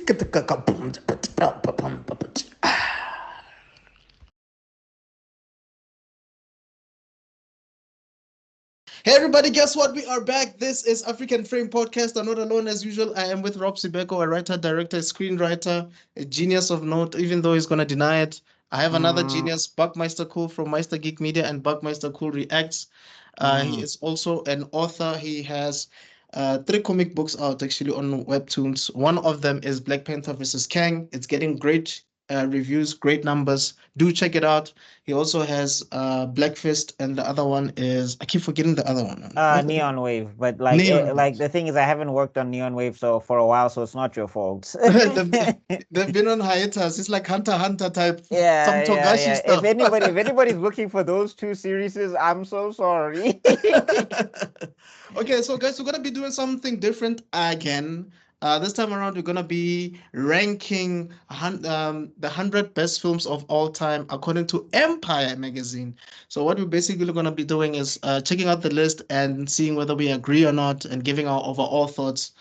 Hey everybody, guess what? We are back. This is African Frame Podcast. I'm not alone as usual. I am with Rob Sibeko, a writer, director, screenwriter, a genius of note, even though he's gonna deny it. I have another genius, Buckmeister Cul from Meister Geek Media and Buckmeister Cul Reacts. He is also an author. He has 3 comic books out actually on Webtoons. One of them is Black Panther versus Kang. It's getting great reviews, great numbers. Do check it out. He also has Black Fist, and the other one is I keep forgetting the other one. Neon Wave, but like Neon. like the thing is I haven't worked on Neon Wave so for a while, so it's not your fault. They've been on hiatus. It's like Hunter x Hunter type, some Yeah, Togashi stuff. If anybody's looking for those 2 series, I'm so sorry. Okay, so guys, we're gonna be doing something different again. This time around, we're gonna be ranking the 100 best films of all time according to Empire magazine. So what we're basically gonna be doing is checking out the list and seeing whether we agree or not, and giving our overall thoughts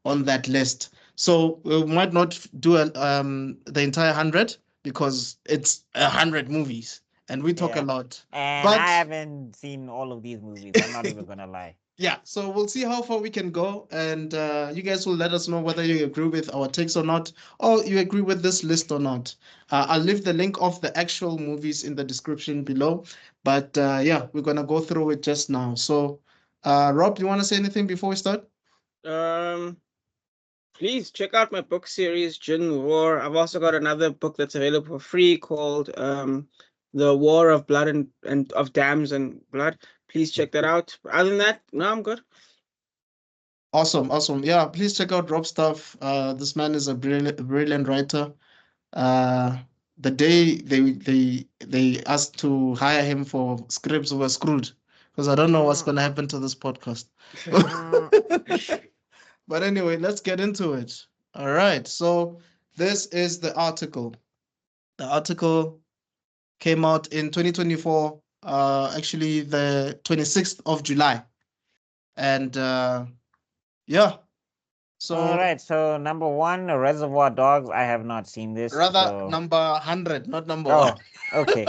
on that list. So we might not do the entire 100 because it's 100 movies and we talk a Yeah. lot. And But I haven't seen all of these movies. I'm not even gonna lie. yeah, so we'll see how far we can go, and you guys will let us know whether you agree with our takes or not, or you agree with this list or not. I'll leave the link of the actual movies in the description below, but yeah, we're gonna go through it just now. So, Rob, you want to say anything before we start? Please check out my book series, Jin War. I've also got another book that's available for free called The War of Blood and of Dams and Blood. Please check that out. Other than that, no, I'm good. Awesome, awesome. Yeah, please check out Rob's stuff. This man is a brilliant writer. The day they asked to hire him for scripts, we were screwed because I don't know what's gonna happen to this podcast. But anyway, let's get into it. All right, so this is the article. The article came out in 2024, actually the 26th of July. And yeah, so All right, so number 1, Reservoir Dogs. I have not seen this. rather so... number 100, not number Oh, 1. okay.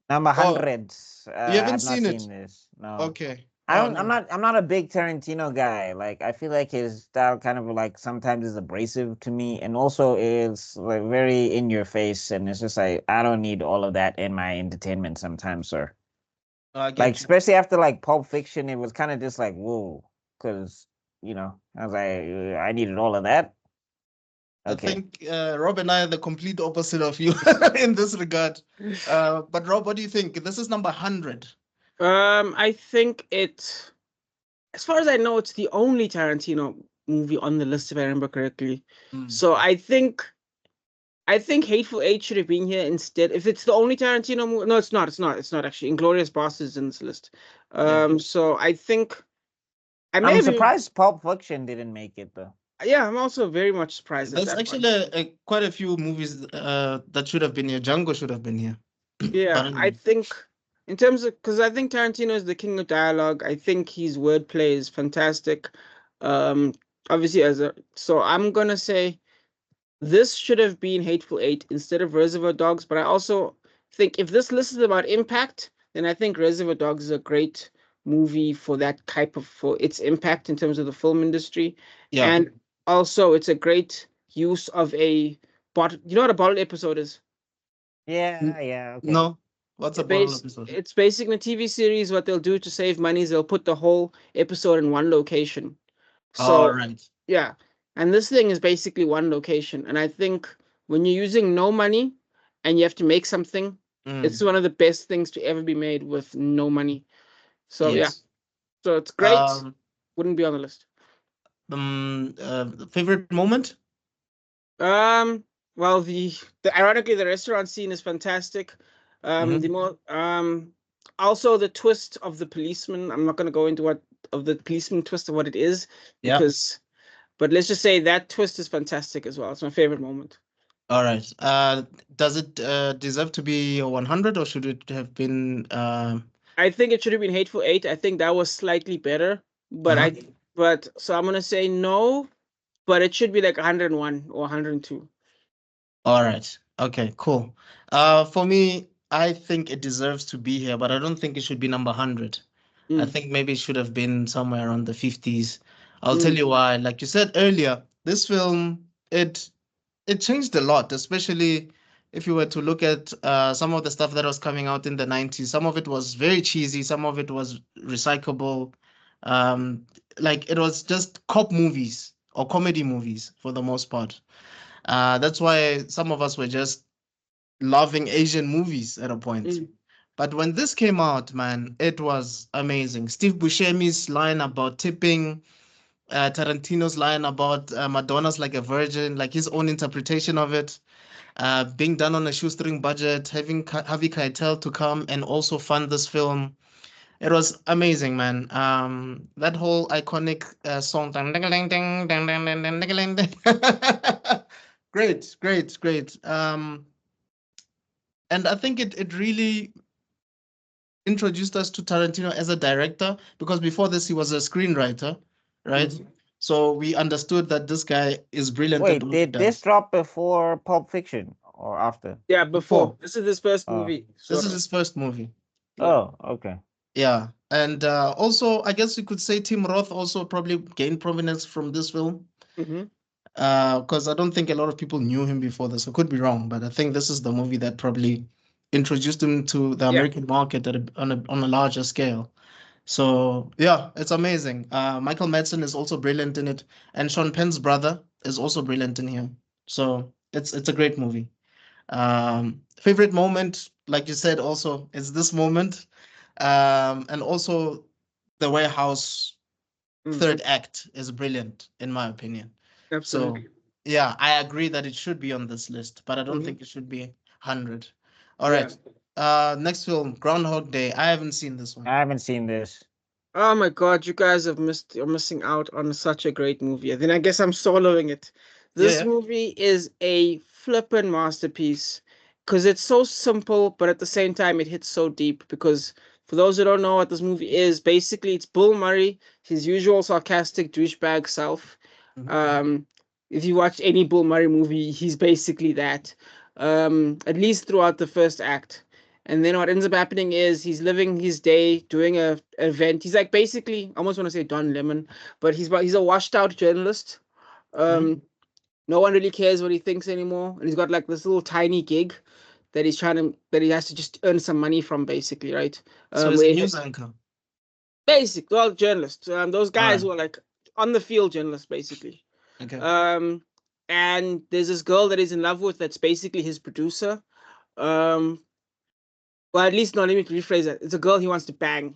Number 100. You I haven't have not seen it? seen this. No. Okay. I'm not a big Tarantino guy. Like I feel like his style kind of like sometimes is abrasive to me, and also is like very in your face, and it's just like I don't need all of that in my entertainment sometimes, sir. I get Like you. especially after like Pulp Fiction, it was kind of just like whoa, because I was like I needed all of that. I Okay. think Rob and I are the complete opposite of you in this regard. But Rob, what do you think? This is number 100. I think it, as far as I know, it's the only Tarantino movie on the list, if I remember correctly. So I think Hateful Eight should have been here instead. If it's the only Tarantino movie, no, it's not. It's not actually. Inglourious Basterds is in this list. So I think I'm surprised Pulp Fiction didn't make it though. Yeah, I'm also very much surprised. There's actually quite a few movies that should have been here. Django should have been here. Yeah, But I think in terms of, because I think Tarantino is the king of dialogue. I think his wordplay is fantastic. Obviously, so I'm gonna say this should have been Hateful Eight instead of Reservoir Dogs. But I also think if this list is about impact, then I think Reservoir Dogs is a great movie for for its impact in terms of the film industry. yeah. And also, it's a great use of a bottle. You know what a bottle episode is? Yeah. Okay. No. What's a bottle episode? It's basically a TV series. What they'll do to save money is they'll put the whole episode in one location. All So right. yeah, and this thing is basically one location. And I think when you're using no money and you have to make something, it's one of the best things to ever be made with no money. So yeah, Yes. so it's great. Wouldn't be on the list. Favorite moment? Well, the ironically the restaurant scene is fantastic. The more also the twist of the policeman. I'm not going to go into the policeman twist of what it is, Yeah. but let's just say that twist is fantastic as well. It's my favorite moment. All right. Does it deserve to be 100 or should it have been? I think it should have been Hateful Eight. I think that was slightly better, but so I'm gonna say no. but it should be like 101 or 102. All right. Okay, cool. For me, I think it deserves to be here, but I don't think it should be number 100. I Mm, think maybe it should have been somewhere around the 50s. I'll tell mm, you why. Like you said earlier, this film, it changed a lot, especially if you were to look at some of the stuff that was coming out in the 90s. Some of it was very cheesy, some of it was recyclable. Um, like it was just cop movies or comedy movies for the most part. That's why some of us were just loving Asian movies at a point. mm. But when this came out, man, it was amazing. Steve Buscemi's line about tipping, Tarantino's line about Madonna's like a virgin, like his own interpretation of it, being done on a shoestring budget, having Harvey Keitel to come and also fund this film. It was amazing, man. That whole iconic song, great, great, great. And I think it really introduced us to Tarantino as a director because before this he was a screenwriter, right? Mhm. So we understood that this guy is brilliant at Wait, what he did this does. drop before Pulp Fiction or after? Yeah, Before, before. This is his first Oh, movie, this sort is of. his first movie. Yeah. oh, okay. Yeah, and also I guess you could say Tim Roth also probably gained prominence from this film. Hmm. Because I don't think a lot of people knew him before this. I could be wrong, but I think this is the movie that probably introduced him to the Yeah. American market on a larger scale. So yeah, it's amazing. Michael Madsen is also brilliant in it, and Sean Penn's brother is also brilliant in here. So it's a great movie. Favorite moment, like you said, also is this moment, and also the warehouse Mm, third act is brilliant in my opinion. So absolutely. yeah, I agree that it should be on this list, but I don't Hmm. think it should be 100. All Yeah. right. Next film, Groundhog Day. I haven't seen this one. I haven't seen this. Oh my God, you guys are missing out on such a great movie. And then I guess I'm soloing it. Yeah, This yeah. movie is a flippin' masterpiece because it's so simple, but at the same time it hits so deep. Because for those who don't know what this movie is, basically it's Bill Murray, his usual sarcastic douchebag self. Mhm. Um, if you watch any Bill Murray movie, he's basically that. At least throughout the first act. And then what ends up happening is he's living his day doing a event. He's like basically, I almost want to say Don Lemon, but he's a washed out journalist. Mhm. Um, no one really cares what he thinks anymore, and he's got like this little tiny gig that he has to just earn some money from, basically, right? So he's a Where news anchor. basic, well, journalists, those All guys right. who are like on the field journalists, basically. Okay. Um, and there's this girl that he's in love with that's basically his producer. Um, Well, at least no, let me rephrase it. It's a girl he wants to bang.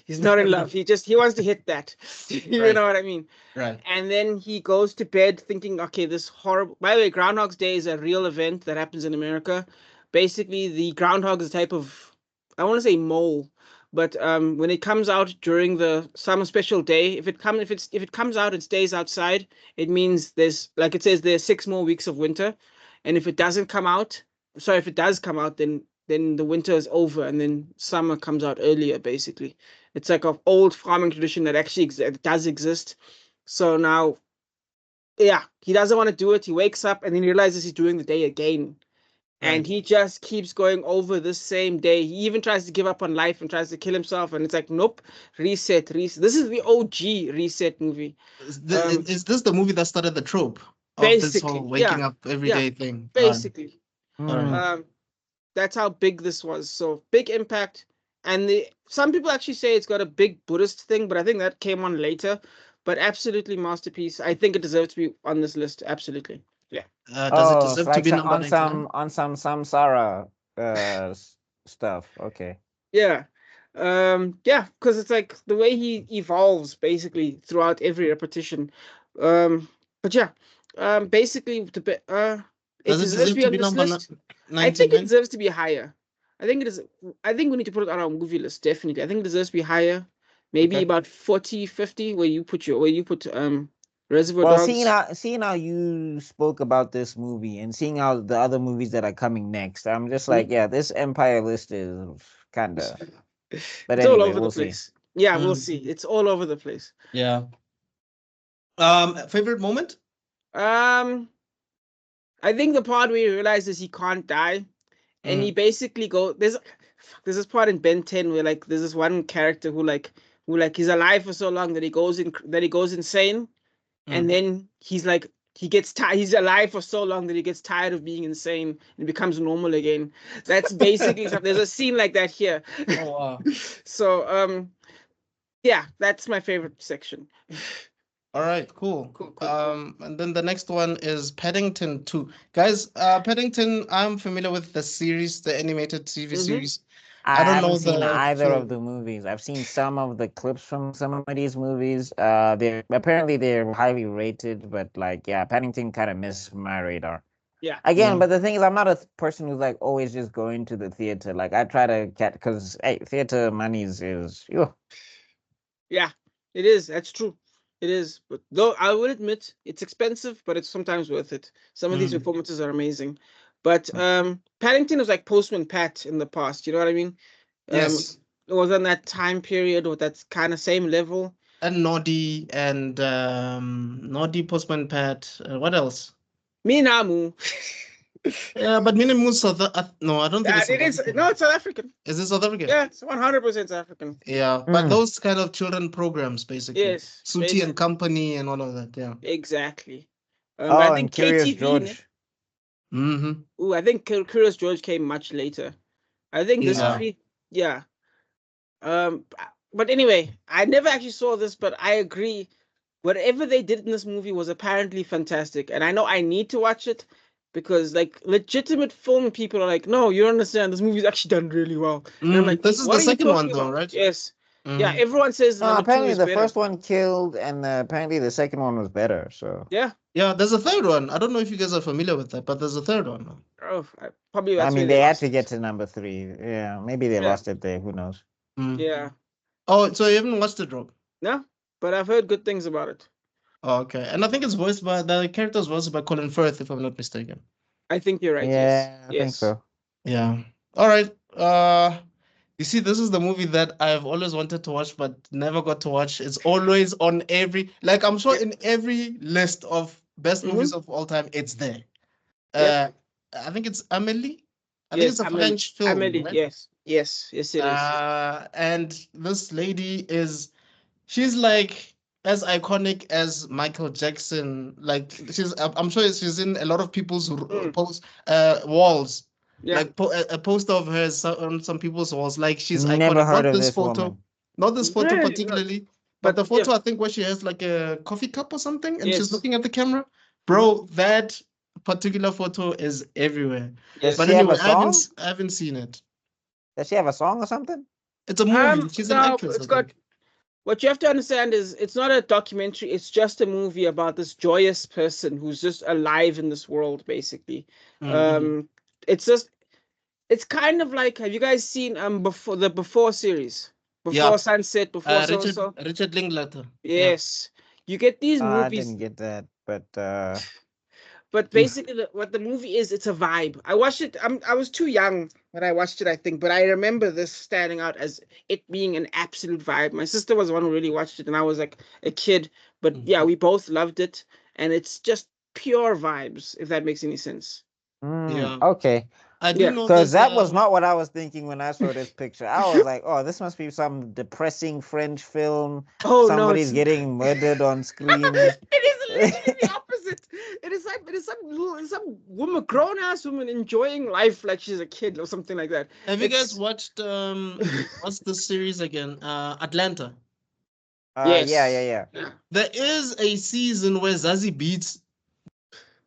He's not in love. He wants to hit that. You Right. know what I mean? Right. And then he goes to bed thinking, okay, this horrible. By the way, Groundhog's Day is a real event that happens in America. Basically, the groundhog is a type of, I want to say mole, but when it comes out during the summer special day, if it comes out and stays outside, it means there's, like it says, there's 6 more weeks of winter, and if it doesn't come out, sorry, if it does come out, then the winter is over and then summer comes out earlier, basically. It's like an old farming tradition that actually does exist. So now, yeah, he doesn't want to do it. He wakes up and then he realizes he's doing the day again. And Right. he just keeps going over this same day. He even tries to give up on life and tries to kill himself. And it's like, nope, reset, reset. This is the OG reset movie. Is this the movie that started the trope of this whole Basically, waking yeah, up every yeah, day thing? All right. basically. All right. Hmm. Um, that's how big this was. So big impact. And some people actually say it's got a big Buddhist thing, but I think that came on later. But absolutely masterpiece. I think it deserves to be on this list. Absolutely. Yeah. Does it Oh, it's deserve to like be number 99? on some samsara stuff. Okay. Yeah. Yeah, because it's like the way he evolves basically throughout every repetition. But yeah. Basically it Does it deserves to deserve be to on be this number list. I think it 99? deserves to be higher. I think it is I think we need to put it on our movie list, definitely. I think it deserves to be higher. Maybe Okay. about 40, 50, where you put Reservoir Well, Dogs. seeing how you spoke about this movie and seeing how the other movies that are coming next, I'm just like, Mhm. yeah, this Empire list is kind of. But It's all anyway, over the we'll see. place. Yeah, we'll Mm, see. It's all over the place. yeah. Favorite moment? Um, I think the part where he realizes he can't die, and he basically there's this part in Ben 10 where like there's this one character who he's alive for so long that he goes insane, and then he's like he gets tired. He's alive for so long that he gets tired of being insane and becomes normal again. That's basically something. There's a scene like that here. Oh wow. So yeah, that's my favorite section. All right, cool. Cool. And then the next one is Paddington 2. Guys, Paddington, I'm familiar with the series, the animated TV series. I don't haven't know seen the either of film. the movies. I've seen some of the clips from some of these movies. They're highly rated, but like yeah, Paddington kind of missed my radar. Yeah. Again, Yeah. but the thing is, I'm not a person who's like always just going to the theater. Like I try to catch because hey, theater money is Yeah, it is. That's true. It is. But though I will admit it's expensive, but it's sometimes worth it. Some of these performances are amazing. But Paddington was like Postman Pat in the past, you know what I mean? Yes. It was on that time period or that kind of same level. And Noddy and Noddy, Postman Pat. What else? Minamu. Yeah, but Minimus South. No, I don't think it's South It is African. no, it's South African. Is it South African? Yeah, it's 100% South African. Yeah, but those kind of children programs, basically. Yes. Sooty and Company and all of that. Yeah. Exactly. I oh, think and Curious KTV. George. I think Curious George came much later. I think this Yeah. yeah. But anyway, I never actually saw this, but I agree. Whatever they did in this movie was apparently fantastic, and I know I need to watch it because like legitimate film people are like, no, you don't understand. This movie's actually done really well. And I'm like, This is what the are you second one, talking though, about? right? Yes. Yeah, everyone says number 2 apparently is the better. first one killed, and apparently the second one was better. So Yeah. Yeah, there's a third one. I don't know if you guys are familiar with that, but there's a third one. Oh, probably I that's mean, where they had lost to it. get to number 3. Yeah, maybe they lost it there. Who knows? Yeah. Oh, so you haven't watched it, Rob? No, but I've heard good things about it. Oh, okay. And I think it's voiced by the character's voiced by Colin Firth, if I'm not mistaken. I think you're right. Yeah, Yes. I think so. Yeah. All right. You see, this is the movie that I've always wanted to watch, but never got to watch. It's always on every, like I'm sure in every list of best movies of all time, it's there. I think it's Amelie. I think it's a French film. Amelie, right? yes, it is. And this lady she's like as iconic as Michael Jackson. Like I'm sure she's in a lot of people's walls. Yeah. Like a poster of her on some people's walls. Like she's Never iconic. heard Not of this this photo, woman. not this photo Really? No. particularly, but the photo I think where she has like a coffee cup or something, and she's looking at the camera. Bro, that particular photo is everywhere. Does But she have anyway, a song? I haven't seen it. Does she have a song or something? It's a movie. She's an actress. It's got. What you have to understand is it's not a documentary. It's just a movie about this joyous person who's just alive in this world, basically. It's kind of like, have you guys seen the Before series? Before Sunset, Before so and so. Richard Linklater. Yes, you get these movies. I didn't get that, but But basically, what the movie is, it's a vibe. I watched it. I was too young when I watched it, I think, but I remember this standing out as it being an absolute vibe. My sister was the one who really watched it, and I was like a kid. But yeah, we both loved it, and it's just pure vibes, if that makes any sense. Yeah. Okay. I do know because that was not what I was thinking when I saw this picture. I was like, "Oh, this must be some depressing French film. Oh, somebody's getting murdered on screen." It is literally the opposite. It is some woman, grown ass woman enjoying life like she's a kid or something like that. Have you guys watched what's the series again? Atlanta. Yes. Yeah. There is a season where Zazie Beetz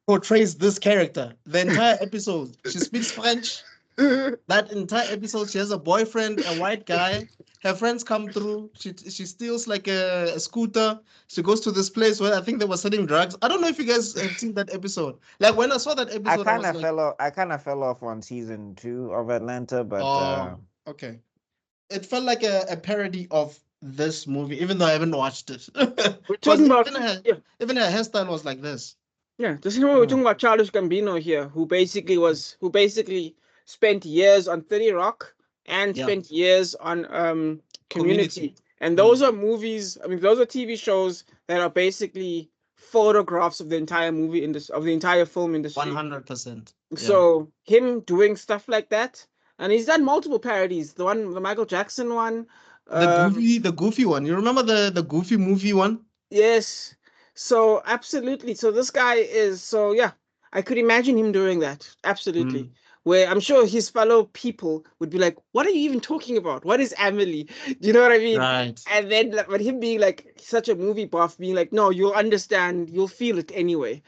portrays this character. The entire episode, she speaks French. That entire episode, she has a boyfriend, a white guy. Her friends come through. She steals like a scooter. She goes to this place where I think they were selling drugs. I don't know if you guys have seen that episode. Like when I saw that episode, I kind of fell off on season 2 of Atlanta, but okay, it felt like a parody of this movie, even though I haven't watched it. We're talking about even her hairstyle was like this. Yeah, just we're talking about Childish Gambino here, who basically spent years on 30 Rock and spent years on Community. And those are movies, I mean, those are TV shows that are basically photographs of the entire movie industry, of the entire film industry. 100%. Yeah. So him doing stuff like that, and he's done multiple parodies. The Michael Jackson one. The goofy one. You remember the goofy movie one? Yes. So absolutely. So this guy is so yeah. I could imagine him doing that. Absolutely. Mm. Where I'm sure his fellow people would be like, "What are you even talking about? What is Amelie?" Do you know what I mean? Right. And then, but him being like such a movie buff, being like, "No, you'll understand. You'll feel it anyway."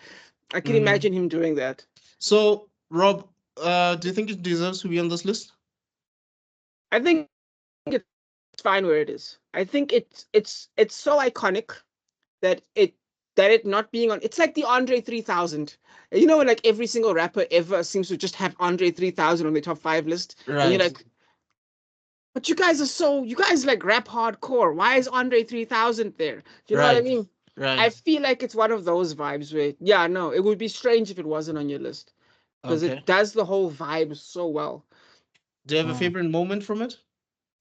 I can imagine him doing that. So, Rob, do you think it deserves to be on this list? I think it's fine where it is. I think it's so iconic that it not being on, it's like the Andre 3000. You know, like every single rapper ever seems to just have Andre 3000 on their top 5 list. Right. And you're like, but you guys like rap hardcore. Why is Andre 3000 there? Do you know what I mean? Right. I feel like it's one of those vibes where, yeah, no, it would be strange if it wasn't on your list. Because it does the whole vibe so well. Do you have a favorite moment from it?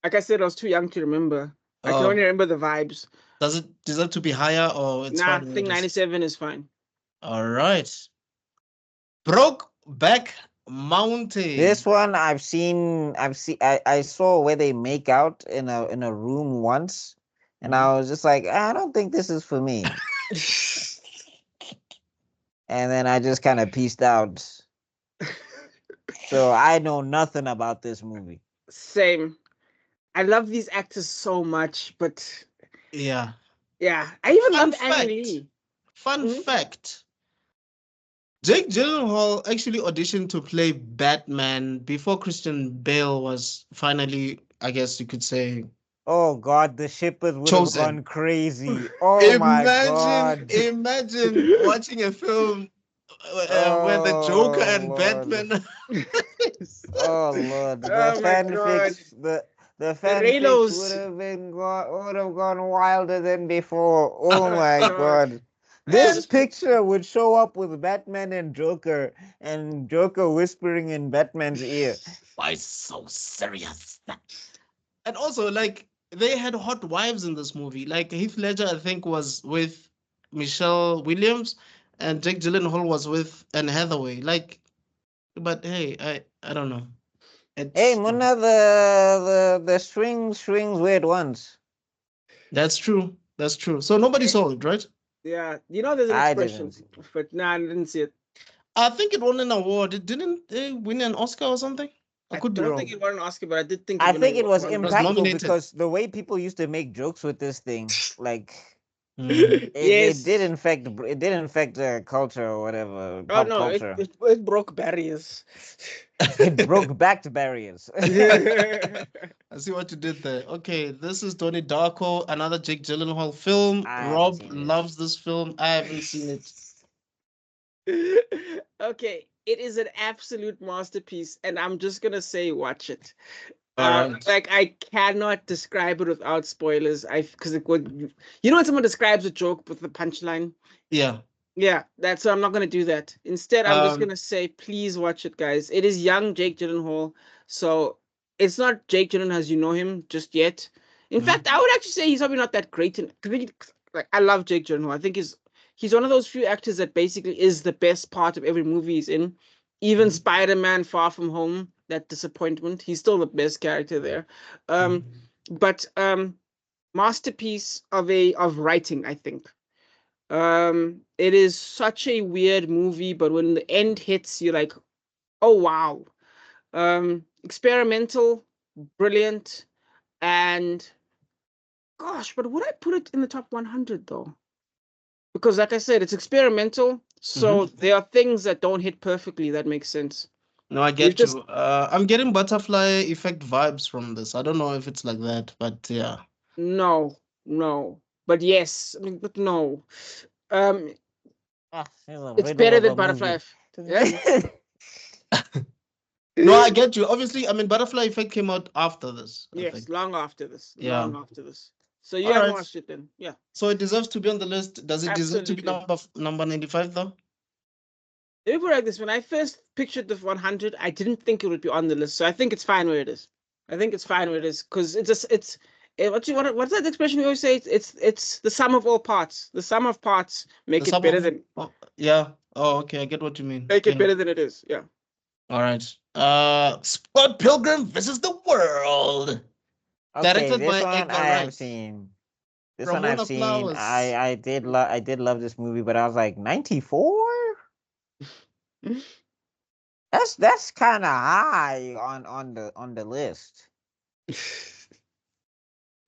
Like I said, I was too young to remember. I can only remember the vibes. Does it deserve to be higher or it's Nah, fine? I think 97 is fine. All right. Brokeback Mountain. This one I've seen. I saw where they make out in a room once, and I was just like, I don't think this is for me. And then I just kind of pieced out. So I know nothing about this movie. Same. I love these actors so much, but yeah, I even love Amelie. Fun fact. Jake Gyllenhaal actually auditioned to play Batman before Christian Bale was finally, I guess you could say. Oh God, the shippers would have gone crazy. Oh my God! Imagine watching a film where the Joker and Lord. Batman. Oh Lord, the fanfics, the fanfics would have gone wilder than before. Oh my God. This picture would show up with Batman and Joker whispering in Batman's ear. Why so serious? And also, like, they had hot wives in this movie. Like, Heath Ledger, I think, was with Michelle Williams, and Jake Gyllenhaal was with Anne Hathaway. Like, but hey, I don't know. Hey, Muna, the swings weird ones. That's true. So nobody saw it, right? Yeah, you know there's an expression, but nah, I didn't see it. I think it won an award. It didn't win an Oscar or something. I could be wrong. I don't think it won an Oscar, but I did think. I think it was impactful because the way people used to make jokes with this thing, like it did infect the culture or whatever. Oh no, it broke barriers. It broke back to barriers. I see what you did there. Okay, this is Donnie Darko, another Jake Gyllenhaal film. Rob loves this film. I haven't seen it. Okay, it is an absolute masterpiece, and I'm just gonna say, watch it. Like I cannot describe it without spoilers. Because it would, you know, when someone describes a joke with the punchline. Yeah, that's so I'm not gonna do that. Instead, I'm just gonna say, please watch it, guys. It is young Jake Gyllenhaal, so it's not Jake Gyllenhaal as you know him just yet. In fact, I would actually say he's probably not that great. Like I love Jake Gyllenhaal. I think he's one of those few actors that basically is the best part of every movie he's in. Even Spider-Man: Far From Home, that disappointment, he's still the best character there. But masterpiece of writing, I think. It is such a weird movie, but when the end hits, you're like, oh wow. Experimental, brilliant, and gosh, but would I put it in the top 100 though? Because like I said, it's experimental, so there are things that don't hit perfectly. That makes sense. No, I get you. I'm getting butterfly effect vibes from this. I don't know if it's like that, but yeah. No, but yes. I mean, but no. It's better than butterfly effect. No, I get you. Obviously, I mean, butterfly effect came out after this. Yes, long after this. Yeah. Long after this. So you haven't watched it then? Yeah. So it deserves to be on the list. Does it deserve to be number 95 though? Let me put it like this. When I first pictured the 100, I didn't think it would be on the list. So I think it's fine where it is. Because what's that expression we always say? It's the sum of all parts. The sum of parts make The it sum better of than yeah. Oh, okay, I get what you mean. make it Yeah. better than it is. Yeah. All right. Scott Pilgrim versus the World, Okay, directed this by one Edgar I have Wright. seen. This one I've Ramona seen. Flowers. I did love this movie, but I was like 94. That's kind of high on the list.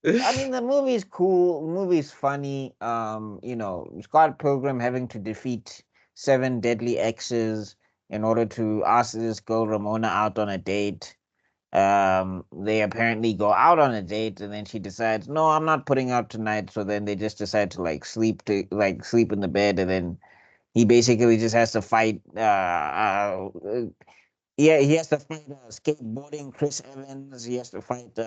I mean, the movie's cool. The movie's funny. Scott Pilgrim having to defeat 7 deadly exes in order to ask this girl Ramona out on a date. They apparently go out on a date, and then she decides, no, I'm not putting out tonight. So then they just decide to sleep in the bed, and then he basically just has to fight. Yeah, he has to fight skateboarding Chris Evans. He has to fight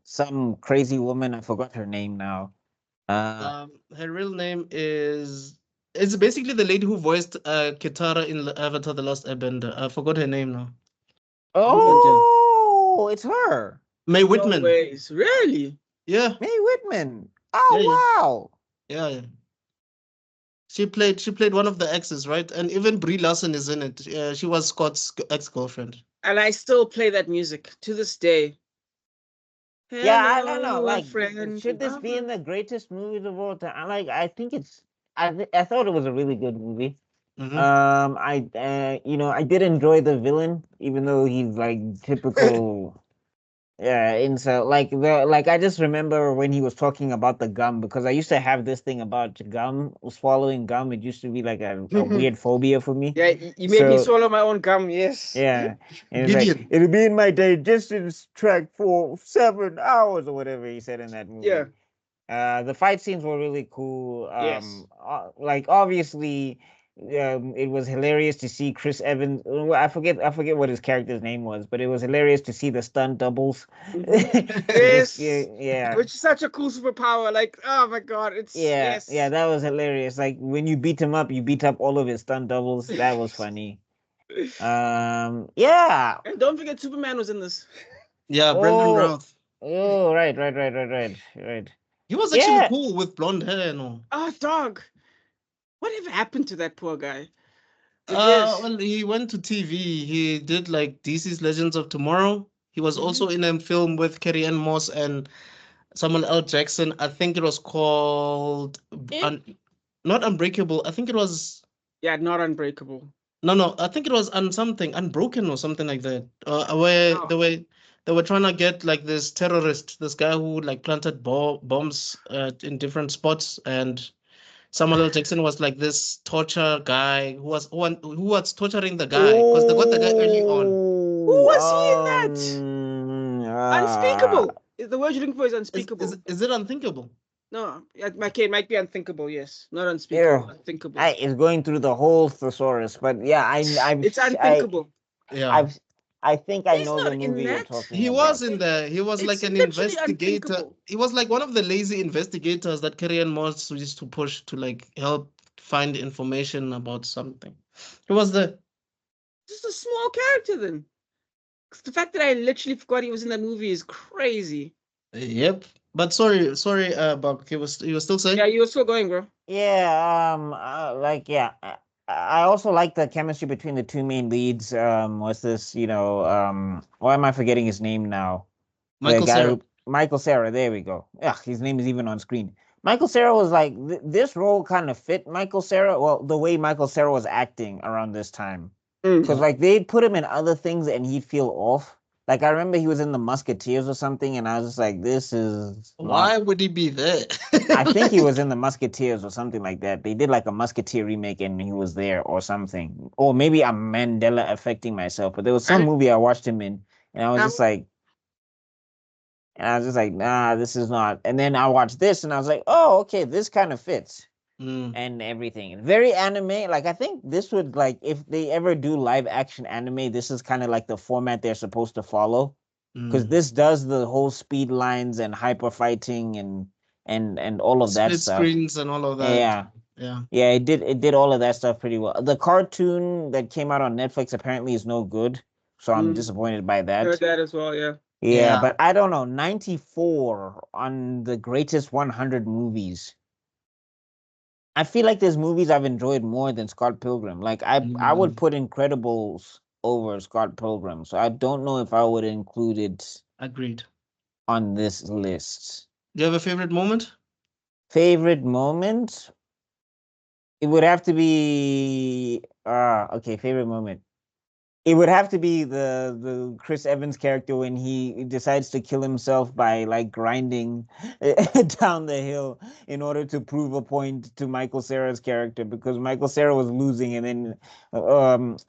some crazy woman. I forgot her name now. Her real name is. It's basically the lady who voiced Katara in Avatar: The Last Airbender. I forgot her name now. Oh, it's her. Mae No Whitman. ways. Really? Yeah, Mae Whitman. Oh, yeah, wow. yeah. She played one of the exes, right? And even Brie Larson is in it. She was Scott's ex-girlfriend. And I still play that music to this day. Yeah, I don't know. Hello, Like, friend. should this be in the greatest movies of all time? I think it's. I thought it was a really good movie. Mhm. I did enjoy the villain, even though he's like typical. Yeah, and so like I just remember when he was talking about the gum, because I used to have this thing about gum, swallowing gum. It used to be like a weird phobia for me. Yeah, you made me So swallow my own gum. Yes. yeah, and it's like Gideon. it'll be in my digestion tract for 7 hours or whatever he said in that movie. Yeah. The fight scenes were really cool. Yes. Like obviously, it was hilarious to see Chris Evans. I forget what his character's name was, but it was hilarious to see the stunt doubles. Yes. Yeah, Which is such a cool superpower. Like, oh my god, it's yeah, yes. yeah. That was hilarious. Like when you beat him up, you beat up all of his stunt doubles. That was funny. Yeah. And don't forget Superman was in this. Yeah, Brandon Oh, Routh. right. He was actually Yeah. cool with blonde hair and all. Oh dog. Whatever happened to that poor guy? But yes. Well, he went to TV. He did like DC's Legends of Tomorrow. He was also in a film with Carrie Ann Moss and Samuel L. Jackson. I think it was called not Unbreakable. I think it was Yeah, not Unbreakable. no. I think it was Unbroken or something like that. Where they were trying to get like this terrorist, this guy who like planted bombs in different spots, and Samuel L. Jackson was like this torture guy who was torturing the guy because they got the guy early on. Who was he in that? Unspeakable. The word you're looking for is unspeakable. Is it Unthinkable? No, okay, it might be unthinkable. Yes, not unspeakable. Unthinkable. It's going through the whole thesaurus, but yeah, It's unthinkable. Yeah. I think I He's know the not in movie you're that. talking He about. was in there. He was like It's an literally investigator. unthinkable. He was like one of the lazy investigators that Carrie Ann Moss used to push to like help find information about something. He was the Just a small character then. 'Cause the fact that I literally forgot he was in that movie is crazy. Yep. But sorry, Buck. He was still saying? Yeah, you were still going, bro. Yeah, I also like the chemistry between the two main leads. What's this? Why am I forgetting his name now? Michael Cera. Michael Cera. There we go. Yeah, his name is even on screen. Michael Cera was like this role kind of fit Michael Cera. Well, the way Michael Cera was acting around this time, because like they'd put him in other things and he'd feel off. Like I remember he was in the Musketeers or something, and I was just like, "This is Why would he be there?" I think he was in the Musketeers or something like that. They did like a Musketeer remake, and he was there or something. Or maybe I'm Mandela affecting myself, but there was some movie I watched him in, and I was just like, nah, this is not. And then I watched this, and I was like, oh, okay, this kind of fits. And everything. Very anime. Like I think this would like if they ever do live action anime, this is kind of like the format they're supposed to follow. Because this does the whole speed lines and hyper fighting and all of that Split stuff. screens and all of that. Yeah. It did all of that stuff pretty well. The cartoon that came out on Netflix apparently is no good, so I'm disappointed by that. Heard that as well, yeah. Yeah, but I don't know. 94 on the greatest 100 movies. I feel like there's movies I've enjoyed more than Scott Pilgrim. Like I would put Incredibles over Scott Pilgrim. So I don't know if I would include it Agreed. on this list. Do you have a favorite moment? Favorite moment? It would have to be okay, favorite moment. It would have to be the Chris Evans character when he decides to kill himself by like grinding down the hill in order to prove a point to Michael Cera's character, because Michael Cera was losing and then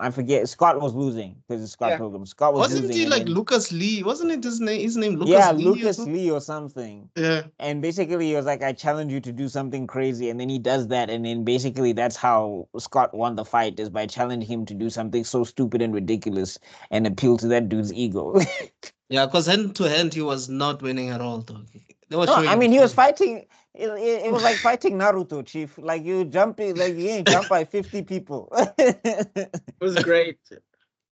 I forget, Scott was losing because it's Scott Pilgrim. Scott was Wasn't losing he and like then, Lucas Lee? Wasn't it his name Lucas yeah, Lee or Lucas something? Lee or something. Yeah. And basically he was like, I challenge you to do something crazy. And then he does that. And then basically that's how Scott won the fight, is by challenging him to do something so stupid and ridiculous and appeal to that dude's ego. Yeah, because hand to hand he was not winning at all though. They were No, showing I him mean, he was fight. fighting. It was like fighting Naruto, Chief. Like you jumping, like you ain't jump by 50 people. It was great.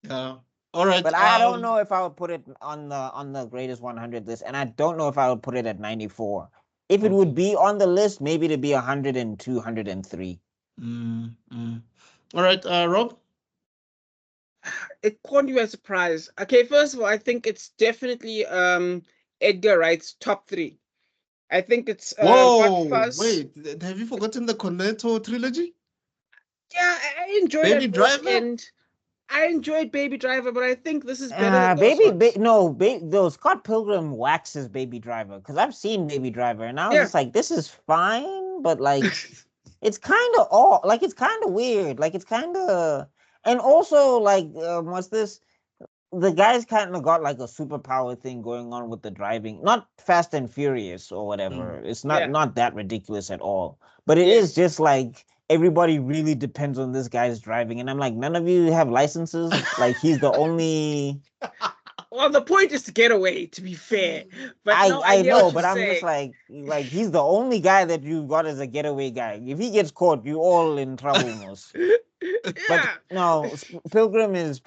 Yeah. All right. But I don't know if I would put it on the greatest 100 list, and I don't know if I would put it at 94. If it would be on the list, maybe to be 102, 103. All right, Rob. It caught you by surprise. Okay, first of all, I think it's definitely Edgar Wright's top 3. I think it's Hot Whoa, Fuzz. wait, have you forgotten the Cornetto trilogy? Yeah, I enjoyed Baby that both, Driver? and I enjoyed Baby Driver, but I think this is better than those ones. Scott Pilgrim waxes Baby Driver, because I've seen Baby Driver and I was Yeah. just like, this is fine, but like it's kind of all like it's kind of weird, like it's kind of, and also like what's this? The guy's kind of got like a superpower thing going on with the driving, not Fast and Furious or whatever. It's not that ridiculous at all, but it is just like everybody really depends on this guy's driving, and I'm like, none of you have licenses. Like he's the only. Well, the point is to get away, to be fair. But I know, but I'm just like he's the only guy that you've got as a getaway guy. If he gets caught, you all in trouble, most. But no, Pilgrim was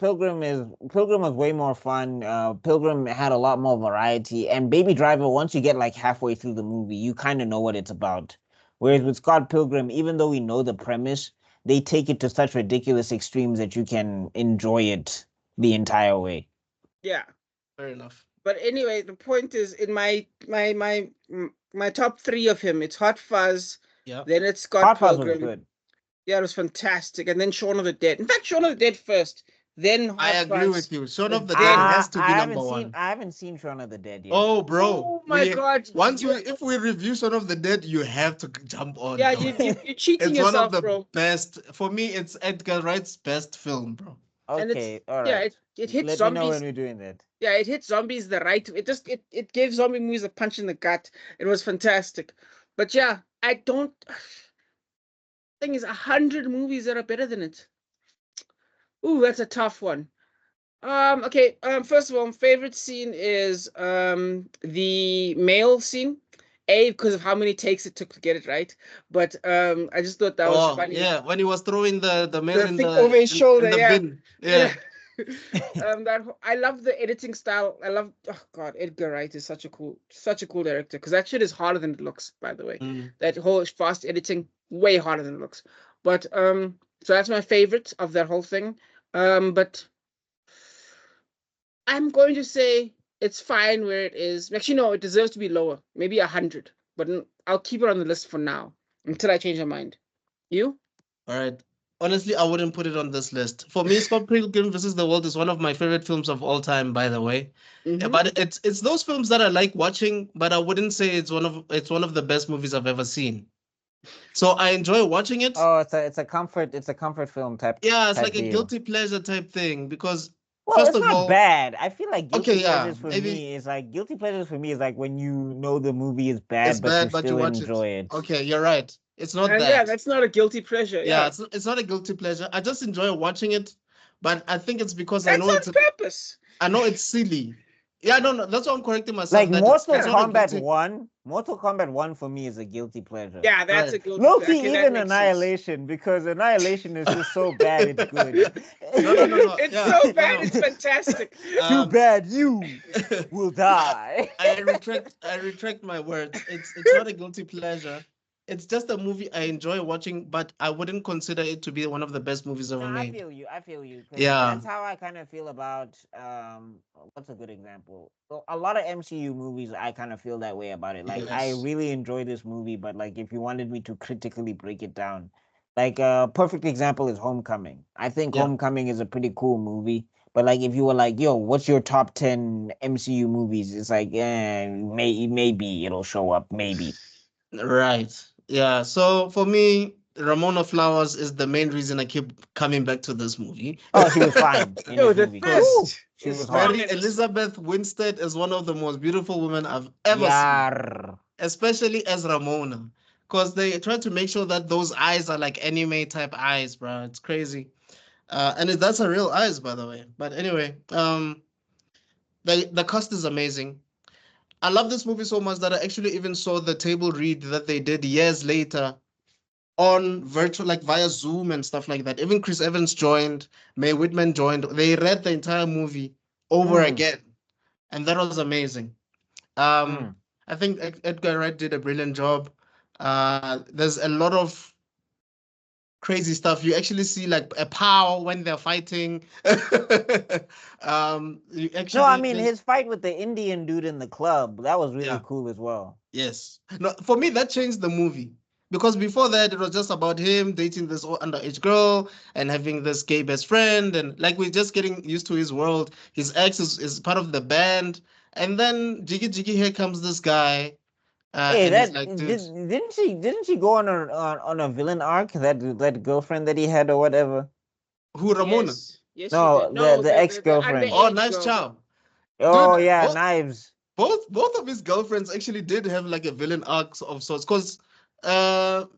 way more fun. Pilgrim had a lot more variety, and Baby Driver, once you get like halfway through the movie, you kind of know what it's about. Whereas with Scott Pilgrim, even though we know the premise, they take it to such ridiculous extremes that you can enjoy it the entire way. Yeah, fair enough. But anyway, the point is, in my top 3 of him, it's Hot Fuzz. Yeah. Then it's Scott Pilgrim. Fuzz was good. Yeah, it was fantastic. And then Shaun of the Dead. In fact, Shaun of the Dead first. Then Hot I agree Fuzz. with you. Shaun of the Dead has to be number 1. I haven't seen Shaun of the Dead yet. Oh, bro! Oh my God! If we review Shaun of the Dead, you have to jump on. Yeah, you're cheating it's yourself, one of the bro. best. For me, it's Edgar Wright's best film, bro. Okay, all right. Yeah, it hits Let zombies. me know when we're doing that. Yeah, it hits zombies the right. It gave zombie movies a punch in the gut. It was fantastic. But yeah, I don't. Thing is, 100 movies that are better than it. Ooh, that's a tough one. Okay. First of all, favorite scene is the male scene. Because of how many takes it took to get it right, but I just thought that was funny. Yeah, when he was throwing the mail in the over his shoulder, bin. Yeah. I love the editing style. Oh God, Edgar Wright is such a cool director, because that shit is harder than it looks, by the way. That whole fast editing, way harder than it looks. But so that's my favorite of that whole thing. But I'm going to say it's fine where it is. Actually, no, it deserves to be lower. Maybe 100. But I'll keep it on the list for now until I change my mind. You? All right. Honestly, I wouldn't put it on this list. For me, Scott Pilgrim vs. the World is one of my favorite films of all time, by the way. Yeah, but it's those films that I like watching, but I wouldn't say it's one of the best movies I've ever seen. So I enjoy watching it. Oh, it's a comfort film type. Yeah, it's type like deal. a guilty pleasure type thing, because well, first it's of not all, bad. I feel like guilty pleasures for maybe, me is like when you know the movie is bad, but you still enjoy it. Okay, you're right. It's not that. Yeah, that's not a guilty pleasure. Yeah, it's not a guilty pleasure. I just enjoy watching it, but I think it's because that's I know it's on purpose. I know it's silly. Yeah, no, that's why I'm correcting myself. Like that Mortal it's not a Kombat guilty- 1, Mortal Kombat 1 for me is a guilty pleasure. Yeah, that's Right. a guilty. Low-key, Okay, that even makes sense. Annihilation, because Annihilation is just so bad, it's good. No. It's Yeah, so no, bad, no. it's fantastic. Too bad you will die. I retract my words. It's not a guilty pleasure. It's just a movie I enjoy watching, but I wouldn't consider it to be one of the best movies ever No, I made. feel you. 'Cause Yeah. that's how I kind of feel about what's a good example? So a lot of MCU movies, I kind of feel that way about it. Like I Yes. really enjoy this movie, but like if you wanted me to critically break it down, like perfect example is Homecoming. I think Yeah. Homecoming is a pretty cool movie. But like if you were like, yo, what's your top 10 MCU movies? It's like, maybe it'll show up, maybe. Right. Yeah. So for me, Ramona Flowers is the main reason I keep coming back to this movie. Oh, she was fine in Yo, this the movie. twist She is was strong hot. Mary in this. Elizabeth Winstead is one of the most beautiful women I've ever seen, Yar. especially as Ramona, because they try to make sure that those eyes are like anime type eyes, bro. It's crazy. And that's a real eyes, by the way. But anyway, the cast is amazing. I love this movie so much that I actually even saw the table read that they did years later on virtual, like via Zoom and stuff like that. Even Chris Evans joined, Mae Whitman joined. They read the entire movie over again, and that was amazing. I think Edgar Wright did a brilliant job. There's a lot of crazy stuff. You actually see like a pow when they're fighting. You actually, No, I mean his fight with the Indian dude in the club, that was really Yeah. cool as well. Yes. No, for me, that changed the movie. Because before that, it was just about him dating this underage girl and having this gay best friend. And like we're just getting used to his world. His ex is part of the band. And then Jiggy Jiggy, here comes this guy. Hey, And he's that like, dude, didn't she go on a villain arc, that girlfriend that he had or whatever? who, Ramona? Yes, No, she did. No, the ex-girlfriend. Oh, underage Knives girl. Chow. Oh Dude, yeah, both- Knives. Both of his girlfriends actually did have like a villain arc of sorts. Because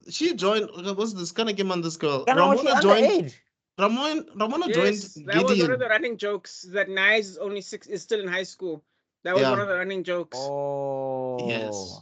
she joined, what's this? Kind of game on this girl. Kind of was she Ramona joined. underage? Ramona Yes, joined that was one of Gideon. the running jokes. That Knives is only 6, is still in high school. That was Yeah. one of the running jokes. Oh. Yes.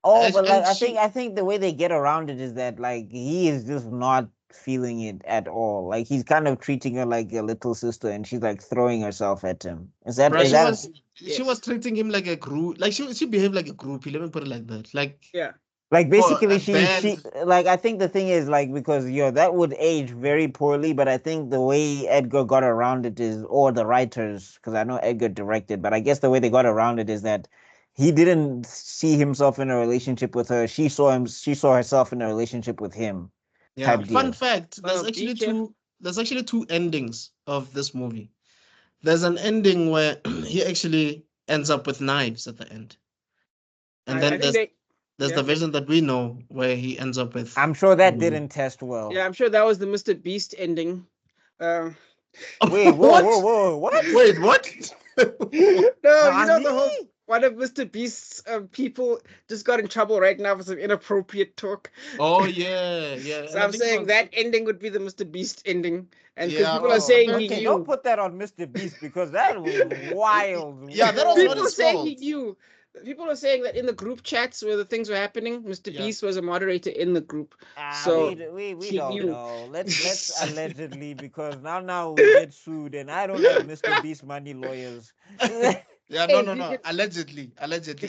Oh, And- but like and I think the way they get around it is that like he is just not feeling it at all. Like he's kind of treating her like a little sister, and she's like throwing herself at him. Bruh, Is that she was treating him like a group. Like she behaved like a groupie. Let me put it like that. Like Yeah. like basically a she band. like I think the thing is like because that would age very poorly, but I think the way Edgar got around it is, or the writers, because I know Edgar directed, but I guess the way they got around it is that he didn't see himself in a relationship with her. She saw herself in a relationship with him. Yeah. Type Fun deal. fact: Oh, be careful. There's actually two endings of this movie. There's an ending where he actually ends up with knives at the end, and I then think there's yeah. the version that we know where he ends up with. I'm sure that didn't test well. Yeah, I'm sure that was the Mr. Beast ending. Wait, What? whoa, what? Wait, what? No, you know the whole Nani? one of Mr. Beast's people just got in trouble right now for some inappropriate talk. Oh yeah, yeah. So And I I'm think it saying was- that ending would be the Mr. Beast ending, and because Yeah, people are oh, saying okay, he Okay, knew. don't put that on Mr. Beast because that was wild. Yeah, that was People not are his saying he fault. knew. People are saying that in the group chats where the things were happening, Mr. Yeah. Beast was a moderator in the group. Ah, So we he don't knew. know. Let's allegedly, because now we get sued, and I don't have Mr. Beast money lawyers. Yeah, Hey, no. you can- Allegedly.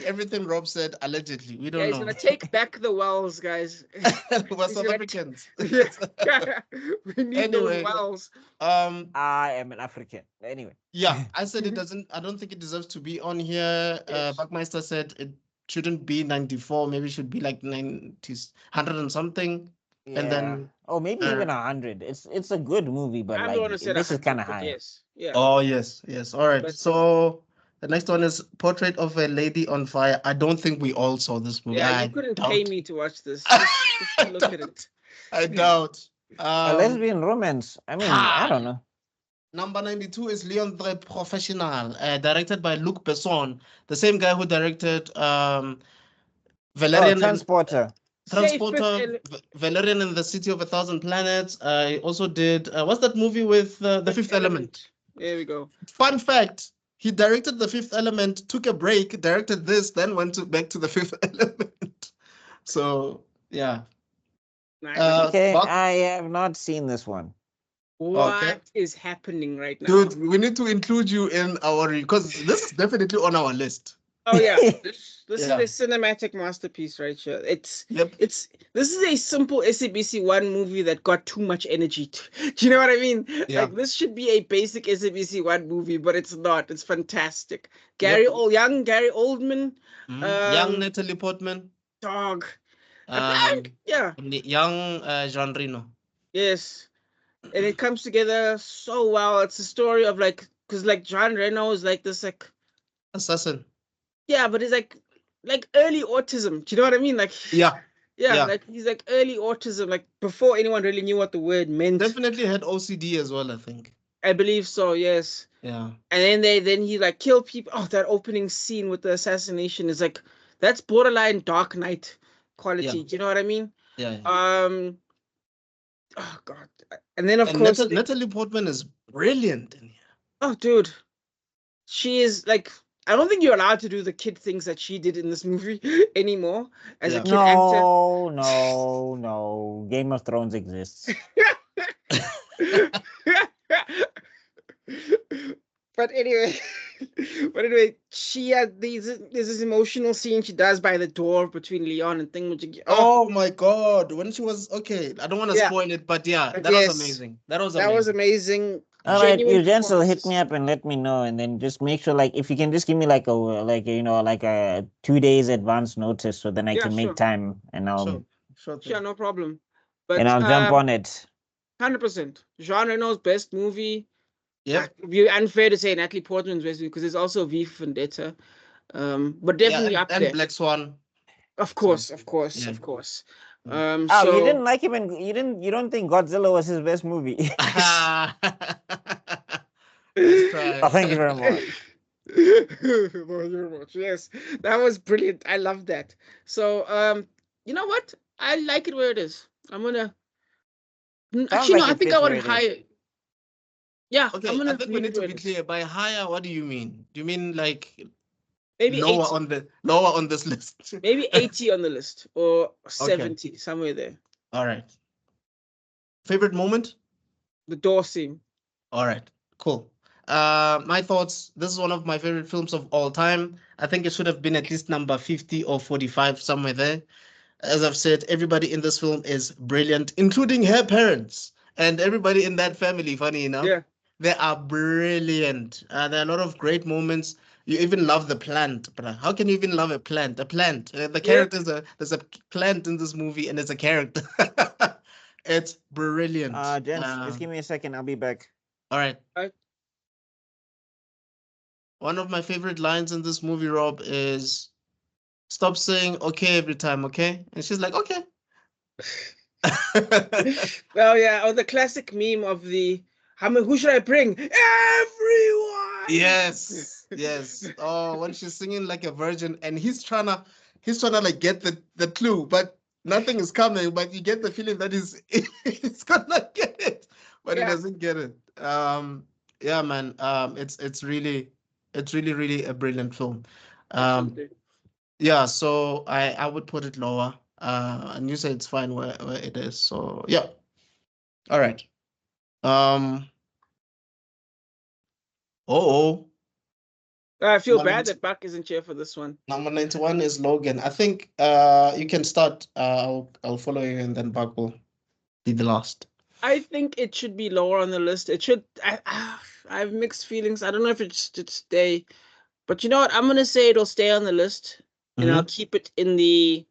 Everything Rob said, allegedly. We Yeah, don't he's know. gonna take back the wells, guys. We're he's South gonna- Africans. We need those Anyway. wells. I am an African. Anyway. Yeah, I said it doesn't. I don't think it deserves to be on here. Yes. Buckmeister said it shouldn't be 94. Maybe it should be like 90s, 100 and something. Yeah. And then, oh, maybe even 100. It's a good movie, but I'm like the one who said this is 100, kind of but high. Yes. Yeah. oh yes. All right. But- So the next one is Portrait of a Lady on Fire. I don't think we all saw this movie. Yeah, I you couldn't doubt. pay me to watch this. Just look at it. I doubt. A lesbian romance. I mean, I don't know. Number 92 is Léon the Professional, directed by Luc Besson, the same guy who directed Valerian and Transporter. Transporter, Valerian and the City of a Thousand Planets. He also did what's that movie with the Fifth Element? There we go. Fun fact: he directed The Fifth Element, took a break, directed this, then went back to The Fifth Element. So yeah. Nice. Okay, Buck, I have not seen this one. What is happening right now? dude, we need to include you in our because this is definitely on our list. Oh yeah, this Yeah. is a cinematic masterpiece right here. Yep. This is a simple SABC one movie that got too much energy. Do you know what I mean? Yeah. Like this should be a basic SABC one movie, but it's not. It's fantastic. Yep. Young Gary Oldman, Young Natalie Portman. dog. Yeah. Young Jean Reno. Yes. And it comes together so well. It's a story of like, because like John Reno is like this like assassin. Yeah, but it's like early autism. Do you know what I mean? Like yeah, like he's like early autism, like before anyone really knew what the word meant. Definitely had OCD as well, I think. I believe so, yes. Yeah. And then he like killed people. Oh, that opening scene with the assassination is like that's borderline Dark Knight quality. Yeah. Do you know what I mean? Yeah. Oh God. And then of course Natalie Portman is brilliant in here. Oh dude. She is like I don't think you're allowed to do the kid things that she did in this movie anymore as a kid actor. No. Game of Thrones exists. But anyway, she had there's this emotional scene she does by the door between Léon and Thing. Oh my God! When she was okay, I don't want to spoil it, but yeah, that was amazing. That was amazing. All right, you gents will hit me up and let me know, and then just make sure, like, if you can just give me like a 2 days advance notice, so then I can make time, and I'll sure, no problem. But and I'll jump on it. 100%. Jean Reno's best movie. Yeah, it'd be unfair to say Natalie Portman's best movie because there's also V for Vendetta, but definitely up there. And Black Swan. Of course. You didn't like him, and you don't think Godzilla was his best movie? Let's try. Oh, thank you very much. Yes, that was brilliant. I love that. So, you know what? I like it where it is. I'm gonna. Actually, no. I think I want to hire. Yeah. Okay. I think we need to be clear. By higher, what do you mean? Do you mean like maybe lower on this list? Maybe 80 on the list or 70, somewhere there. All right. Favorite moment? The door scene. All right. Cool. My thoughts. This is one of my favorite films of all time. I think it should have been at least number 50 or 45, somewhere there. As I've said, everybody in this film is brilliant, including her parents and everybody in that family. Funny enough, they are brilliant. There are a lot of great moments. You even love the plant, but how can you even love a plant? A plant. The character there's a plant in this movie, and it's a character. It's brilliant. Gents, just give me a second. I'll be back. All right. One of my favorite lines in this movie, Rob, is stop saying okay every time, okay? And she's like, okay. Well, yeah, or the classic meme of who should I bring? Everyone. Yes. Oh, when she's singing like a virgin, and he's trying to like get the clue, but nothing is coming. But you get the feeling that he's gonna get it, but he doesn't get it. Yeah, man. It's really a brilliant film. Yeah, so I would put it lower. And you say it's fine where it is. So yeah. All right. I feel bad that Buck isn't here for this one. Number 91 is Logan. I think you can start. I'll follow you, and then Buck will be the last. I think it should be lower on the list. It should. I have mixed feelings. I don't know if it should stay, but you know what? I'm gonna say it'll stay on the list, and I'll keep it in the.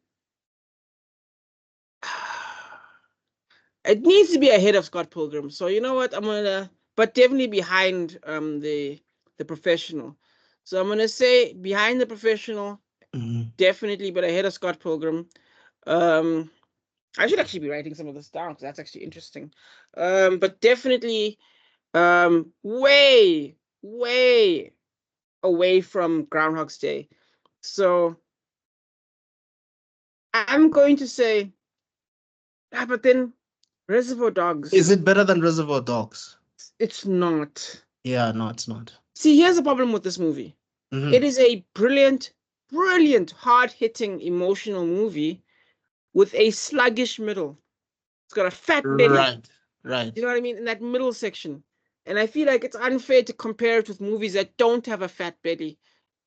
It needs to be ahead of Scott Pilgrim. So you know what? I'm gonna, but definitely behind the Professional. So I'm gonna say behind the Professional, definitely, but ahead of Scott Pilgrim. I should actually be writing some of this down because that's actually interesting. But definitely, way away from Groundhog's Day. So I'm going to say, but then Reservoir Dogs. Is it better than Reservoir Dogs? It's not. Yeah, no, it's not. See, here's the problem with this movie. Mhm. It is a brilliant, hard-hitting, emotional movie with a sluggish middle. It's got a fat belly. Right. You know what I mean? In that middle section. And I feel like it's unfair to compare it with movies that don't have a fat belly.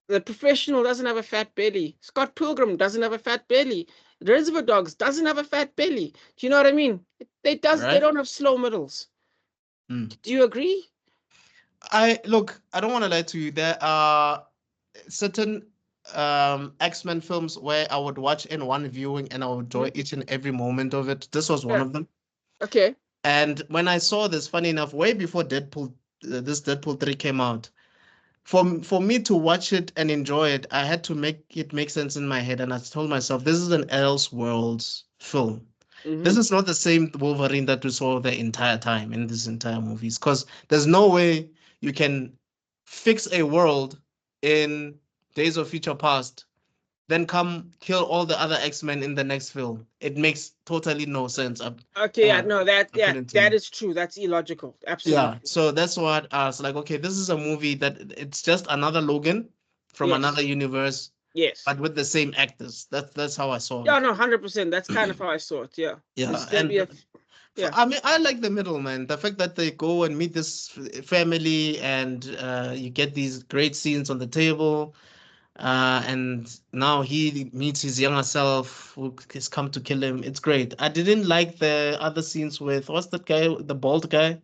The Professional doesn't have a fat belly. Scott Pilgrim doesn't have a fat belly. Reservoir Dogs doesn't have a fat belly. Do you know what I mean? They Right. don't have slow middles. Mm. Do you agree? I don't want to lie to you. There are certain X-Men films where I would watch in one viewing and I would enjoy each and every moment of it. This was one Yeah. of them. Okay. And when I saw this, funny enough, way before this Deadpool 3 came out, for me to watch it and enjoy it, I had to make it make sense in my head. And I told myself, this is an Elseworlds film. This is not the same Wolverine that we saw the entire time in this entire movies, because there's no way you can fix a world in Days of Future Past, then come kill all the other X-Men in the next film. It makes totally no sense. Okay, yeah, no, that according to that me. is true. That's illogical. Yeah, Absolutely. so that's what I was like, okay, this is a movie that it's just another Logan from Yes. another universe, Yes. but with the same actors. That's how I saw Yeah, it. no, 100%. That's kind of how I saw it. Yeah. Yeah, This is gonna be a yeah. I mean, I like the middle, man. The fact that they go and meet this family and you get these great scenes on the table. And now he meets his younger self who has come to kill him. It's great. I didn't like the other scenes with, what's that guy, the bald guy?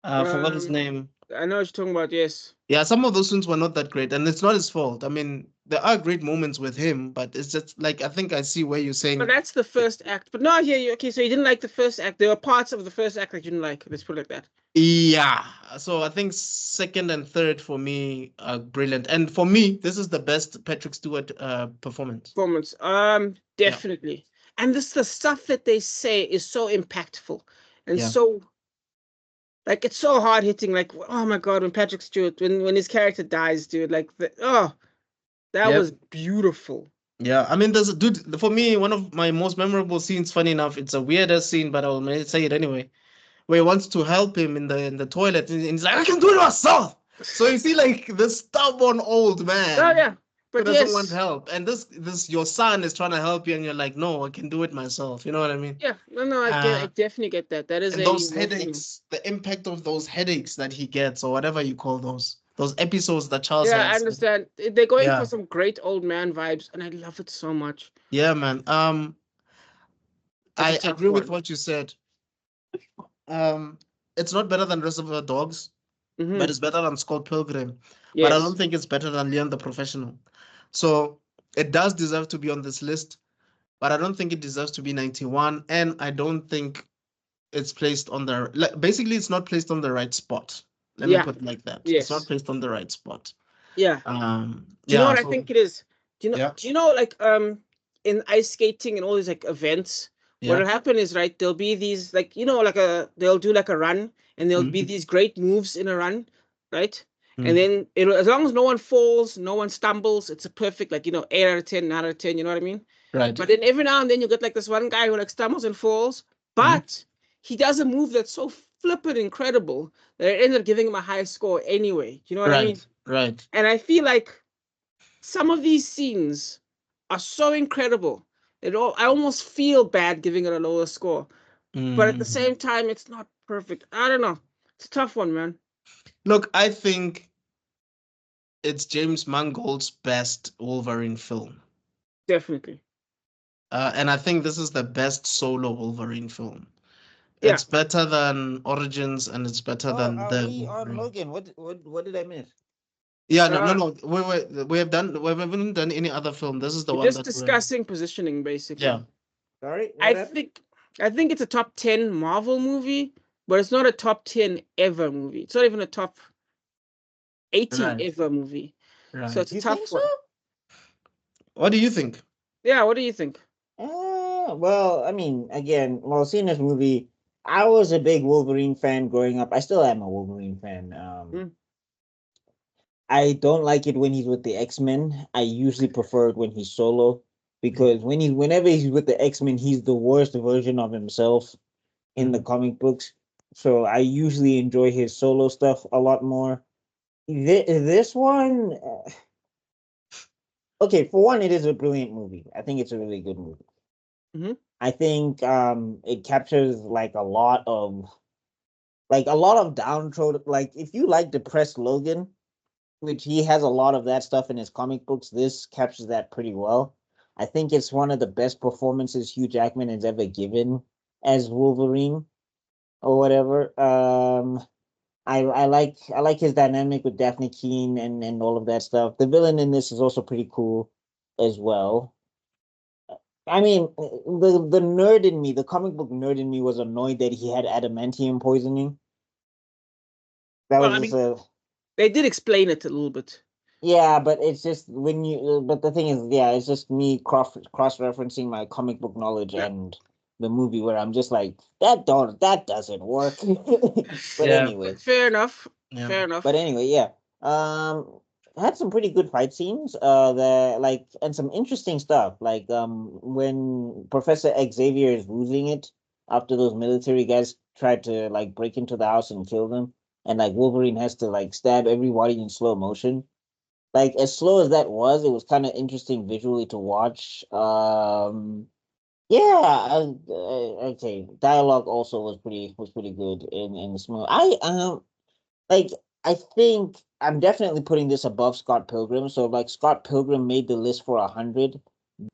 Forgot his name. I know what you're talking about. Yes. Yeah, some of those scenes were not that great, and it's not his fault. I mean, there are great moments with him, but it's just like, I think I see where you're But saying. that's the first act. But no, yeah, okay. So you didn't like the first act. There were parts of the first act that you didn't like. Let's put it like that. Yeah, so I think second and third for me are brilliant, and for me, this is the best Patrick Stewart performance. Performance. Definitely. And the stuff that they say is so impactful and Yeah. so like it's so hard hitting. Like, oh my God, when Patrick Stewart, when his character dies, dude, like that Yep. was beautiful. Yeah, I mean, there's a dude for me. One of my most memorable scenes. Funny enough, it's a weirder scene, but I'll say it anyway. Where he wants to help him in the toilet, and he's like, "I can do it myself." So you see, like this stubborn old man. Oh yeah, who but doesn't yes, want help, and this your son is trying to help you, and you're like, "No, I can do it myself." You know what I mean? yeah, no, I definitely get that. That is And a those emotional- headaches, the impact of those headaches that he gets, or whatever you call those episodes that Charles Yeah, I has. understand. They're going Yeah. for some great old man vibes, and I love it so much. Yeah, man. I It's a tough agree with one. what you said. It's not better than Reservoir Dogs, Mhm. but it's better than Scott Pilgrim. But I Yes. don't think it's better than Léon the Professional. So it does deserve to be on this list, but I don't think it deserves to be 91, and I don't think it's placed on the basically it's not placed on the right spot. Let me Yeah. put it like that. Yes. It's not placed on the right spot. Yeah. Do you know what I think it is? Do you know? Yeah. Do you know like in ice skating and all these like events, what'll happen is right. There'll be these like like they'll do like a run and there'll be these great moves in a run, right? And then as long as no one falls, no one stumbles, it's a perfect like 8 out of 10, 9 out of 10. You know what I mean? Right. But then every now and then you get like this one guy who like stumbles and falls, but he does a move that's so flippant incredible that it ends up giving him a high score anyway. You know what I mean? Right. And I feel like some of these scenes are so incredible. I almost feel bad giving it a lower score. But at the same time, it's not perfect. I don't know. It's a tough one, man. Look, I think it's James Mangold's best Wolverine film. Definitely. And I think this is the best solo Wolverine film. Yeah. It's better than Origins, and it's better than Are we on Logan? What did I miss? Yeah, no. We haven't done any other film. This is the one Just that discussing positioning, basically. Yeah. Sorry, I think it's a top 10 Marvel movie, but it's not a top 10 ever movie. It's not even a top 80 ever movie. Right. So it's a You tough think one. so? What do you think? Yeah, what do you think? Well, I mean, again, seeing this movie, I was a big Wolverine fan growing up. I still am a Wolverine fan. I don't like it when he's with the X-Men. I usually prefer it when he's solo because whenever he's with the X-Men, he's the worst version of himself in the comic books. So I usually enjoy his solo stuff a lot more. This one, okay, for one, it is a brilliant movie. I think it's a really good movie. Mhm. I think it captures like a lot of downtrodden, like if you like depressed Logan, which he has a lot of that stuff in his comic books, this captures that pretty well. I think it's one of the best performances Hugh Jackman has ever given as Wolverine or whatever. I like his dynamic with Daphne Keene and all of that stuff. The villain in this is also pretty cool as well. I mean, the nerd in me, the comic book nerd in me, was annoyed that he had adamantium poisoning. That Well, was I just mean, a they did explain it a little bit. yeah, but it's just when you. But the thing is, yeah, it's just me cross referencing my comic book knowledge Yeah. and the movie, where I'm just like that doesn't work. But Yeah. anyway, Fair enough. Yeah. Fair enough. But anyway, yeah. Had some pretty good fight scenes. And some interesting stuff. Like when Professor Xavier is losing it after those military guys tried to like break into the house and kill them, and like Wolverine has to like stab everybody in slow motion. Like as slow as that was, it was kind of interesting visually to watch. Yeah, okay. Dialogue also was pretty good in this movie. Like I think I'm definitely putting this above Scott Pilgrim. So like Scott Pilgrim made the list for 100.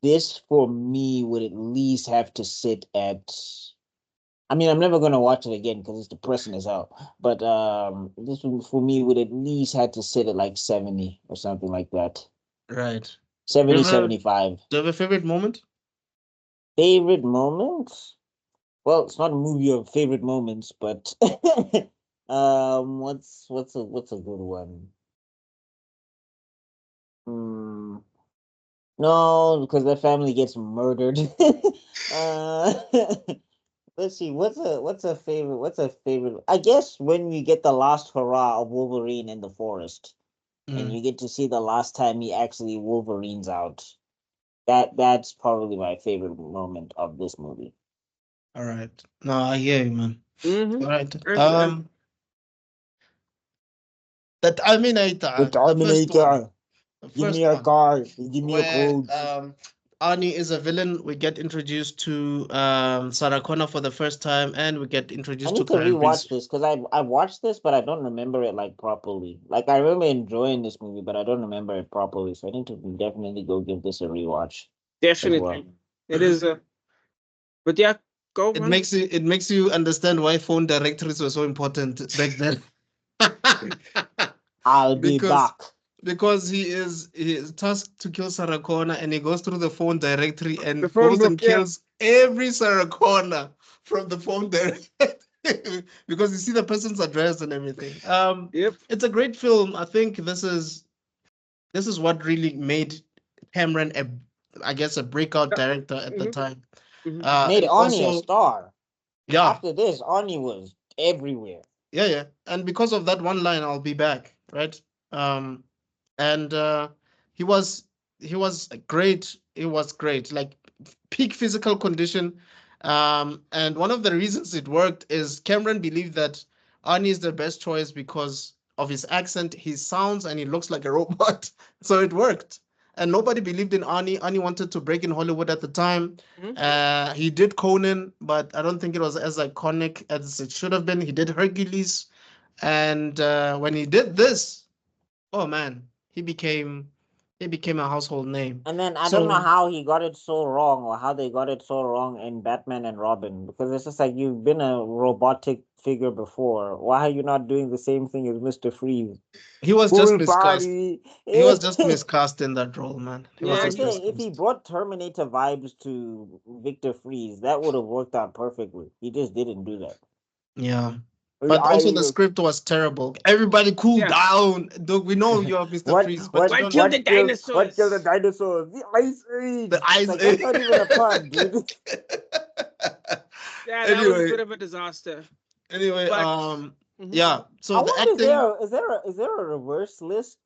This for me would at least have to sit at. I mean, I'm never gonna watch it again because it's depressing as hell. But this one for me would at least have to sit at like 70 or something like that. Right. 70, 75. Do you have a favorite moment? Favorite moments? Well, it's not a movie of favorite moments, but what's a good one? Hmm. No, because their family gets murdered. uh, let's see. What's a favorite? I guess when we get the last hurrah of Wolverine in the forest, and Mm. you get to see the last time he actually Wolverines out. That's probably my favorite moment of this movie. All right. No, I hear you, man. Mm-hmm. All right. Uh, The The Terminator, the first one. Terminator. The Give first me a one. car. Give me a Where clothes. Arnie is a villain. We get introduced to Sarah Connor for the first time, and we get I introduced to need to Karen rewatch Prince. this because I watched this, but I don't remember it like properly. Like I remember enjoying this movie, but I don't remember it properly. So I need to definitely go give this a rewatch as well. definitely. It is a. But yeah, go It on. makes you understand why phone directories were so important back then. I'll be because back. he is tasked to kill Sarah Connor, and he goes through the phone directory The and phone goes and book, yeah. kills every Sarah Connor from the phone directory because you see the person's address and everything. Yep. It's a great film. I think this is what really made Cameron I guess a breakout director at the Mm-hmm. time. Mm-hmm. Made And Arnie a also, star. yeah, After this, Arnie was everywhere. yeah, and because of that one line, I'll be back, right? Um, and he was he was great. He was great, like peak physical condition. And one of the reasons it worked is Cameron believed that Arnie is the best choice because of his accent, his sounds, and he looks like a robot. So it worked. And nobody believed in Arnie. Arnie wanted to break in Hollywood at the time. He did Conan, but I don't think it was as iconic as it should have been. He did Hercules, and when he did this, oh man, he became a household name. And then I don't know So how he got it so wrong or how they got it so wrong in Batman and Robin because it's just like you've been a robotic figure before. Why are you not doing the same thing as Mr. Freeze? he was just Pool miscast. party. He was just miscast in that role, man. He was But Yeah, I'm just saying if he miscast. brought Terminator vibes to Victor Freeze, that would have worked out perfectly. He just didn't do that. Yeah. But also the script was terrible. Everybody cool yeah. down. Dog, we know you're Mr. what Freeze, but what you Why don't kill have the what killed the dinosaurs? dinosaurs? The Ice the Age. eyes. Like that's not even a pun, dude. Yeah, that was a anyway, bit of a disaster. anyway, But mhm. yeah. I So the wonder acting, is there a reverse list?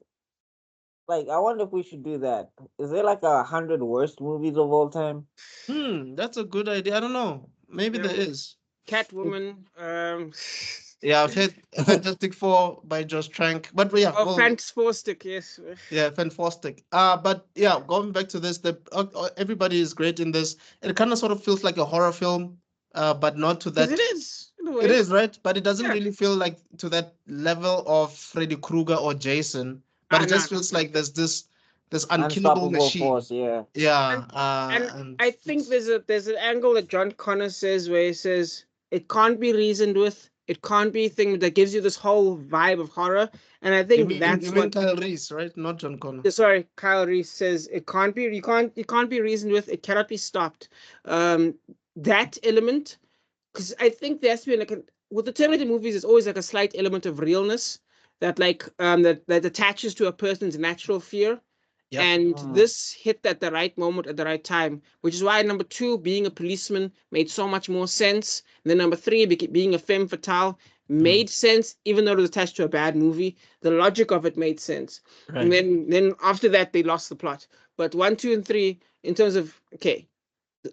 Like I wonder if we should do that. Is there like 100 worst movies of all time? that's a good idea. I don't know. Maybe Yeah, there is. Catwoman. Yeah, I've heard Fantastic Four by Josh Trank. But yeah, Oh, well, Fantastic, yes. yeah, fantastic. But yeah, going back to this, everybody is great in this. It kind of sort of feels like a horror film, but not to Because that. it is, in a way. It is, right? But it doesn't Yeah. really feel like to that level of Freddy Krueger or Jason. But it just No. feels like there's this unkillable Unstoppable machine. force, yeah. Yeah. And I think there's an angle that John Connor says where he says it can't be reasoned with. It can't be thing that gives you this whole vibe of horror. And I you think mean, that's you mean what Kyle Reese, right? Not John Connor. sorry, Kyle Reese says it can't be it can't be reasoned with, it cannot be stopped. That element, because I think there has to be like with the Terminator movies, there's always like a slight element of realness that that attaches to a person's natural fear. Yep. And this hit at the right moment at the right time, which is why number 2, being a policeman, made so much more sense. And then number 3, being a femme fatale, made sense, even though it was attached to a bad movie. The logic of it made sense. Right. And then after that, they lost the plot. But 1, 2, and 3, in terms of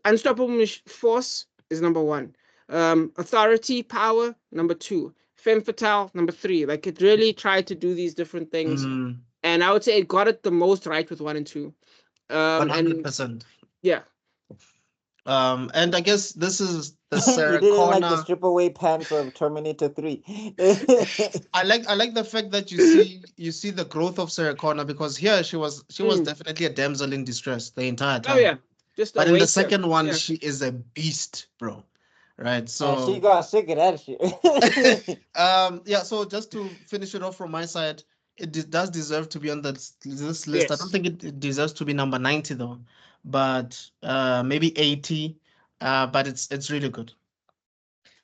unstoppable force is number 1. Authority, power, number 2. Femme fatale, number 3. Like it really tried to do these different things. And I would say it got it the most right with 1 and 2. 100%. Yeah. And I guess this is the You Sarah didn't Connor. like the strip away pants of Terminator 3. I like the fact that you see the growth of Sarah Connor, because here she was definitely a damsel in distress the entire time. Oh yeah. Just But in the waiter. second one, Yeah. she is a beast, bro. Right. She So got sick of that shit. yeah, so just to finish it off from my side, it does deserve to be on this list. I Yes. don't think it deserves to be number 90 though, but maybe 80. But it's really good.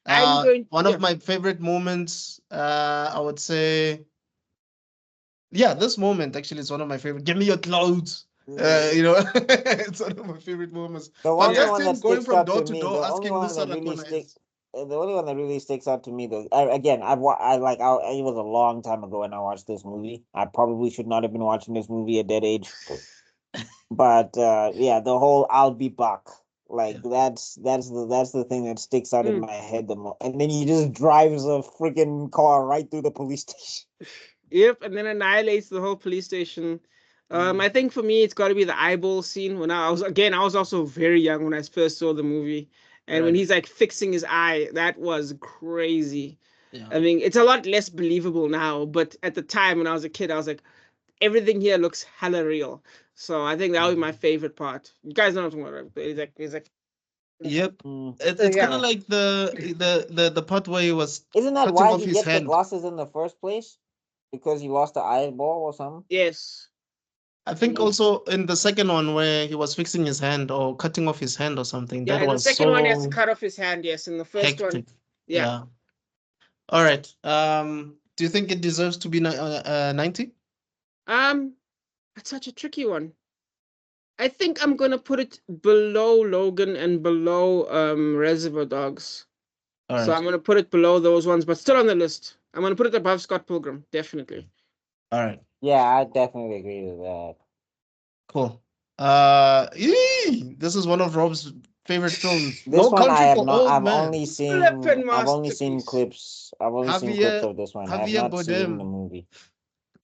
One of my favorite moments, I would say, yeah, this moment actually is one of my favorite. Give me your clothes. It's one of my favorite moments. The But only just one him that going sticks from out door to to me, door the only asking one this that other really corner sticks, the only one that really sticks out to me though, again, it was a long time ago when I watched this movie. I probably should not have been watching this movie at that age. But yeah, the whole "I'll be back," like that's the thing that sticks out in my head the most. And then he just drives a freaking car right through the police station. Yep, and then annihilates the whole police station. I think for me, it's got to be the eyeball scene. When I was also very young when I first saw the movie, and when he's like fixing his eye, that was crazy. Yeah. I mean, it's a lot less believable now, but at the time when I was a kid, I was like, everything here looks hella real. So I think that was my favorite part. You guys know what I'm talking about. He's like. Yep. It's kind of like the part where he was Isn't that cutting why off he his gets the hand. glasses in the first place? Because he lost the eyeball or something? Yes. I think also in the second one where he was fixing his hand or cutting off his hand or something. Yeah, that in the was second one, he has to so cut off his hand. Yes, in the first one, hectic. yeah. All right. Do you think it deserves to be 90? That's such a tricky one. I think I'm gonna put it below Logan and below Reservoir Dogs. All So right. I'm gonna put it below those ones, but still on the list. I'm gonna put it above Scott Pilgrim, definitely. All right. Yeah, I definitely agree with that. Cool. This is one of Rob's favorite films. This No one Country I have for not. Old I've Men. only seen. Flippin' I've only seen masterpiece. clips. I've only seen clips of this one. I have Javier not seen the Bardem. movie.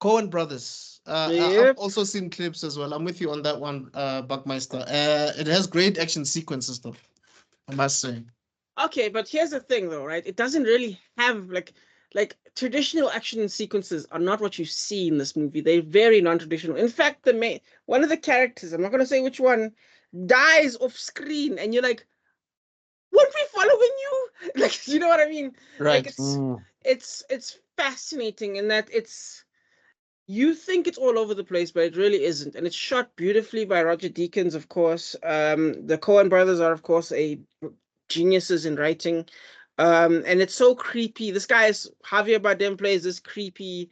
Coen Brothers. I've Yep. also seen clips as well. I'm with you on that one, Buckmeister. It has great action sequences, though, I must say. Okay, but here's the thing, though, right? It doesn't really have like traditional action sequences are not what you see in this movie. They're very non-traditional. In fact, one of the characters, I'm not gonna say which one, dies off screen, and you're like, weren't we following you? Like, you know what I mean? Right. Like it's fascinating in that you think it's all over the place, but it really isn't. And it's shot beautifully by Roger Deakins, of course. The Coen brothers are, of course, geniuses in writing. And it's so creepy. Javier Bardem plays this creepy,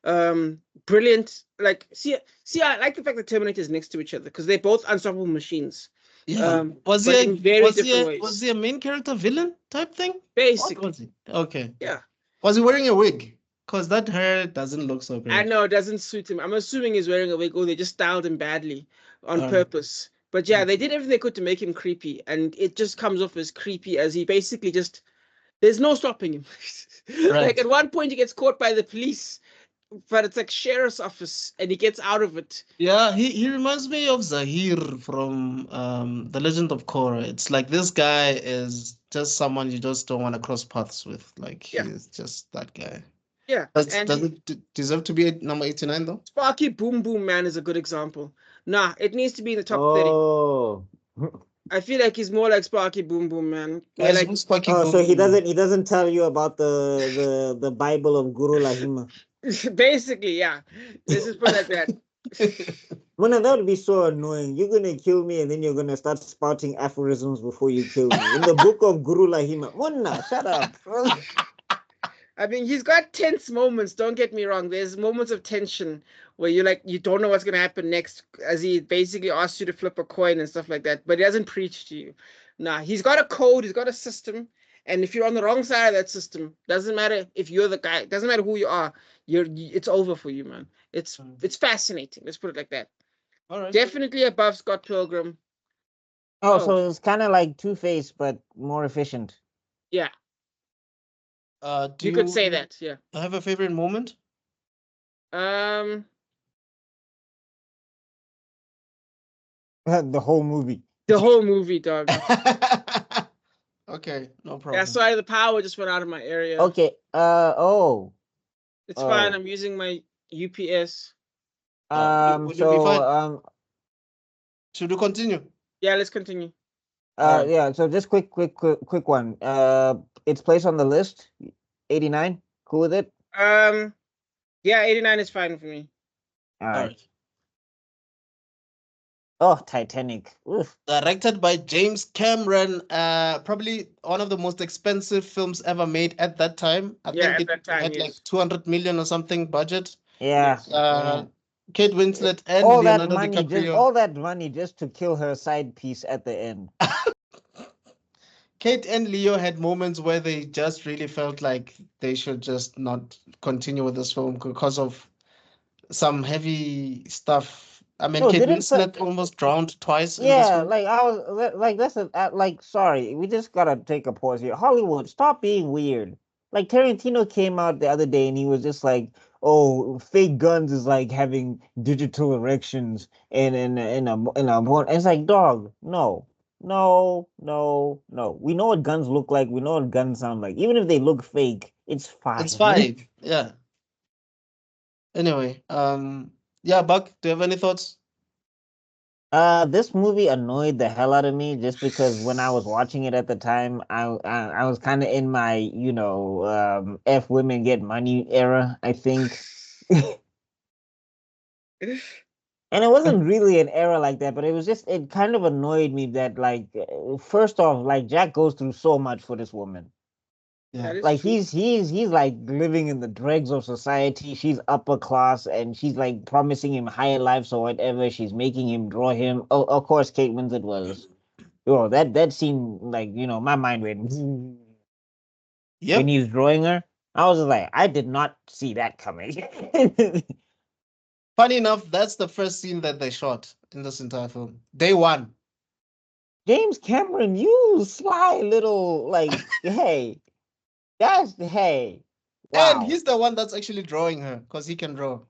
brilliant, like, see, I like the fact that Terminator is next to each other because they're both unstoppable machines. Yeah. Was but he in very different was ways. he a main character villain type thing? Basically. What was he? Okay. Yeah. Was he wearing a wig? Because that hair doesn't look so great. I know it doesn't suit him. I'm assuming he's wearing a wig, or they just styled him badly on purpose. But yeah, they did everything they could to make him creepy, and it just comes off as creepy as he basically just, there's no stopping him. Right. Like at one point he gets caught by the police, but it's like sheriff's office, and he gets out of it. Yeah, he reminds me of Zahir from The Legend of Korra. It's like this guy is just someone you just don't want to cross paths with. Like Yeah. he's just that guy. Yeah, Does and does it deserve to be at number 89 though? Sparky Boom Boom Man is a good example. Nah, it needs to be in the top 30. Oh. I feel like he's more like Sparky Boom Boom Man. Guys, Like who's Sparky Oh, Boom so he Boom? doesn't tell you about the Bible of Guru Lahima. basically, yeah. Let's just put it like that. Mona, that would be so annoying. You're gonna kill me and then you're gonna start spouting aphorisms before you kill me. In the book of Guru Lahima. Mona, shut up. I mean, he's got tense moments, don't get me wrong. There's moments of tension where you don't know what's gonna happen next, as he basically asks you to flip a coin and stuff like that, but he doesn't preach to you. Nah, he's got a code, he's got a system, and if you're on the wrong side of that system, doesn't matter if you're the guy, doesn't matter who you are, it's over for you, man. It's fascinating. Let's put it like that. All right. Definitely above Scott Pilgrim. Oh, so it's kind of like Two-Face, but more efficient. Yeah. Do You could say that, yeah. have a favorite moment? The whole movie. The whole movie, dog. Okay, no problem. Yeah, sorry, the power just went out of my area. Okay. Oh. It's fine. I'm using my UPS. would it be fine? So Should we continue? Yeah, let's continue. Alright. yeah. So just quick one. Its place on the list, 89. Cool with it? Yeah, 89 is fine for me. All right. Alright. Oh, Titanic. Oof. Directed by James Cameron, probably one of the most expensive films ever made at that time. I Yeah, think at that time, had yes. like 200 million or something budget. Yeah. Yeah. Kate Winslet and all Leonardo that money, DiCaprio. all that money just to kill her side piece at the end. Kate and Leo had moments where they just really felt like they should just not continue with this film because of some heavy stuff. I mean, No, Kate didn't Winslet almost drowned twice in this Yeah, film. like I was like that's like sorry, we just gotta take a pause here. Hollywood, stop being weird. Like Tarantino came out the other day and he was just like, "Oh, fake guns is like having digital erections in a born." It's like, dog, no, no, no, no. We know what guns look like. We know what guns sound like. Even if they look fake, it's fine. It's fine. Yeah. Anyway, yeah, Buck, do you have any thoughts? This movie annoyed the hell out of me just because when I was watching it at the time, I was kind of in my, F women get money era, I think. And it wasn't really an era like that, but it kind of annoyed me that, like, first off, like, Jack goes through so much for this woman. Yeah. That is Like, true. he's like living in the dregs of society. She's upper class and she's like promising him higher lives or whatever. She's making him draw him. Oh, of course, Kate Winslet was. Oh, that scene, like, my mind went Yep. when he's drawing her. I was just like, I did not see that coming. Funny enough, that's the first scene that they shot in this entire film. Day one. James Cameron, you sly little, like, hey. Hey. Wow. And he's the one that's actually drawing her because he can draw.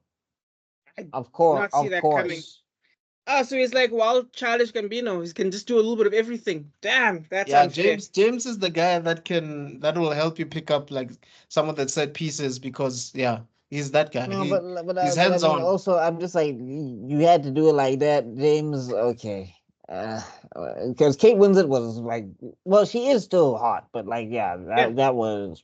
Of course, not see of that course. coming. Oh, so he's like wild childish Gambino. He can just do a little bit of everything. Damn, that's Yeah, unfair. James is the guy that will help you pick up like some of the set pieces because he's that guy. No, He's but I mean, hands-on. also, I'm just like, you had to do it like that, James. Okay, because Kate Winslet was like, well, she is still hot, but like, yeah, that was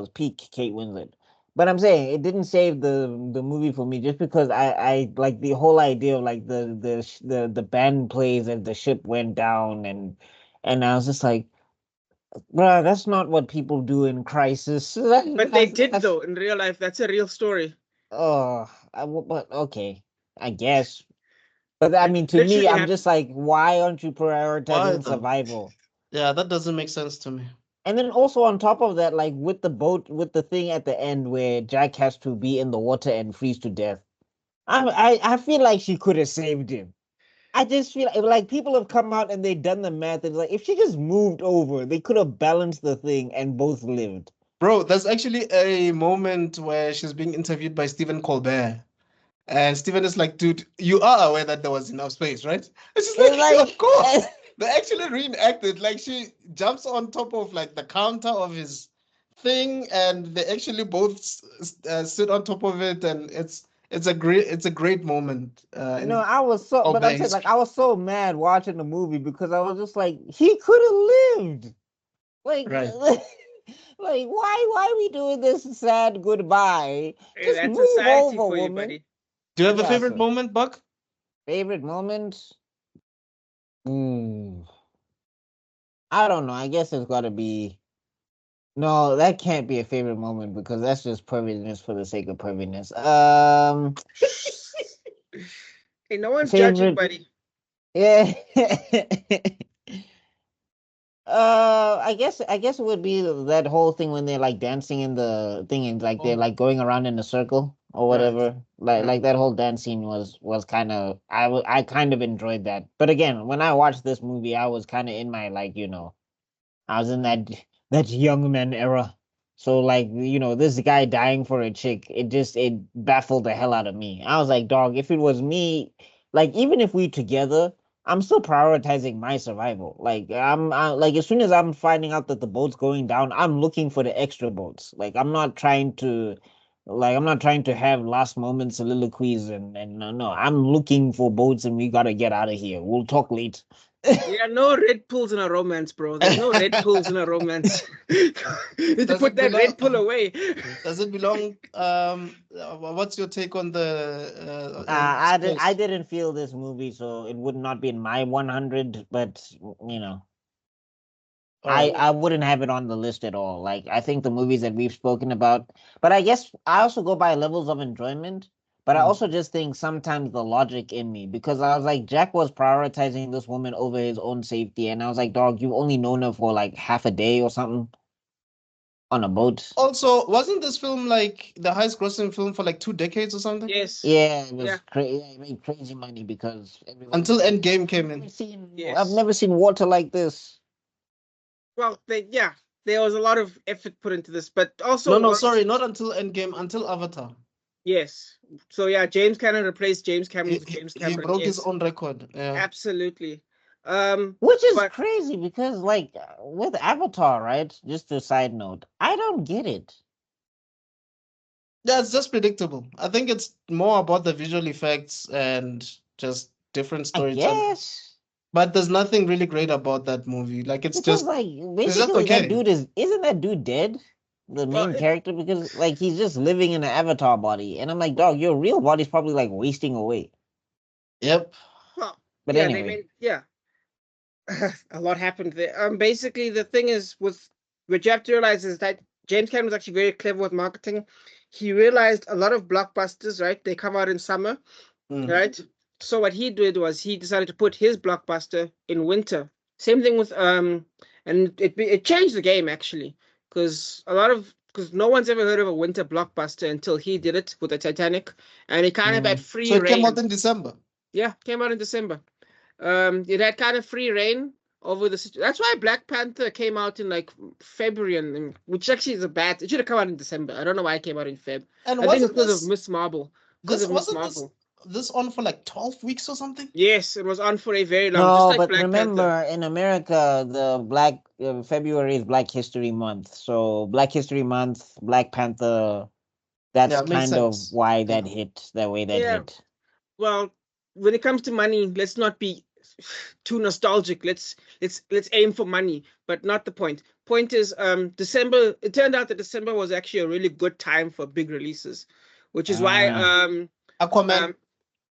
peak Kate Winslet. But I'm saying it didn't save the movie for me just because I like the whole idea of like the band plays as the ship went down and I was just like, bruh, that's not what people do in crisis. But they did though in real life. That's a reil story. Oh, but okay, I guess. But I mean, to me, literally I'm happened. just like, why aren't you Why prioritizing though? survival? Yeah, that doesn't make sense to me. And then also on top of that, like with the boat, with the thing at the end where Jack has to be in the water and freeze to death, I feel like she could have saved him. I just feel like people have come out and they've done the math and like if she just moved over, they could have balanced the thing and both lived. Bro, there's actually a moment where she's being interviewed by Stephen Colbert. And Stephen is like, dude, you are aware that there was enough space, right? And she's It's like, like of course. They actually reenacted. Like, she jumps on top of like the counter of his thing, and they actually both sit on top of it, and it's a great moment. In I was so, but I'm Colbert saying like history. I was so mad watching the movie because I was just like, he could have lived. Like, Right. like why are we doing this sad goodbye? Hey, Just that's move society over, for you, woman. buddy. Do you have a Yeah, favorite so moment, Buck? favorite moment? Mm, I don't know. I guess it's got to be. No, that can't be a favorite moment because that's just perviness for the sake of perviness. Hey, no one's judging, Favorite, buddy. yeah. I guess it would be that whole thing when they're like dancing in the thing and like they're Oh, like going around in a circle or right. whatever. Like Right. like that whole dance scene was kind of I kind of enjoyed that. But again, when I watched this movie, I was kind of in my like I was in that young man era. So like this guy dying for a chick, it baffled the hell out of me. I was like, dog, if it was me, like even if we together, I'm still prioritizing my survival. Like like as soon as I'm finding out that the boat's going down, I'm looking for the extra boats. Like I'm not trying to have last moment soliloquies and no, I'm looking for boats and we gotta get out of here. We'll talk late. There are no red pulls in a romance, bro. There's no red pulls in a romance. You need to Does put it that belong? red pull away. Does it belong? What's your take on the I space? didn't feel this movie, so it would not be in my 100. But All right. I wouldn't have it on the list at all. Like I think the movies that we've spoken about, but I guess I also go by levels of enjoyment. But I Mm. also just think sometimes the logic in me because I was like Jack was prioritizing this woman over his own safety, and I was like, dog, you've only known her for like half a day or something on a boat. Also, wasn't this film like the highest grossing film for like 2 decades or something? Yes. Yeah, it was Yeah. crazy. Yeah, it made crazy money because everyone Until was like, Endgame came in. Yes. I've never seen water like this. Well, there was a lot of effort put into this, but also No, sorry, not until Endgame, until Avatar. yes. So yeah, James Cameron replaced James Cameron with James He Cameron. broke his Yes, own record. Yeah. absolutely. Which is But crazy because, like, with Avatar, right? Just a side note, I don't get it. Yeah, it's just predictable. I think it's more about the visual effects and just different I storytelling. guess But there's nothing really great about that movie. Like it's because, just like, it's just basically, that okay. dude isn't that dude dead? The well, main character, because like he's just living in an Avatar body, and I'm like, dog, your real body's probably like wasting away. Yep. well, But yeah, anyway, a lot happened there. Basically, the thing is with what you have to realize is that James Cameron was actually very clever with marketing. He realized a lot of blockbusters, right? They come out in summer, Mm. right? So what he did was he decided to put his blockbuster in winter. Same thing with and it changed the game actually, because no one's ever heard of a winter blockbuster until he did it with the Titanic, and it kind of had So free it came reign. out in December. Yeah, came out in December. It had kind of free reign over the. That's why Black Panther came out in like February, which actually is a bad. It should have come out in December. I don't know why it came out in Feb. And I think it's wasn't because of this Miss Marvel. Because this of Miss wasn't this Marvel. this on for like 12 weeks or something? Yes, it was on for a very long, just no, like but Black Panther. remember, in America, the Black February is Black History Month, so Black History Month, Black Panther. That's Yeah, makes kind of sense. why Yeah. that hit the way that Yeah. hit. Well, when it comes to money, let's not be too nostalgic. Let's aim for money, but not the point. Point is, December. It turned out that December was actually a really good time for big releases, which is why Aquaman,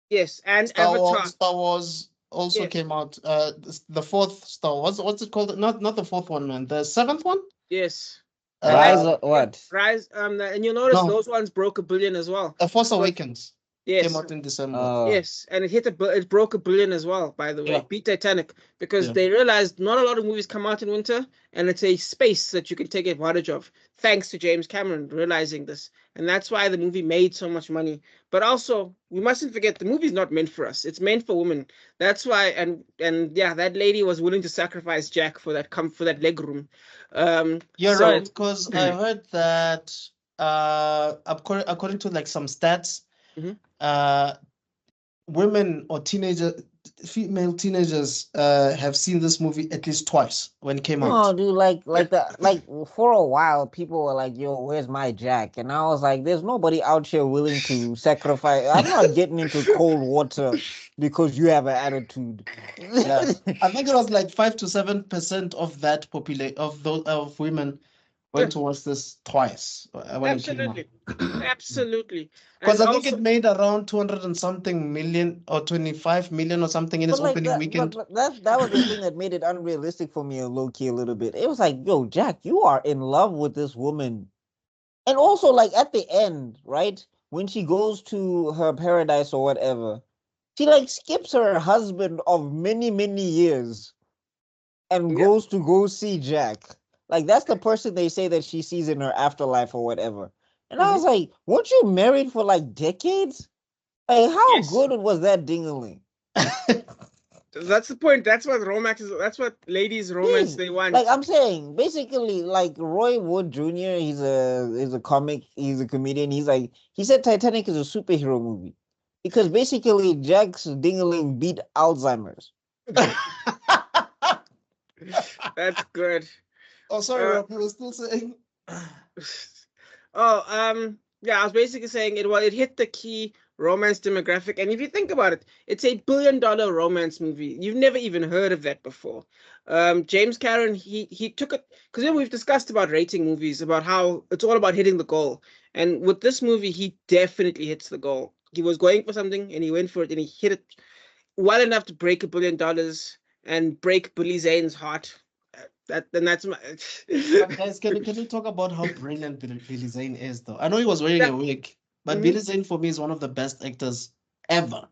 yes, and Star Avatar. Star Wars also Yes. came out. The fourth Star Wars. What's it called? Not the fourth one, man. The seventh one. Yes. Rise Uh, of what? Rise. And you'll notice no, those ones broke $1 billion as well. The Force But Awakens came yes, out in December. yes, and it broke $1 billion as well. By the way, Yeah. beat Titanic because Yeah. they realized not a lot of movies come out in winter, and it's a space that you can take advantage of. thanks to James Cameron realizing this. And that's why the movie made so much money. But also, we mustn't forget the movie's not meant for us. It's meant for women. That's why, and yeah, that lady was willing to sacrifice Jack for that leg room. You're So- right, because I heard that according to like some stats, Mhm. women or female teenagers have seen this movie at least twice when it came No, out. dude, like for a while, people were like, "Yo, where's my Jack?" And I was like, "There's nobody out here willing to sacrifice. I'm not getting into cold water because you have an attitude." Yeah. I think it was like 5 to 7% of that of women went Yeah. towards this twice when it came out. Absolutely. Absolutely. Because And I think also- it made around 200 and something million or 25 million or something in its But like opening that, weekend. but that was the thing that made it unrealistic for me, a low key, a little bit. It was like, "Yo, Jack, you are in love with this woman," and also like at the end, right when she goes to her paradise or whatever, she like skips her husband of many years and Yep. goes to go see Jack. Like that's the person they say that she sees in her afterlife or whatever. And I was like, weren't you married for like decades? Like, how Yes. good was that dingling? That's the point. That's what romance is. That's what ladies romance Yes. they want. Like I'm saying, basically, like Roy Wood Jr. He's a comic. He's a comedian. He said Titanic is a superhero movie because basically Jack's dingling beat Alzheimer's. That's good. Oh, sorry, Uh, Rob, you were still saying. Yeah, I was basically saying it hit the key romance demographic. And if you think about it, it's a $1 billion romance movie. You've never even heard of that before. James Cameron, he took it because we've discussed about rating movies, about how it's all about hitting the goal. And with this movie, he definitely hits the goal. He was going for something and he went for it and he hit it well enough to break $1 billion and break Billy Zane's heart. That's my. But guys, can you talk about how brilliant Billy Zane is, though? I know he was wearing a wig, but Mhm. Billy Zane for me is one of the best actors ever.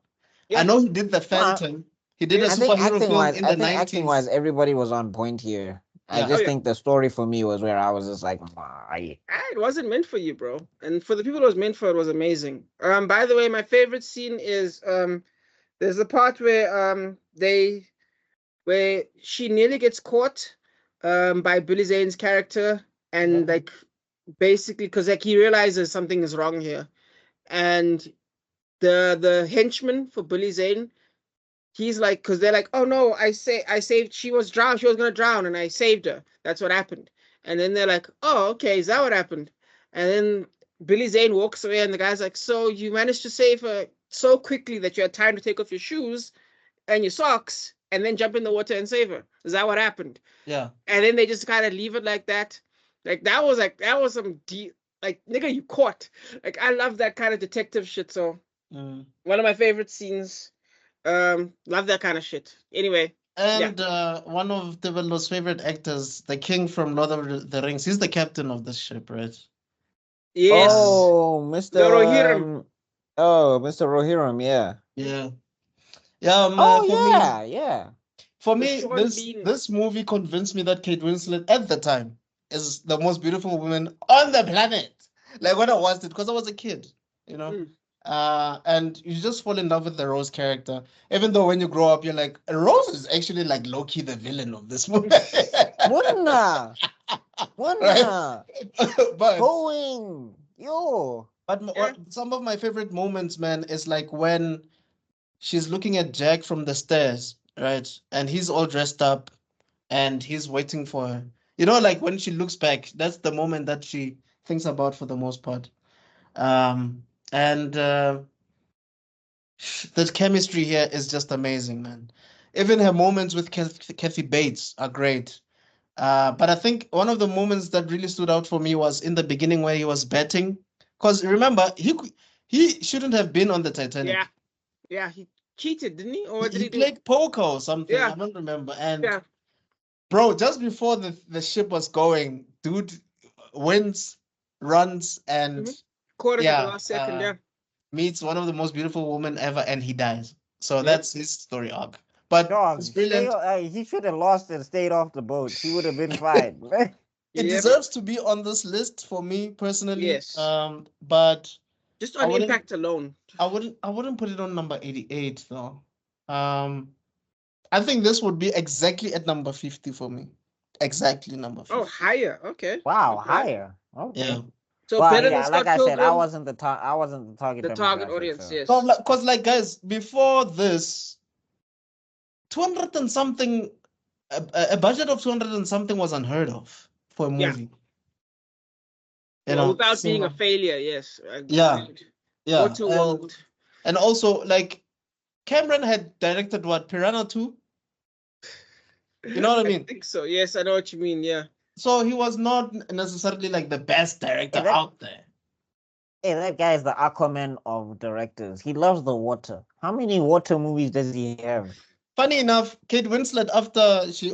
Yeah. I know he did The Phantom. He did a I think superhero film in the acting wise, 90s. everybody was on point here. I Yeah. just Oh, yeah. think the story for me was where I was just like, It wasn't meant for you, bro. And for the people it was meant for, it was amazing. By the way, my favorite scene is there's the part where where she nearly gets caught by Billy Zane's character, and Yeah. like basically because like he realizes something is wrong here, and the henchman for Billy Zane, he's like, because they're like, oh no, I saved, she was gonna drown and I saved her. That's what happened. And then they're like, oh, okay, is that what happened? And then Billy Zane walks away and the guy's like, so you managed to save her so quickly that you had time to take off your shoes and your socks and then jump in the water and save her. Is that what happened? Yeah. And then they just kind of leave it like that. That was some deep, like, nigga, you caught. Like, I love that kind of detective shit. So Mm. one of my favorite scenes. Love that kind of shit. Anyway, And one of Develo's favorite actors, the king from Lord of the Rings, he's the captain of this ship, right? yes. oh, Mr. Rohirrim. Mr. Rohirrim, yeah. Yeah. Yeah. Oh For yeah, me, yeah. for The me, Sean this Bean. this movie convinced me that Kate Winslet at the time is the most beautiful woman on the planet. Like when I watched it, because I was a kid, you know. Mm. And you just fall in love with the Rose character, even though when you grow up, you're like, Rose is actually like low-key the villain of this movie. Wunna, Right? But going, yo. Yeah. some of my favorite moments, man, is like when she's looking at Jack from the stairs, right? And he's all dressed up and he's waiting for her. You know, like when she looks back, that's the moment that she thinks about for the most part. And the chemistry here is just amazing, man. Even her moments with Kathy Bates are great. But I think one of the moments that really stood out for me was in the beginning where he was betting. Because remember, he shouldn't have been on the Titanic. Yeah. Yeah. He cheated, didn't he? Or what did He he do? played poker or something. Yeah. I don't remember. And Yeah. bro, just before the ship was going, dude wins, runs, and Mhm. Caught it at the yeah, last second. Yeah. meets one of the most beautiful women ever, and he dies. So Yeah. that's his story arc. But Dog, it's brilliant. he should have lost and stayed off the boat. He would have been fine. it Yep. deserves to be on this list for me personally. Yes. But Just I on wouldn't- impact alone. I wouldn't put it on number 88 though. I think this would be exactly at number 50 for me. Exactly number 50. Oh, higher. Okay. Wow, Okay. higher. Okay. Yeah. So Well, better yeah, than like Scott I said, Pilgrim, I wasn't the target the target demographic, audience. so. Yes. No, because like guys, before this, 200 and something, a budget of 200 and something was unheard of for a Yeah. movie. Well, without being a failure, yes. Yeah. Yeah. Waterworld. And also, like, Cameron had directed what, Piranha 2? You know what I mean? I think so. Yes, I know what you mean. Yeah. So he was not necessarily like the best director out there. Hey, that guy is the Aquaman of directors. He loves the water. How many water movies does he have? Funny enough, Kate Winslet, after she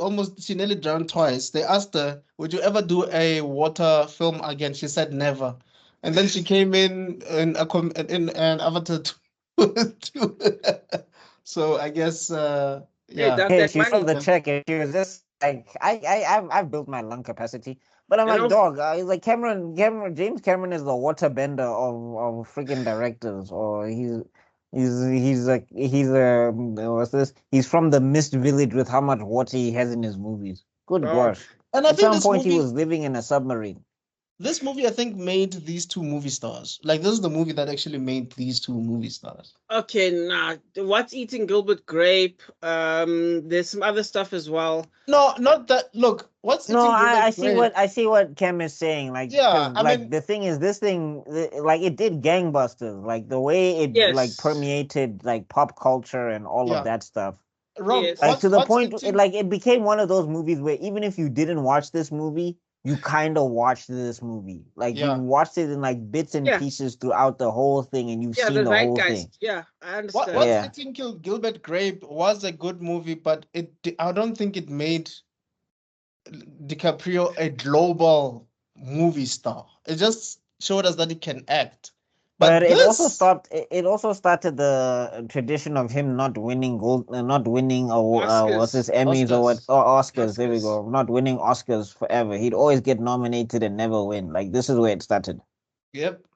nearly drowned twice, they asked her, would you ever do a water film again? She said never. And then she came in an Avatar 2. So I guess, yeah. Hey, she felt the check and she was just like, I've built my lung capacity. But I'm And like, dog, like James Cameron is the water bender of freaking directors, or he's what's this? He's from the Mist Village with how much water he has in his movies. Good gosh. And I At think some point he was living in a submarine. This movie, I think, made these two movie stars. Like, this is the movie that actually made these two movie stars. Okay, nah. What's Eating Gilbert Grape? There's some other stuff as well. No, not that. Look, what's No, Eating Gilbert I see Grape? what Cam is saying. Like, yeah, I like mean, the thing is, this thing, like, it did gangbusters. Like the way it like permeated like pop culture and all of that stuff. Rob, like to the point, it became one of those movies where even if you didn't watch this movie, you kind of watched this movie. Like you watched it in like bits and pieces throughout the whole thing, and you've seen the whole thing. Yeah, I understand. What's Eating Gilbert Grape was a good movie, but I don't think it made DiCaprio a global movie star. It just showed us that he can act. But it also stopped. It also started the tradition of him not winning what's his Emmys or what? Or Oscars. There we go. Not winning Oscars forever. He'd always get nominated and never win. Like this is where it started. Yep.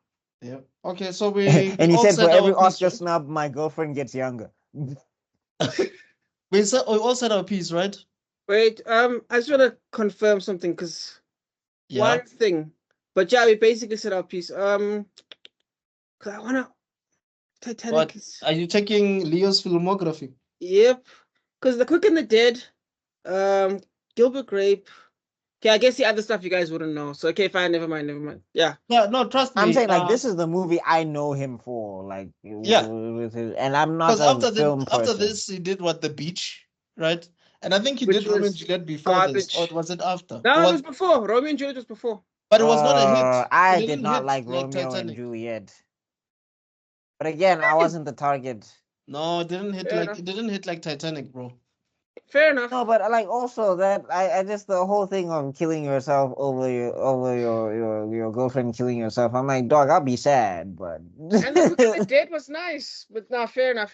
Okay, so we and he said for every Oscar snub, my girlfriend gets younger. we all said our piece, right? Wait, I just want to confirm something because one thing. But yeah, we basically said our piece. Cause I wanna Titanic. What? Are you checking Leo's filmography? Yep. Cause The Quick and the Dead, Gilbert Grape. Okay, I guess the other stuff you guys wouldn't know. So okay, fine, never mind. Yeah. Yeah, no, trust me. I'm saying like this is the movie I know him for. Like and I'm not a film person. After this, he did what, The Beach, right? And I think he did Romeo and Juliet before this, or was it after? No, it was before. Romeo and Juliet was before. But it was not a hit. I did not like Romeo and Juliet. But again, I wasn't the target. No, it didn't hit like Titanic, bro. Fair enough. No, but like also that I just the whole thing of killing yourself over your girlfriend killing yourself. I'm like, dog, I'll be sad, but and The Quick and the Dead was nice, but no, fair enough.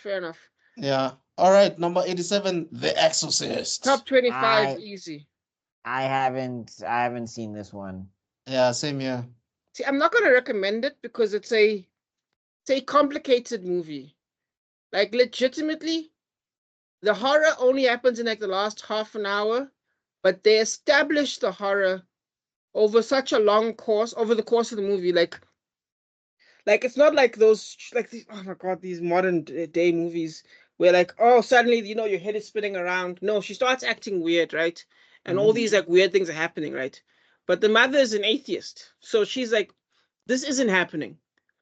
Yeah. All right, number 87, The Exorcist. Top 25, easy. I haven't seen this one. Yeah, same here. See, I'm not gonna recommend it because it's a complicated movie. Like legitimately, the horror only happens in like the last half an hour, but they establish the horror over such a long course, over the course of the movie. Like it's not like those oh my god, these modern day movies where like, oh, suddenly your head is spinning around. No, she starts acting weird, right? And all these like weird things are happening, right? But the mother is an atheist, so she's like, this isn't happening.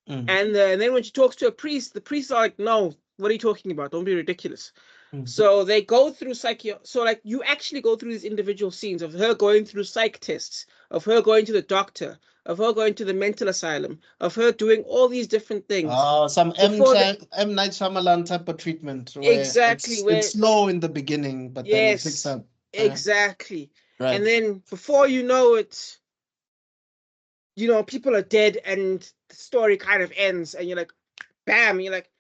And then when she talks to a priest, the priests are like, no, what are you talking about? Don't be ridiculous. So they go through so like you actually go through these individual scenes of her going through psych tests, of her going to the doctor, of her going to the mental asylum, of her doing all these different things. Some M. Night Shyamalan type of treatment. Exactly. It's slow in the beginning, but then it picks up. Exactly. Right. And then before you know it, people are dead and the story kind of ends and you're like, bam, you're like,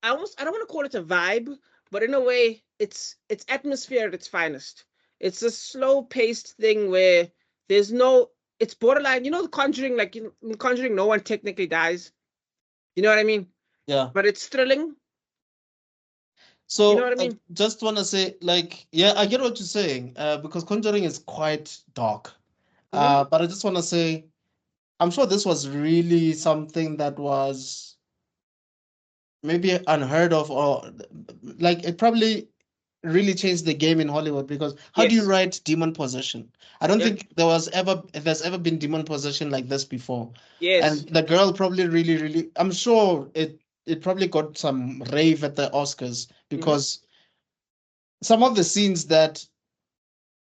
I don't want to call it a vibe, but in a way, it's atmosphere at its finest. It's a slow-paced thing where there's no. It's borderline. You know, The Conjuring. Like in The Conjuring, no one technically dies. You know what I mean? Yeah. But it's thrilling. So You know what I I mean? just want to say, like, yeah, I get what you're saying, because Conjuring is quite dark. Mhm. But I just want to say, I'm sure this was really something that was maybe unheard of, or like it probably really changed the game in Hollywood, because how do you Yes. write demon possession? I don't Yeah. think there's ever been demon possession like this before. Yes. And the girl probably really, I'm sure it probably got some rave at the Oscars, Mhm. because some of the scenes that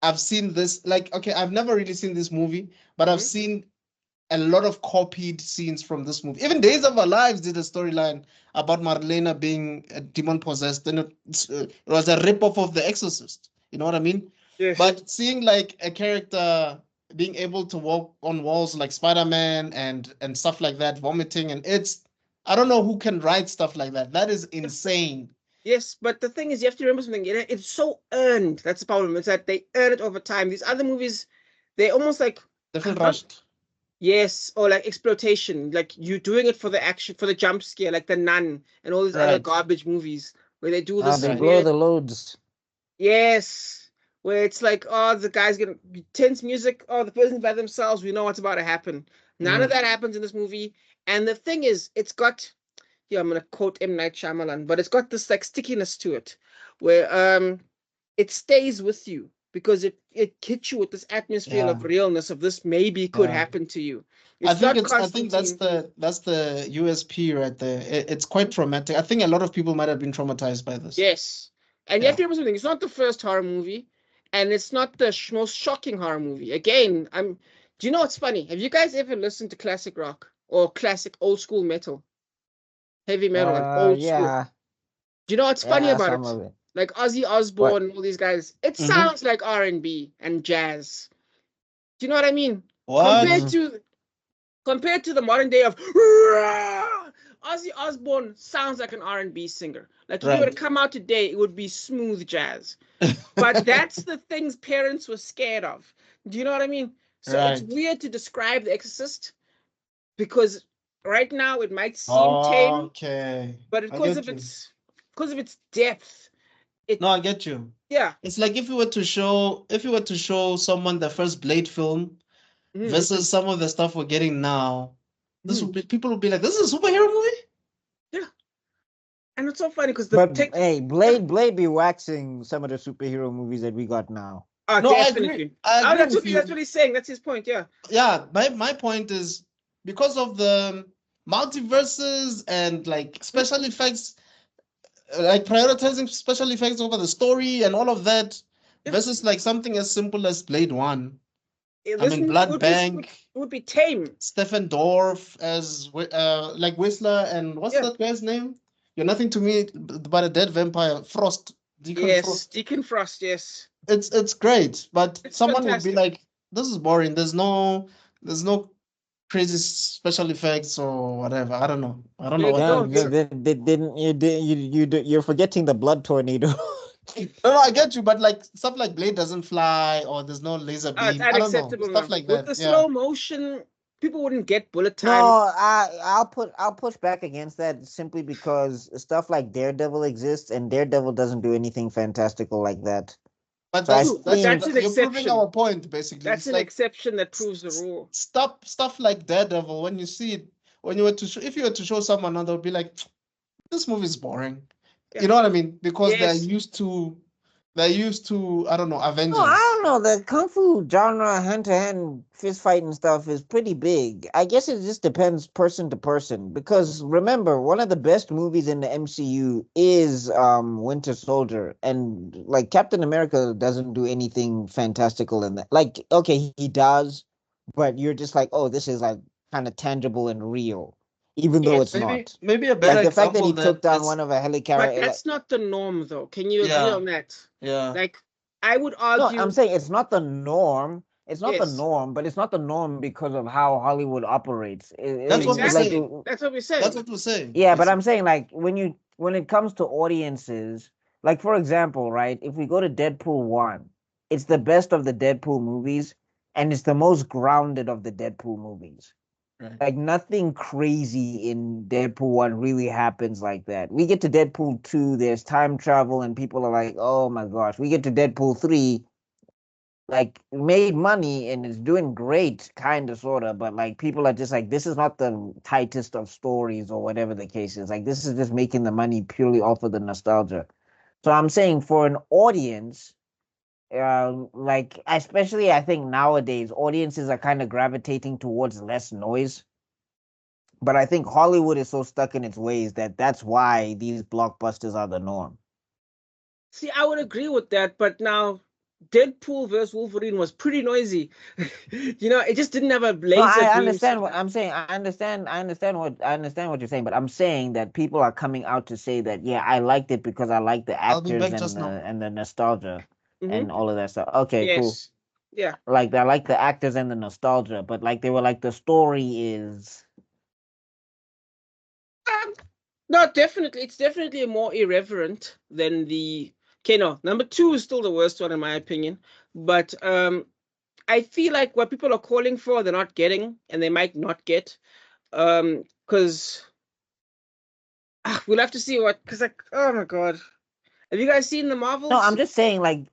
I've seen this, like, okay, I've never really seen this movie, but I've Mhm. seen a lot of copied scenes from this movie. Even Days of Our Lives did a storyline about Marlena being demon possessed, and it was a rip-off of The Exorcist. You know what I mean? Yes. But seeing like a character being able to walk on walls like Spider-Man and stuff like that, vomiting, and I don't know who can write stuff like that. That is insane. Yes, but the thing is, you have to remember something. It's so earned. That's the problem. It's that they earn it over time. These other movies, they almost like They feel not- rushed. yes, or like exploitation. Like you're doing it for the action, for the jump scare, like The Nun and all these other Right. garbage movies where they do They this Right. blow weird. the loads. Yes, where it's like, oh, the guy's gonna tense music. Oh, the person's by themselves. We know what's about to happen. None of Mhm. that happens in this movie. And the thing is, it's got, yeah, I'm gonna quote M. Night Shyamalan, but it's got this like stickiness to it, where it stays with you because it hits you with this atmosphere Yeah. of realness of this maybe could Yeah. happen to you. I It's think not I think that's Constantine. the USP right there. It's quite traumatic. I think a lot of people might have been traumatized by this. Yes. And you have Yeah. to remember something. It's not the first horror movie, and it's not the most shocking horror movie. Again, do you know what's funny? Have you guys ever listened to classic rock or classic old school metal? Heavy metal, like old school. Yeah, Do you know what's funny yeah, about some it? of it. Like Ozzy What? Osbourne and all these guys, it Mm-hmm. sounds like R&B and jazz. Do you know what I mean? Compared What? to the modern day of Ozzy Osbourne sounds like an R&B singer. Like if he were to Right. come out today, it would be smooth jazz. But that's the things parents were scared of. Do you know what I mean? So it's Right. weird to describe The Exorcist because right now it might seem tame, Okay. but I because get of you. its depth, it No, I get you. yeah. It's like if you were to show someone the first Blade film Mhm, versus some of the stuff we're getting now, mhm, people would be like, this is a superhero movie? yeah. And it's so funny because the But tech, hey, yeah. Blade be waxing some of the superhero movies that we got now. Oh, No, I agree. definitely. I Oh, agree with that's you. what he's saying. That's his point. Yeah. Yeah, my point is, because of the multiverses and like special effects, like prioritizing special effects over the story and all of that, Yeah. versus like something as simple as Blade 1. I This mean, movie Blood Bank, would be tame. Stephen Dorff as like Whistler, and what's Yeah. that guy's name? You're nothing to me but a dead vampire, Frost, Deacon Yes. Frost. Deacon Frost. Yes. It's great, but It's someone would be fantastic. like, this is boring. There's no crazy special effects or whatever. I don't know Big what Yeah, that no. is. didn't you're forgetting the blood tornado. No, I get you, but like stuff like Blade doesn't fly, or there's no laser It's beam. I don't know. unacceptable Stuff now. like With that. the Yeah. slow motion, people wouldn't get bullet No, time. I'll push back against that simply because stuff like Daredevil exists and Daredevil doesn't do anything fantastical like that. But So I True, but think that's an you're proving exception. our point, basically. That's It's an like exception that proves the rule. stuff like Daredevil, when you see it, when you were to show, if you were to show someone, they'll be like, this movie is boring. Yeah. You know what I mean? Because Yes. they're used to, I don't know, no, I Avengers. don't know. The kung fu genre, hand to hand fist fighting stuff is pretty big. I guess it just depends person to person. Because remember, one of the best movies in the MCU is Winter Soldier, and like Captain America doesn't do anything fantastical in that. Like, okay, he does, but you're just like, oh, this is like kind of tangible and real, even though Yes. it's not. Maybe a better Like the fact that example he took that down is, one of a But helicarrier, like. that's not the norm, though. Can you agree yeah, on that? yeah. Like, I would No, I'm argue, saying it's not the norm. It's not the yes, norm, but it's not the norm because of how Hollywood operates. That's what we're Like, exactly. saying. That's what we're That's saying. what we're saying. yeah, but I'm saying like when it comes to audiences, like for example, right? If we go to Deadpool 1, it's the best of the Deadpool movies, and it's the most grounded of the Deadpool movies. Right. Like nothing crazy in Deadpool 1 really happens like that. We get to Deadpool 2, there's time travel, and people are like, oh my gosh. We get to Deadpool 3, like made money and it's doing great, kind of, sort of, but like people are just like, this is not the tightest of stories or whatever the case is. Like this is just making the money purely off of the nostalgia. So I'm saying for an audience, like especially I think nowadays audiences are kind of gravitating towards less noise. But I think Hollywood is so stuck in its ways that that's why these blockbusters are the norm. See, I would agree with that, but now Deadpool versus Wolverine was pretty noisy. It just didn't have a No, laser I beam. understand what I'm saying. I understand what you're saying, but I'm saying that people are coming out to say that, yeah, I liked it because I like the I'll be actors back just now. and the nostalgia Mhm. and all of that stuff. Okay, cool. Yes. Yeah. Like I like the actors and the nostalgia, but like they were like the story is No, definitely. It's definitely more irreverent than the. Okay, no. Number 2 is still the worst one in my opinion. But I feel like what people are calling for, they're not getting, and they might not get. Because we'll have to see what. Because like, oh my god, have you guys seen the Marvels? no. I'm just saying like.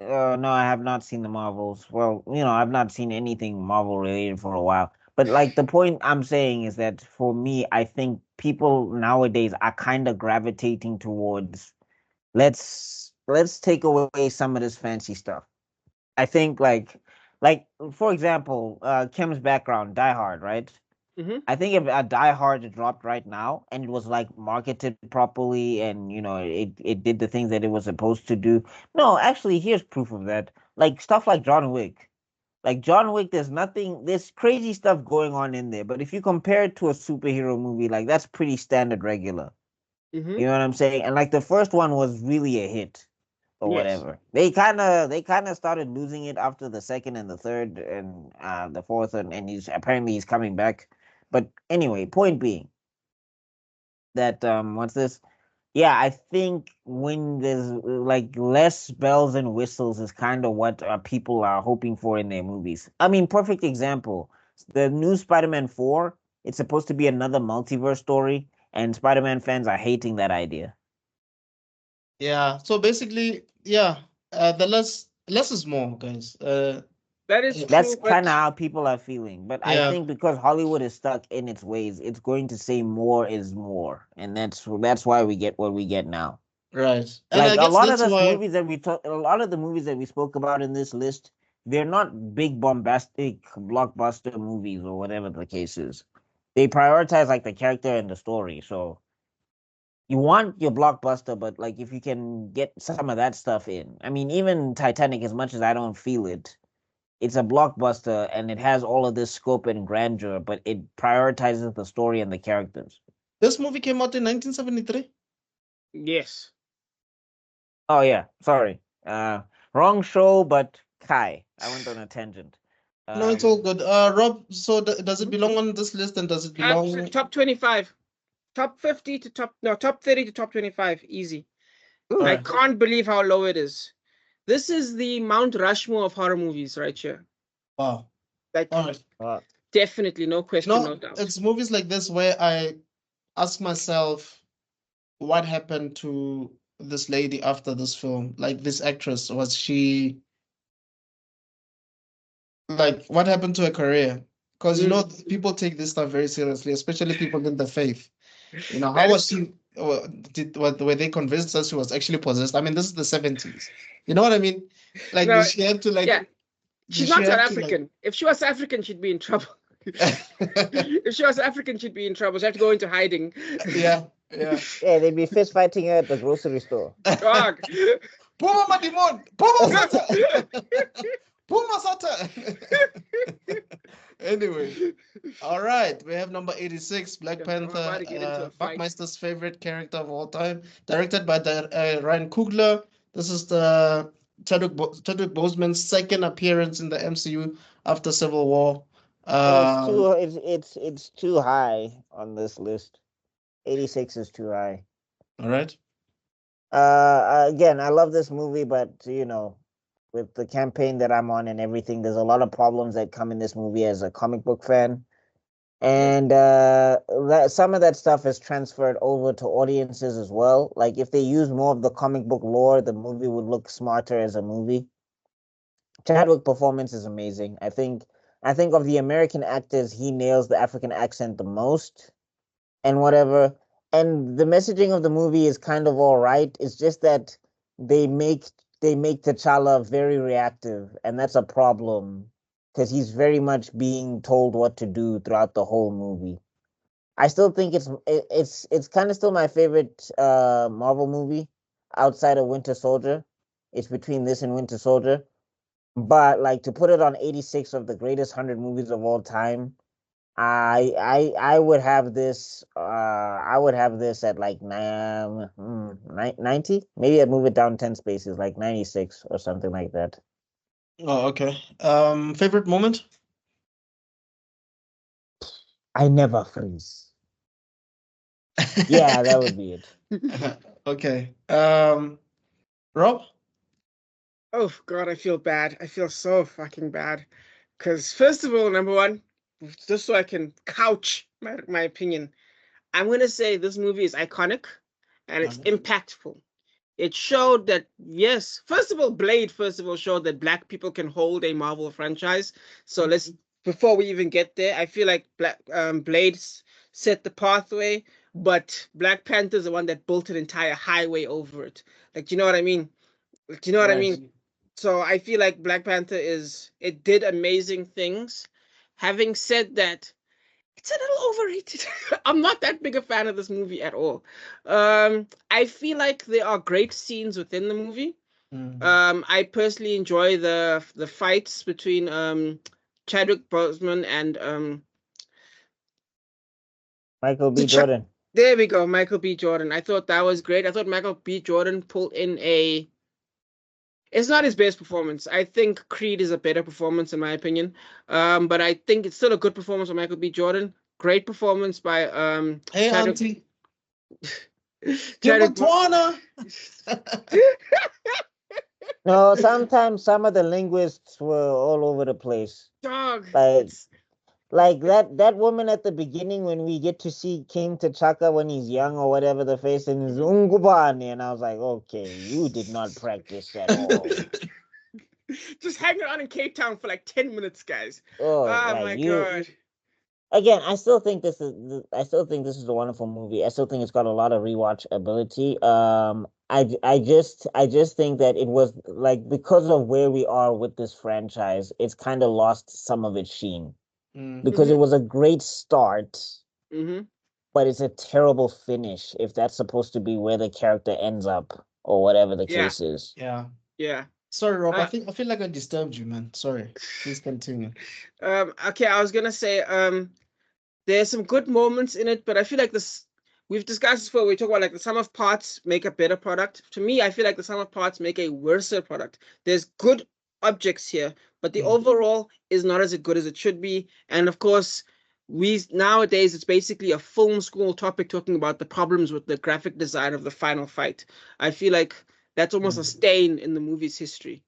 No, I have not seen the Marvels. Well, I've not seen anything Marvel related for a while. But like the point I'm saying is that for me, I think people nowadays are kind of gravitating towards let's take away some of this fancy stuff. I think like for example, Kim's background, Die Hard, right? Mhm. I think if a Die Hard dropped right now and it was like marketed properly and it did the things that it was supposed to do. No, actually, here's proof of that. Like stuff like John Wick. Like John Wick, there's crazy stuff going on in there. But if you compare it to a superhero movie, like that's pretty standard regular. Mhm. You know what I'm saying? And like the first one was really a hit or Yes. whatever. They kind of started losing it after the second and the third and the fourth and he's coming back. But anyway, point being that what's this? Yeah, I think when there's like less bells and whistles is kind of what people are hoping for in their movies. I mean, perfect example. The new Spider-Man 4, it's supposed to be another multiverse story, and Spider-Man fans are hating that idea. Yeah. So basically, yeah, the less is more, guys. That is Yeah. That's true, but kind of how people are feeling. But I Yeah. think because Hollywood is stuck in its ways, it's going to say more is more, and that's why we get what we get now. Right. And I Like a guess lot of that's the why. movies that a lot of the movies that we spoke about in this list, they're not big bombastic blockbuster movies or whatever the case is. They prioritize like the character and the story. So you want your blockbuster, but like if you can get some of that stuff in. I mean, even Titanic, as much as I don't feel it, it's a blockbuster and it has all of this scope and grandeur, but it prioritizes the story and the characters. This movie came out in 1973. yes. Oh yeah, sorry. Wrong show, but Kai. I went on a tangent. No, it's all Um, good. Rob, so does it belong on this list and does it belong? Top 25. Top 50 to top 30 to top 25. Easy. All I right. can't believe how low it is. This is the Mount Rushmore of horror movies right here. Wow. Like, All right. uh, definitely, no question, no No, doubt. it's movies like this where I ask myself what happened to this lady after this film? Like this actress, was she like what happened to her career? Because people take this stuff very seriously, especially people in the faith. How That was is she? Were they convinced that she was actually possessed? I mean, this is the 70s. You know what I mean? Like, no, did she have to yeah. Did She's she not South have to African. If she was African, she'd be in trouble. If she was African, she'd be in trouble. She'd have to go into hiding. Yeah, yeah. yeah, they'd be fist fighting her at the grocery store. Dog. Puma Madimon! Puma Sata! Puma Sata! Anyway, all right. We have number 86, Black Yeah, I'm Panther, about to get into a fight. Buckmeister's favorite character of all time, directed by Ryan Coogler. This is the Chadwick Boseman's second appearance in the MCU after Civil War. It's too high on this list. 86 is too high. All right. Again, I love this movie, but the campaign that I'm on and everything, there's a lot of problems that come in this movie as a comic book fan. And some of that stuff is transferred over to audiences as well. Like if they use more of the comic book lore, the movie would look smarter as a movie. Chadwick performance is amazing. I think of the American actors, he nails the African accent the most and whatever. And the messaging of the movie is kind of all right. It's just that they make T'Challa very reactive, and that's a problem because he's very much being told what to do throughout the whole movie. I still think it's kind of still my favorite Marvel movie outside of Winter Soldier. It's between this and Winter Soldier. But like to put it on 86 of the greatest 100 movies of all time, I would have this at like 90. Maybe I'd move it down 10 spaces, like 96 or something like that. Oh, okay. Favorite moment? I never freeze. Yeah, that would be it. Okay. Rob? Oh God, I feel bad. I feel so fucking bad. Because first of all, number one, just so I can couch my opinion, I'm gonna say this movie is iconic and it's impactful. It showed that, yes, first of all, Blade, showed that Black people can hold a Marvel franchise. So before we even get there, I feel like Blade set the pathway, but Black Panther is the one that built an entire highway over it. Like, do you know what I mean? Do you know what I mean? So I feel like Black Panther it did amazing things. Having said that, it's a little overrated. I'm not that big a fan of this movie at all. I feel like there are great scenes within the movie. I personally enjoy the fights between Chadwick Boseman and Michael B. Jordan. There we go, Michael B. Jordan. I thought that was great. I thought Michael B. Jordan pulled in it's not his best performance. I think Creed is a better performance in my opinion. But I think it's still a good performance by Michael B. Jordan. Great performance by Hey, Chadwick. Auntie. Chadwick. No, sometimes some of the linguists were all over the place. Dog. Like that woman at the beginning when we get to see King T'Chaka when he's young or whatever the face and is Ungubani, and I was like, okay, you did not practice at all. Just hanging around in Cape Town for like 10 minutes, guys. Oh my God. Again, I still think this is a wonderful movie. I still think it's got a lot of rewatch ability. I just think that it was like because of where we are with this franchise, it's kind of lost some of its sheen. Because it was a great start, but it's a terrible finish if that's supposed to be where the character ends up or whatever the case is. Yeah. Sorry, Rob. I feel like I disturbed you, man. Sorry. Please continue. Okay, I was gonna say there's some good moments in it, but I feel like we've discussed this before. We talk about like the sum of parts make a better product. To me, I feel like the sum of parts make a worse product. There's good objects here, but the overall is not as good as it should be. And of course, nowadays it's basically a film school topic talking about the problems with the graphic design of the final fight. I feel like that's almost a stain in the movie's history.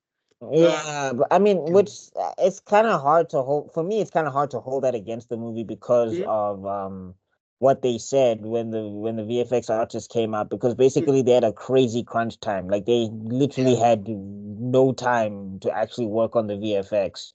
Yeah, but I mean, which it's kind of hard to hold for me. It's kind of hard to hold that against the movie because of what they said when the VFX artists came out, because basically they had a crazy crunch time. Like they literally had no time to actually work on the VFX.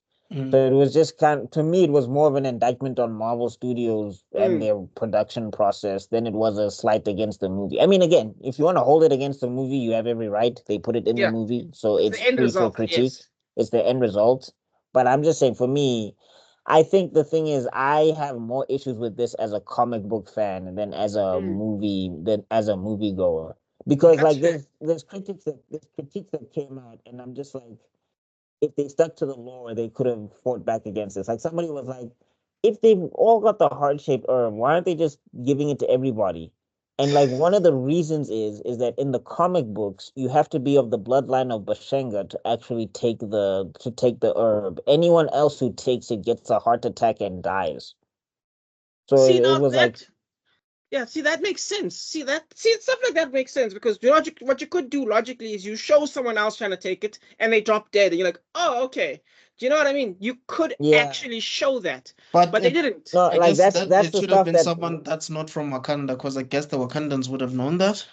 So it was just to me, it was more of an indictment on Marvel Studios and their production process than it was a slight against the movie. I mean, again, if you want to hold it against the movie, you have every right. They put it in the movie, so it's free for critique. Yes. It's the end result. But I'm just saying, for me, I think the thing is, I have more issues with this as a comic book fan than as a moviegoer. Because like there's critiques that came out, and I'm just like, if they stuck to the lore, they could have fought back against this. Like somebody was like, if they've all got the heart-shaped herb, why aren't they just giving it to everybody? And like one of the reasons is that in the comic books, you have to be of the bloodline of Bashenga to actually take the herb. Anyone else who takes it gets a heart attack and dies. So it was like Yeah, see, that makes sense. See, stuff like that makes sense because what you could do logically is you show someone else trying to take it and they drop dead and you're like, oh, okay. Do you know what I mean? You could Yeah. actually show that, But but they didn't. No, I like guess that's that it the should have stuff been that someone that's not from Wakanda, because I guess the Wakandans would have known that.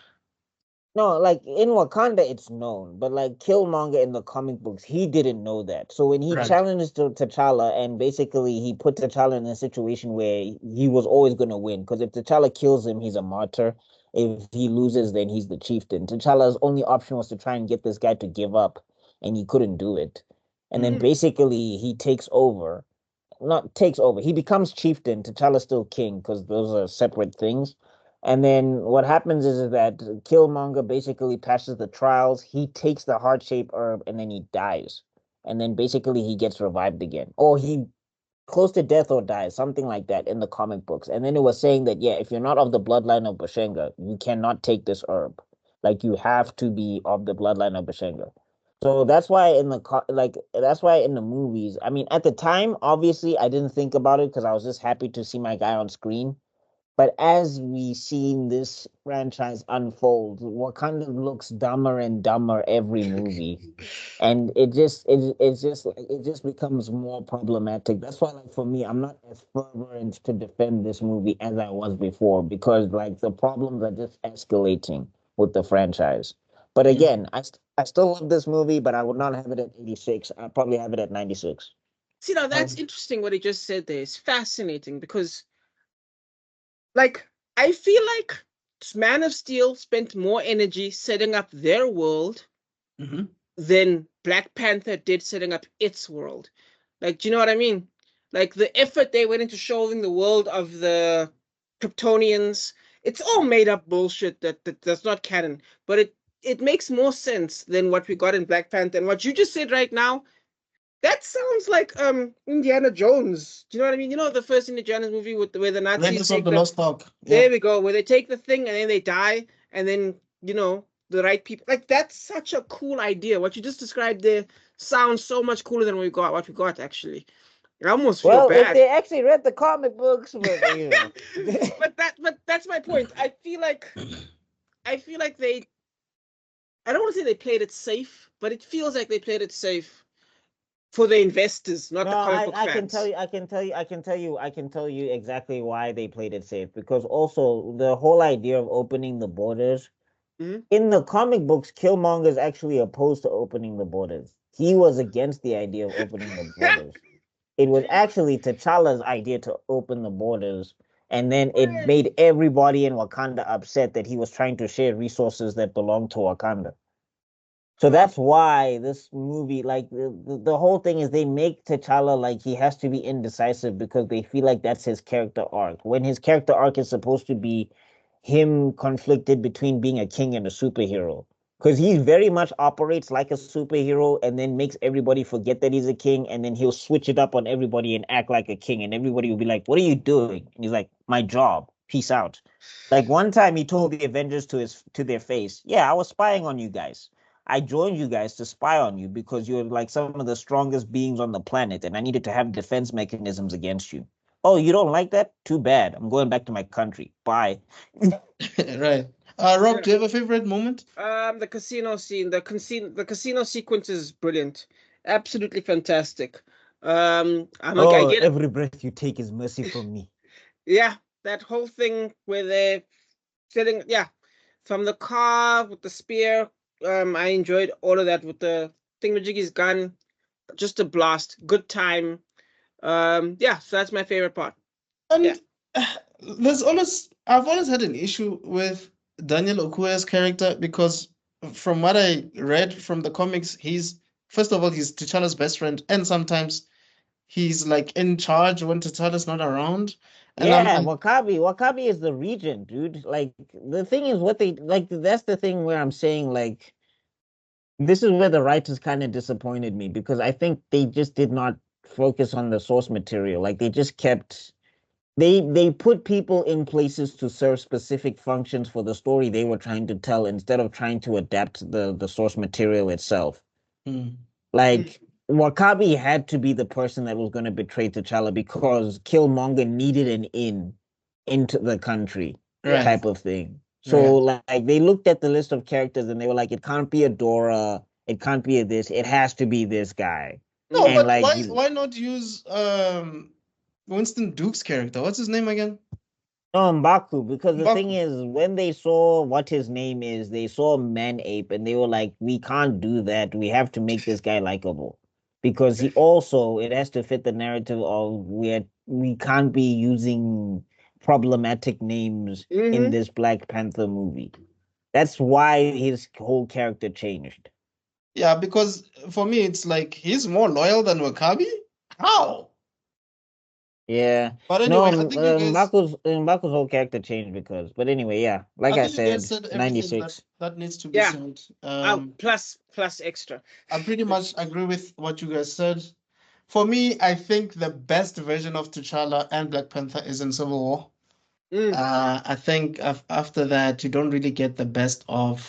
no, like in Wakanda, it's known, but like Killmonger in the comic books, he didn't know that. So when he Right. challenged T'Challa, and basically he put T'Challa in a situation where he was always going to win, because if T'Challa kills him, he's a martyr. If he loses, then he's the chieftain. T'Challa's only option was to try and get this guy to give up, and he couldn't do it. And then Mhm. basically he takes over, not takes over. He becomes chieftain. T'Challa's still king because those are separate things. And then what happens is that Killmonger basically passes the trials. He takes the heart shape herb and then he dies. And then basically he gets revived again. Or he close to death or dies, something like that in the comic books. And then it was saying that, yeah, if you're not of the bloodline of Bashenga, you cannot take this herb. Like you have to be of the bloodline of Bashenga. So that's why that's why in the movies, I mean, at the time, obviously, I didn't think about it because I was just happy to see my guy on screen. But as we seen this franchise unfold, Wakanda looks dumber and dumber every movie, and it just becomes more problematic. That's why, like for me, I'm not as fervent to defend this movie as I was before because like the problems are just escalating with the franchise. But Mm. again, I still love this movie, but I would not have it at 86. I'd probably have it at 96. See, now that's interesting what he just said there. It's fascinating because, like, I feel like Man of Steel spent more energy setting up their world Mhm. than Black Panther did setting up its world. Like, do you know what I mean? Like the effort they went into showing the world of the Kryptonians, it's all made up bullshit that's not canon. But it makes more sense than what we got in Black Panther. And what you just said right now, that sounds like Indiana Jones. Do you know what I mean? You know the first Indiana Jones movie with where the Nazis Raiders of take the Lost Ark. there Yeah. we go, where they take the thing and then they die, and then the right people. Like that's such a cool idea. What you just described there sounds so much cooler than what we got actually. I almost feel Well, if bad. they actually read the comic books, but you know. but that's my point. I feel like they. I don't want to say they played it safe, but it feels like they played it safe for the investors, not No, the comic book I can fans. tell you, I can tell you exactly why they played it safe. Because also the whole idea of opening the borders Mhm. in the comic books, Killmonger is actually opposed to opening the borders. He was against the idea of opening the borders. It was actually T'Challa's idea to open the borders, and then it made everybody in Wakanda upset that he was trying to share resources that belong to Wakanda. So that's why this movie, like the whole thing is they make T'Challa like he has to be indecisive because they feel like that's his character arc. When his character arc is supposed to be him conflicted between being a king and a superhero. Because he very much operates like a superhero and then makes everybody forget that he's a king, and then he'll switch it up on everybody and act like a king, and everybody will be like, "What are you doing?" And he's like, "My job. Peace out." Like one time he told the Avengers to their face, "Yeah, I was spying on you guys. I joined you guys to spy on you because you're like some of the strongest beings on the planet, and I needed to have defense mechanisms against you. Oh, you don't like that? Too bad. I'm going back to my country. Bye." Right. Rob, do you have a favorite moment? The casino scene, the casino sequence is brilliant, absolutely fantastic. I Oh, get it. every breath you take is mercy from me. Yeah, that whole thing where they're sitting, yeah, from the car with the spear. I enjoyed all of that with the thingamajiggy's gun. Just a blast, good time. Yeah, so that's my favorite part. Yeah. And I've always had an issue with Daniel Okua's character because from what I read from the comics, first of all, he's T'Challa's best friend, and sometimes he's like in charge when T'Challa's not around. And I'm Yeah, like, Wakabi is the regent, dude. Like the thing is what they like that's the thing where I'm saying like this is where the writers kind of disappointed me because I think they just did not focus on the source material. Like they just kept they put people in places to serve specific functions for the story they were trying to tell instead of trying to adapt the source material itself. hmm. Like Wakabi had to be the person that was going to betray T'Challa because Killmonger needed an in into the country. Yeah. type of thing. Right. So like they looked at the list of characters and they were like, it can't be a Dora, it can't be a this, it has to be this guy. No, And Mm. but like why not use Winston Duke's character? What's his name again? no, Mbaku, because the thing Mbaku. is, when they saw what his name is, they saw Man Ape and they were like, we can't do that. We have to make this guy likable. Because he also, it has to fit the narrative of we can't be using problematic names in Hmm. this Black Panther movie. That's why his whole character changed. Yeah, because for me it's like he's more loyal than Wakabi. How? Yeah. But No, anyway, I think you guys Mbaku's whole character changed because, but anyway, yeah. Like I I think you guys said, said everything that 96. needs to be Yeah. said. Plus extra. I pretty much agree with what you guys said. For me, I think the best version of T'Challa and Black Panther is in Civil War. Mm. I think after that, you don't really get the best Well,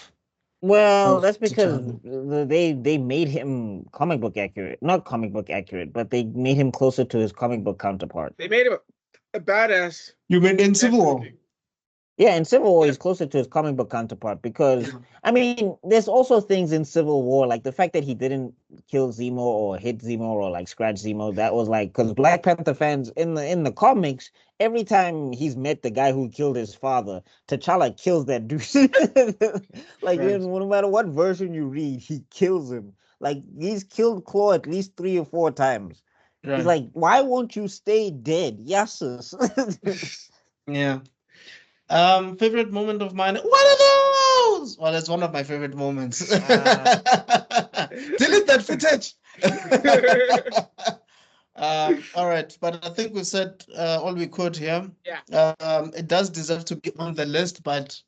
of that's because T'Challa. they made him comic book accurate. Not comic book accurate, but they made him closer to his comic book counterpart. They made him a badass. You mean in Civil War? Definitely. Yeah, in Civil War, Yeah. he's closer to his comic book counterpart because, Yeah. I mean, there's also things in Civil War, like the fact that he didn't kill Zemo or hit Zemo or like scratch Zemo. That was like because Black Panther fans in the comics, every time he's met the guy who killed his father, T'Challa kills that dude. Like Right. no matter what version you read, he kills him. Like he's killed Claw at least 3 or 4 times. He's Right. like, why won't you stay dead? Yes, sis. Yeah. Favorite moment of mine. What are those? Well, that's one of my favorite moments. Delete that footage. All right, but I think we said all we could here. Yeah. It does deserve to be on the list, but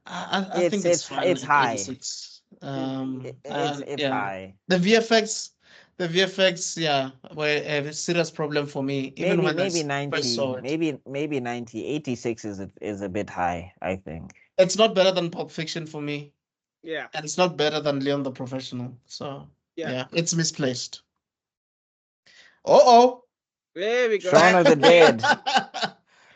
I think it's fine it's at high. 86. It's Yeah. high. The VFX, yeah, were a serious problem for me. Even when I Maybe first saw 90, it. maybe 90. 86 is a bit high, I think. It's not better than Pulp Fiction for me, Yeah. and it's not better than Leon the Professional. So Yeah. yeah, it's misplaced. Oh. There we go. Shaun of the Dead.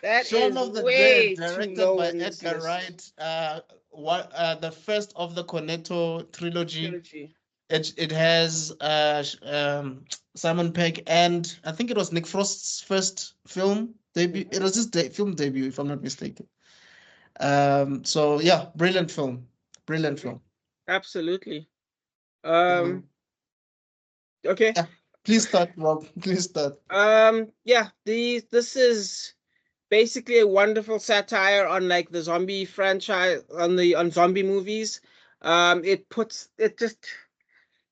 That Shaun is of the way Dead, too directed low by in this Edgar list. Wright. The first of the Cornetto trilogy. Trilogy. It has Simon Pegg and I think it was Nick Frost's first film debut. It was his film debut, if I'm not mistaken. So yeah, brilliant film. Brilliant film. Absolutely. Okay. Yeah. Please start, Rob. Please start. Yeah, this is basically a wonderful satire on like the zombie franchise, on zombie movies.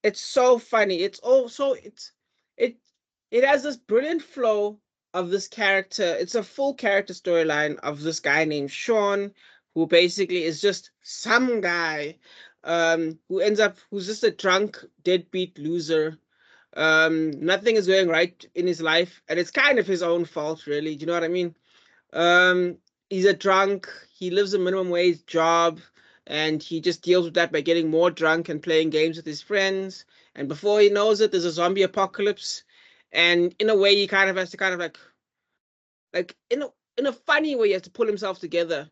It's so funny. It it has this brilliant flow of this character. It's a full character storyline of this guy named Shaun, who basically is just some guy who's just a drunk deadbeat loser. Nothing is going right in his life, and it's kind of his own fault, really. Do you know what I mean? Um, he's a drunk. He lives a minimum wage job, and he just deals with that by getting more drunk and playing games with his friends. And before he knows it, there's a zombie apocalypse. And in a way, he kind of has to kind of like in a funny way, he has to pull himself together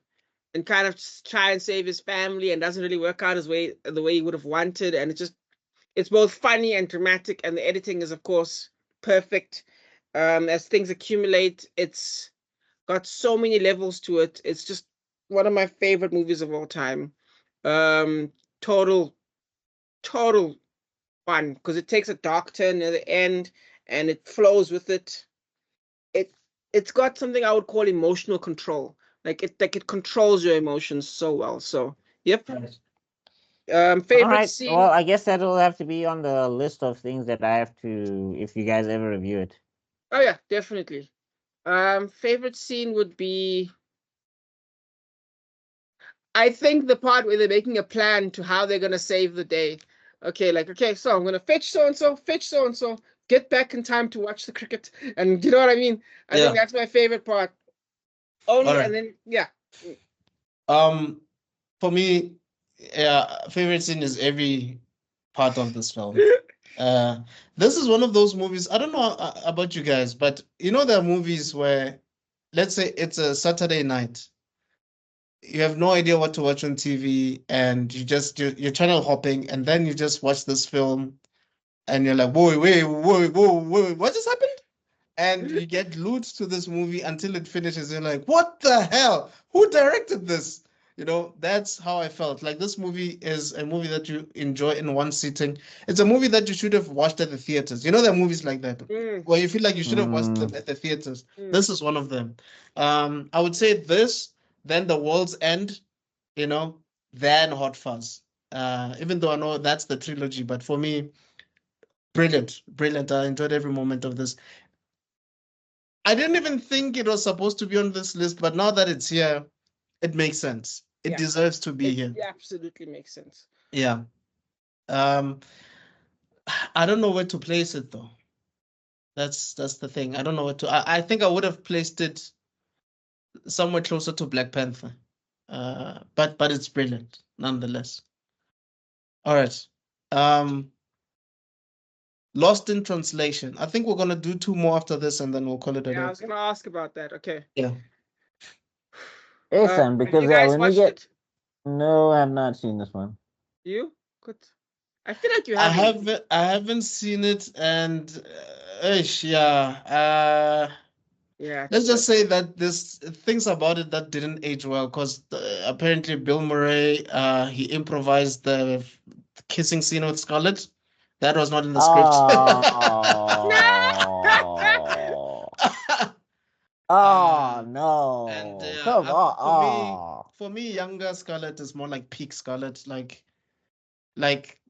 and kind of try and save his family, and doesn't really work out the way he would have wanted. And it's both funny and dramatic, and the editing is of course perfect. As things accumulate, it's got so many levels to it. It's just one of my favorite movies of all time. Um, total, total fun because it takes a dark turn at the end and it flows with it. It it's got something I would call emotional control. Like it controls your emotions so well. So yep. All Favorite right. scene. Well, I guess that'll have to be on the list of things that I have to, if you guys ever review it. Oh yeah, definitely. Favorite scene would be, I think, the part where they're making a plan to how they're gonna save the day. Okay, so I'm gonna fetch so and so, get back in time to watch the cricket, and you know what I mean. I think that's my favorite part. Only, All right. and then yeah. For me, yeah, favorite scene is every part of this film. This is one of those movies. I don't know about you guys, but you know there are movies where, let's say it's a Saturday night, you have no idea what to watch on TV, and you're channel hopping, and then you just watch this film, and you're like, whoa, whoa, what just happened? And you get glued to this movie until it finishes. You're like, what the hell? Who directed this? That's how I felt. Like, this movie is a movie that you enjoy in one sitting. It's a movie that you should have watched at the theaters. There are movies like that where you feel like you should have watched them at the theaters. This is one of them. I would say this, then The World's End, then Hot Fuzz. Even though I know that's the trilogy, but for me, brilliant, brilliant. I enjoyed every moment of this. I didn't even think it was supposed to be on this list, but now that it's here, it makes sense. It deserves to be here. It absolutely makes sense. Yeah. I don't know where to place it though. That's the thing. I don't know where to. I think I would have placed it somewhere closer to Black Panther. But it's brilliant nonetheless. All right. Lost in Translation. I think we're gonna do 2 more after this, and then we'll call it a day. I was gonna ask about that. Okay. Yeah. Listen, because you guys when we watched get it? no, I have not seen this one. You? Good. I feel like you I haven't. I haven't seen it, and yeah. Yeah. Let's just say that there's things about it that didn't age well, because apparently Bill Murray he improvised the kissing scene with Scarlett. That was not in the script. Oh no! And Come on! for me, younger Scarlett is more like peak Scarlett, like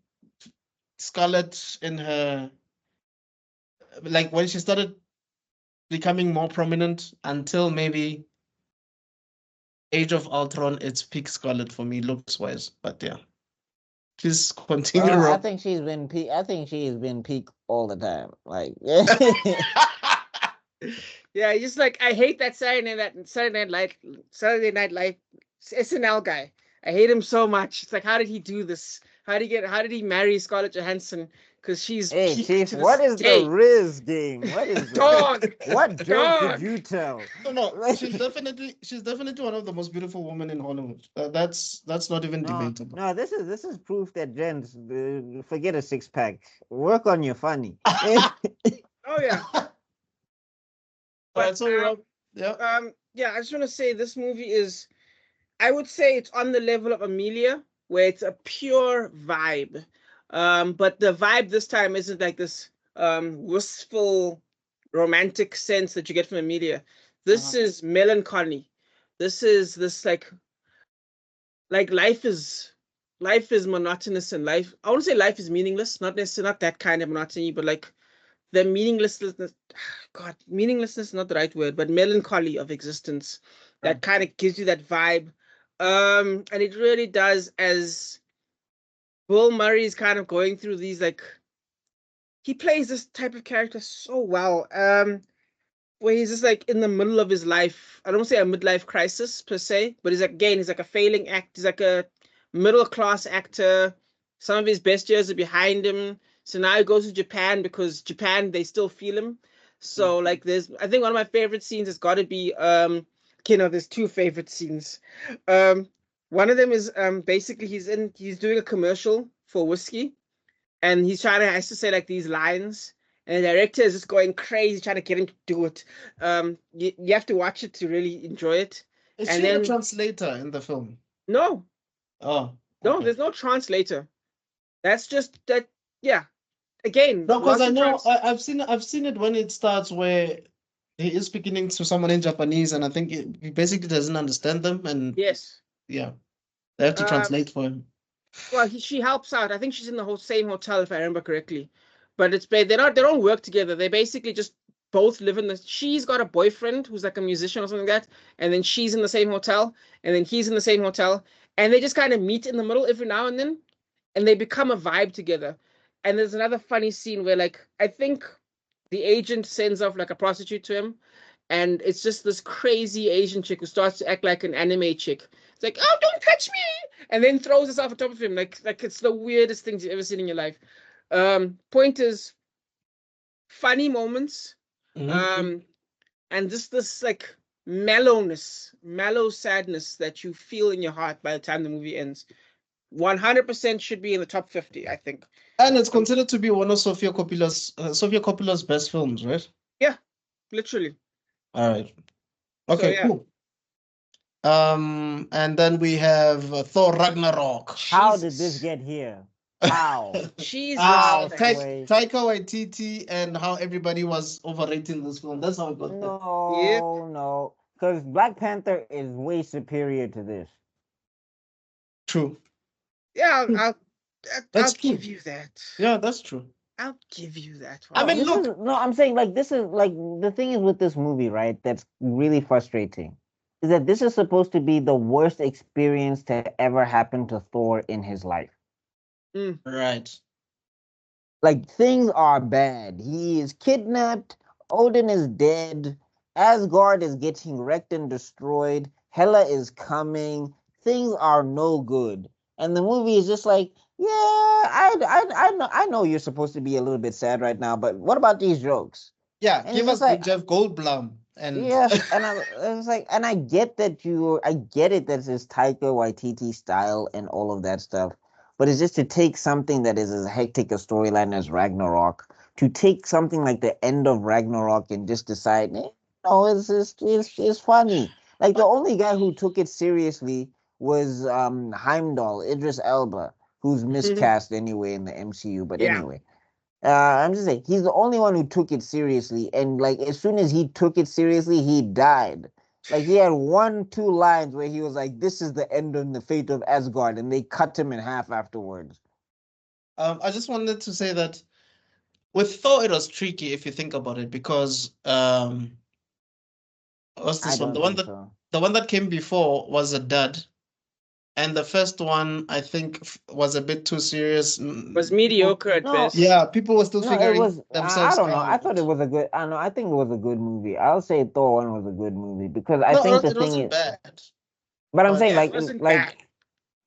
Scarlett in her, like when she started becoming more prominent until maybe Age of Ultron. It's peak Scarlett for me, looks wise. But yeah, please continue. Well, I Rob. think she's been peak. I think she has been peak all the time. Like, Yeah, just like I hate that Saturday Night Live SNL guy. I hate him so much. It's like, how did he do this? How did he marry Scarlett Johansson? Because she's hey peaked Chief, to what is day. the Riz game? What is Dog? What joke Dog. did you tell? No, she's definitely one of the most beautiful women in Hollywood. That's not even debatable. No, this is proof that gents forget a 6-pack. Work on your funny. Oh yeah. Alright, so Rob, yeah. Yeah, I just want to say this movie is, I would say it's on the level of Amelia, where it's a pure vibe. But the vibe this time isn't like this wistful romantic sense that you get from Amelia. This is melancholy. This is this like life is monotonous, and I won't say life is meaningless, not necessarily, not that kind of monotony, but like the meaninglessness, meaninglessness is not the right word, but melancholy of existence that kind of gives you that vibe. And it really does, as Bill Murray is kind of going through these, like, he plays this type of character so well, where he's just like in the middle of his life. I don't say a midlife crisis per se, but he's like a failing act. He's like a middle class actor. Some of his best years are behind him. So now he goes to Japan, because Japan, they still feel him. So like I think one of my favorite scenes has got to be there's 2 favorite scenes. One of them is basically he's doing a commercial for whiskey, and has to say like these lines, and the director is just going crazy trying to get him to do it. You have to watch it to really enjoy it. Is she the translator in the film? No. Oh. No, there's no translator. That's just that. Yeah. Again, no, because I know I've seen it when it starts, where he is speaking to someone in Japanese, and I think he basically doesn't understand them, and yes, yeah, they have to translate for him. Well, she helps out. I think she's in the same hotel, if I remember correctly. But they don't work together. They basically just both live in she's got a boyfriend who's like a musician or something like that, and then she's in the same hotel, and then he's in the same hotel, and they just kind of meet in the middle every now and then, and they become a vibe together. And there's another funny scene where, like, I think the agent sends off like a prostitute to him, and it's just this crazy Asian chick who starts to act like an anime chick. It's like, oh, don't touch me, and then throws herself on top of him. Like it's the weirdest things you've ever seen in your life. Point is, funny moments, and just this like mellow sadness that you feel in your heart by the time the movie ends. 100% should be in the top 50, I think. And it's considered to be one of Sofia Coppola's best films, right? Yeah, literally. All right. So, Okay, yeah. cool. And then we have Thor Ragnarok. How did this Jesus. get here? How? Jesus. How, Taika Sway? Waititi and how everybody was overrating this film. That's how it got there. Yep. No. Because Black Panther is way superior to this. True. Yeah, I'll That's true. give you that. Yeah, that's true. I'll give you that. I mean, This look. is, no, I'm saying like this is like the thing is with this movie, right? That's really frustrating. Is that this is supposed to be the worst experience to ever happen to Thor in his life. Right. Like things are bad. He is kidnapped. Odin is dead. Asgard is getting wrecked and destroyed. Hela is coming. Things are no good. And the movie is just like, yeah, I know you're supposed to be a little bit sad right now, but what about these jokes? Yeah, And give it's us like, Jeff Goldblum and yeah, and it's like, and I get that I get it that it's Taika Waititi style and all of that stuff, but it's just to take something that is as hectic a storyline as Ragnarok, to take something like the end of Ragnarok and just decide, no, it's funny. Like the only guy who took it seriously was Heimdall, Idris Elba, who's miscast anyway in the MCU, but Yeah. anyway. I'm just saying he's the only one who took it seriously, and like as soon as he took it seriously, he died. Like he had 1-2 lines where he was like, "This is the end of the fate of Asgard," and they cut him in half afterwards. I just wanted to say that with Thor it was tricky if you think about it because what's I this one? don't think so. The one that came before was a dud. And the first one, I think, was a bit too serious. Was mediocre at No. best. Yeah, people were still No, it figuring was. I themselves don't know. I out. thought it was a good. I don't know. I think it was a good movie. I'll say Thor 1 was a good movie because I No, think the it thing wasn't is. bad. But I'm But saying Yeah, it wasn't bad.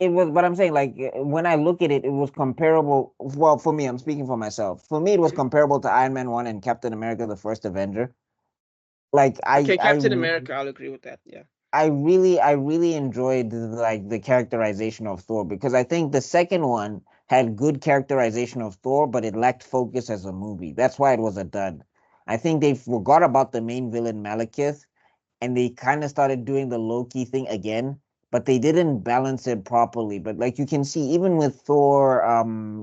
it was, but I'm saying like when I look at it, it was comparable. Well, for me, I'm speaking for myself. For me, it was comparable to Iron Man 1 and Captain America: The First Avenger. Like Okay, Captain America, I'll agree with that. Yeah. I really enjoyed like the characterization of Thor because I think the second one had good characterization of Thor, but it lacked focus as a movie. That's why it was a dud. I think they forgot about the main villain Malekith, and they kind of started doing the Loki thing again, but they didn't balance it properly. But like you can see, even with Thor,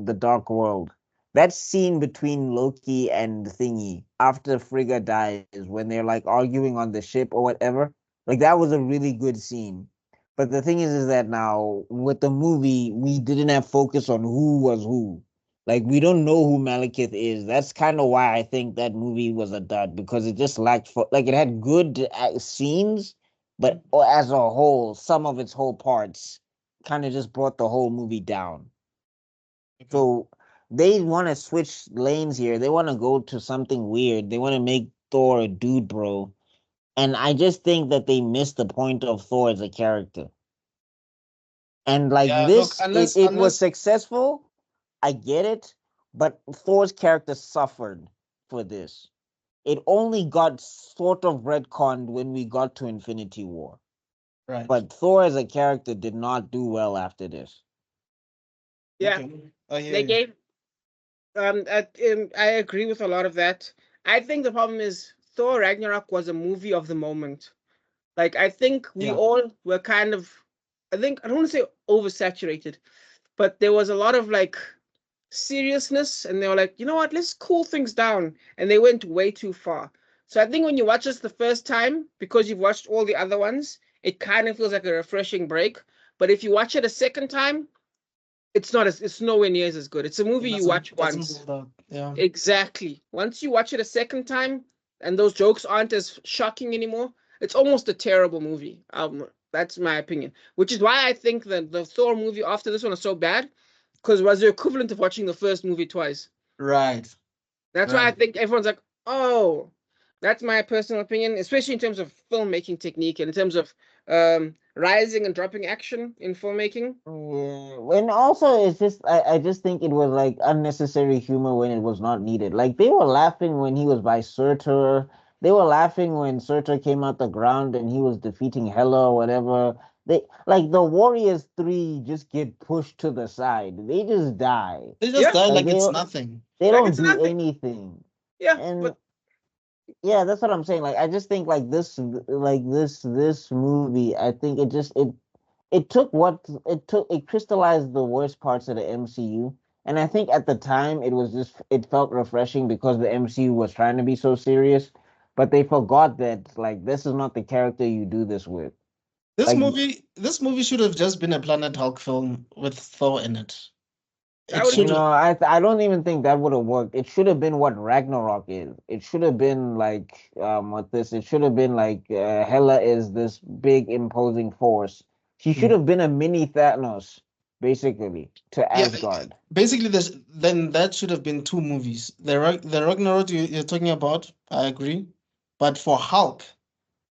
the Dark World, that scene between Loki and Thingy after Frigga dies, when they're like arguing on the ship or whatever, like that was a really good scene. But the thing is that now with the movie, we didn't have focus on who was who. Like we don't know who Malekith is. That's kind of why I think that movie was a dud because it just lacked like it had good scenes, but as a whole, some of its whole parts kind of just brought the whole movie down. So they want to switch lanes here. They want to go to something weird. They want to make Thor a dude, bro. And I just think that they missed the point of Thor as a character. And like Yeah, this, look, it was successful. I get it, but Thor's character suffered for this. It only got sort of retconned when we got to Infinity War. right. But Thor as a character did not do well after this. Yeah. Okay. I hear They you. gave I agree with a lot of that. I think the problem is Thor Ragnarok was a movie of the moment. Like I think we Yeah. all were kind of, I don't want to say oversaturated, but there was a lot of like seriousness, and they were like, you know what, let's cool things down, and they went way too far. So I think when you watch this the first time, because you've watched all the other ones, it kind of feels like a refreshing break. But if you watch it a second time, it's nowhere near as good. It's a movie you watch once. hold up. Yeah. Exactly. Once you watch it a second time and those jokes aren't as shocking anymore, it's almost a terrible movie. That's my opinion. Which is why I think that the Thor movie after this one is so bad, because it was the equivalent of watching the first movie twice. Right. That's why I think everyone's like, oh, that's my personal opinion, especially in terms of filmmaking technique and in terms of rising and dropping action in filmmaking. Yeah. And also, it's just I just think it was like unnecessary humor when it was not needed. Like they were laughing when he was by Surtur they were laughing when Surtur came out the ground and he was defeating Hela or whatever. They like the Warriors 3 just get pushed to the side. They just die. They just Yeah. die Like like it's nothing. they Like don't it's do nothing. anything. Yeah, And but yeah, that's what I'm saying. Like I just think this movie, I think it took what it took it crystallized the worst parts of the MCU. And I think at the time it felt refreshing because the MCU was trying to be so serious, but they forgot that like this is not the character you do this with. Like This movie should have just been a Planet Hulk film with Thor in it. that It would should be have. no, I don't even think that would have worked. It should have been what Ragnarok is. It should have been like what this. It should have been like Hela is this big imposing force. She should have been a mini Thanos, basically, to Yeah, Asgard. basically, then that should have been two movies. The Ragnarok you're talking about, I agree. But for Hulk,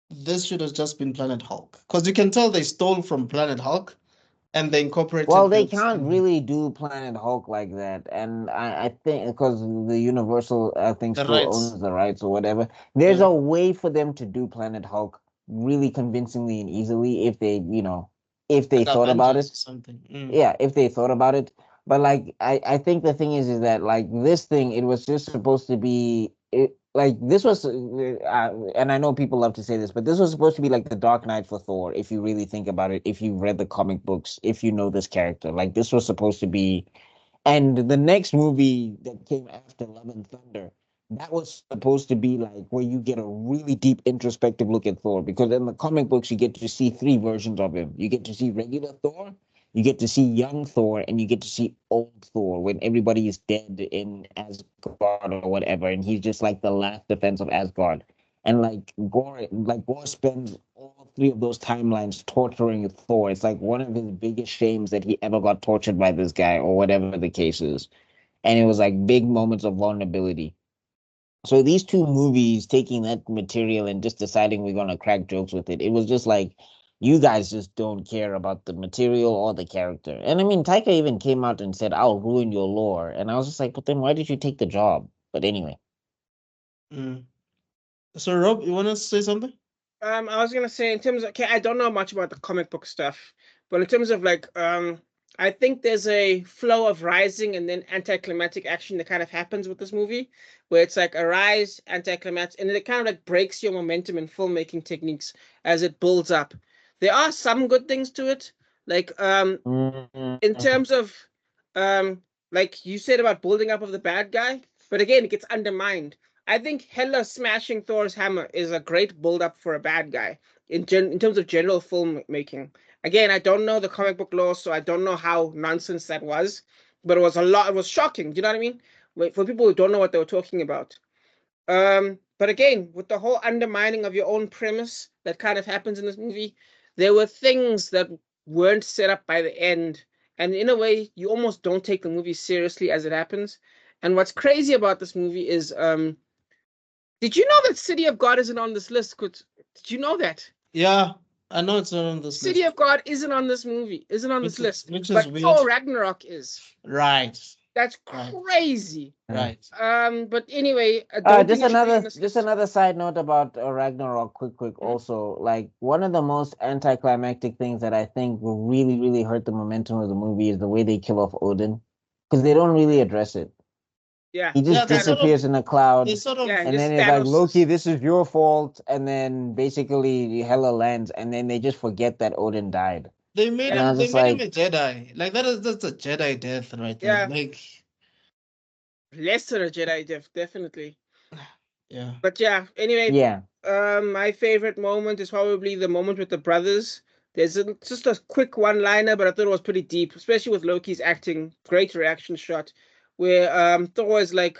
this should have just been Planet Hulk. Because you can tell they stole from Planet Hulk and they Well, incorporated they that can't in really do Planet Hulk like that, and I think because the Universal I think the still rights. owns the rights or whatever. There's Yeah. a way for them to do Planet Hulk really convincingly and easily if they, if they Like thought about Avengers it. or something. Yeah, if they thought about it. But like I think the thing is that like this thing, it was just supposed to be like this was and I know people love to say this, but this was supposed to be like the Dark Knight for Thor, if you really think about it, if you read the comic books, if you know this character. Like this was supposed to be, and the next movie that came after Love and Thunder, that was supposed to be like where you get a really deep introspective look at Thor, because in the comic books you get to see three versions of him. You get to see regular Thor, you get to see young Thor, and you get to see old Thor when everybody is dead in Asgard or whatever, and he's just like the last defense of Asgard. And Gore spends all three of those timelines torturing Thor. It's like one of his biggest shames that he ever got tortured by this guy or whatever the case is. And it was like big moments of vulnerability. So these two movies taking that material and just deciding we're gonna crack jokes with it, it was just like you guys just don't care about the material or the character. And I mean, Taika even came out and said, "I'll ruin your lore," and I was just like, "But then why did you take the job?" But anyway, Mm. So Rob, you want to say something? I was gonna say in terms of, okay, I don't know much about the comic book stuff, but in terms of like I think there's a flow of rising and then anticlimactic action that kind of happens with this movie, where it's like a rise, anticlimactic, and then it kind of like breaks your momentum in filmmaking techniques as it builds up. There are some good things to it, like in mm, terms of like you said about building up of the bad guy, but again it gets undermined. I think Hela smashing Thor's hammer is a great build up for a bad guy in terms of general filmmaking. Again, I don't know the comic book lore, so I don't know how nonsense that was, but it was a lot. It was shocking. Do you know what I mean? For people who don't know what they were talking about. But again, with the whole undermining of your own premise that kind of happens in this movie, there were things that weren't set up by the end. And in a way, you almost don't take the movie seriously as it happens. And what's crazy about this movie is, did you know that City of God isn't on this list? Did you know that? Yeah, I know it's not on this City list, of God isn't on this movie, isn't on this list. which is But weird. Thor Ragnarok is. Right, That's right, crazy. right. But anyway, I don't think it should be on this just list. another side note about Ragnarok, quick. Mhm. Also, like one of the most anticlimactic things that I think will really, really hurt the momentum of the movie is the way they kill off Odin, because they don't really address it. Yeah, He Yeah, just they kind of. sort of, disappears in a they cloud, sort Yeah, of, he and then just it's like Loki, Thanos. this is your fault, and then basically Hela lands, and then they just forget that Odin died, and I was they just made him like, a Jedi. Like that's a Jedi death right there. Yeah, Like, lesser Jedi definitely. yeah. But yeah, anyway, yeah. my favorite moment is probably the moment with the brothers. Just a quick one-liner, but I thought it was pretty deep, especially with Loki's acting. Great reaction shot, where Thor is like,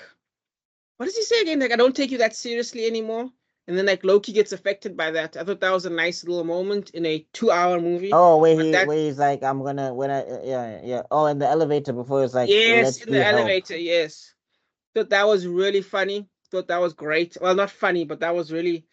what does he say again? Like, I don't take you that seriously anymore. And then like Loki gets affected by that. I thought that was a nice little moment in a 2-hour movie. Oh, But that, where he's like, I'm gonna when I yeah. Oh, in the elevator before it's like, yes, let's in the do help. elevator, yes. Thought that was really funny. Thought that was great. Well, not funny, but that was really,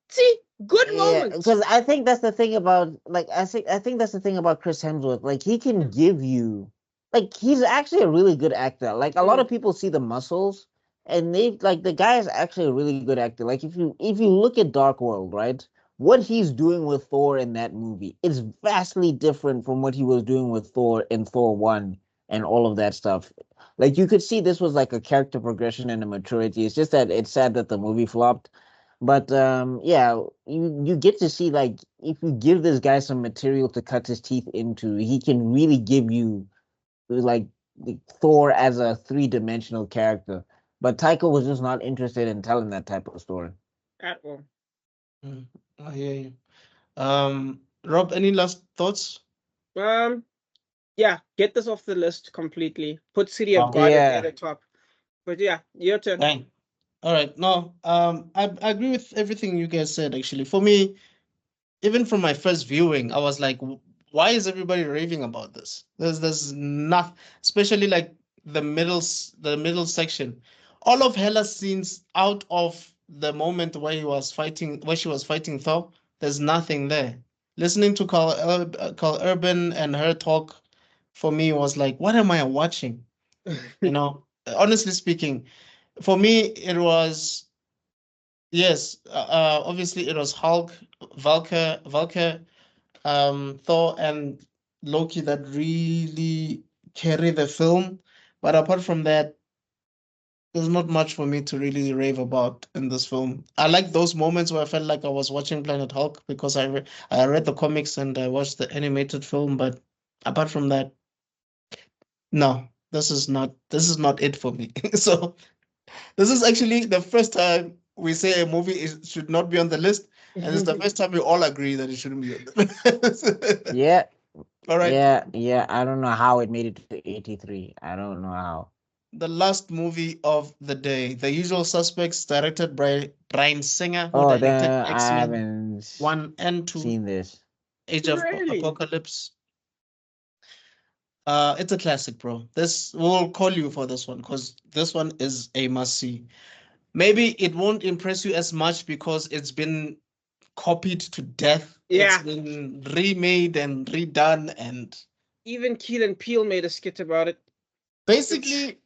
see, good Yeah, moments. because I think that's the thing about like I think that's the thing about Chris Hemsworth. Like he can give you like he's actually a really good actor. Like a lot Mm, of people see the muscles, and they like the guy is actually a really good actor. Like if you look at Dark World, right? What he's doing with Thor in that movie is vastly different from what he was doing with Thor in Thor 1 and all of that stuff. Like you could see this was like a character progression and a maturity. It's just that it's sad that the movie flopped. But yeah, you get to see like if you give this guy some material to cut his teeth into, he can really give you like Thor as a three-dimensional character. But Taika was just not interested in telling that type of story. At all. I hear you. Rob, any last thoughts? Yeah, get this off the list completely. Put City of Oh. God at Yeah. the top. But yeah, your turn. Dang. All right. No, I agree with everything you guys said, actually. For me, even from my first viewing, I was like, why is everybody raving about this? There's not, especially like the middle section. All of Hella's scenes out of the moment where she was fighting Thor, there's nothing there. Listening to Carl Urban and her talk for me was like, what am I watching? You know, honestly speaking, for me, it was, yes, obviously it was Hulk, Valkyr, Thor, and Loki that really carry the film. But apart from that, there's not much for me to really rave about in this film. I like those moments where I felt like I was watching Planet Hulk because I read the comics and I watched the animated film. But apart from that, no, this is not it for me. So this is actually the first time we say a movie should not be on the list, and it's the first time we all agree that it shouldn't be on the list. Yeah. All right. Yeah. I don't know how it made it to 83. I don't know how. The last movie of the day, The Usual Suspects, directed by Bryan Singer, who Oh, directed then I X-Men haven't 1 and 2, seen this. Age of Really? Apocalypse. It's a classic, bro. We'll call you for this one because this one is a must-see. Maybe it won't impress you as much because it's been copied to death. Yeah. It's been remade and redone, and Even Keel and Peele made a skit about it. basically,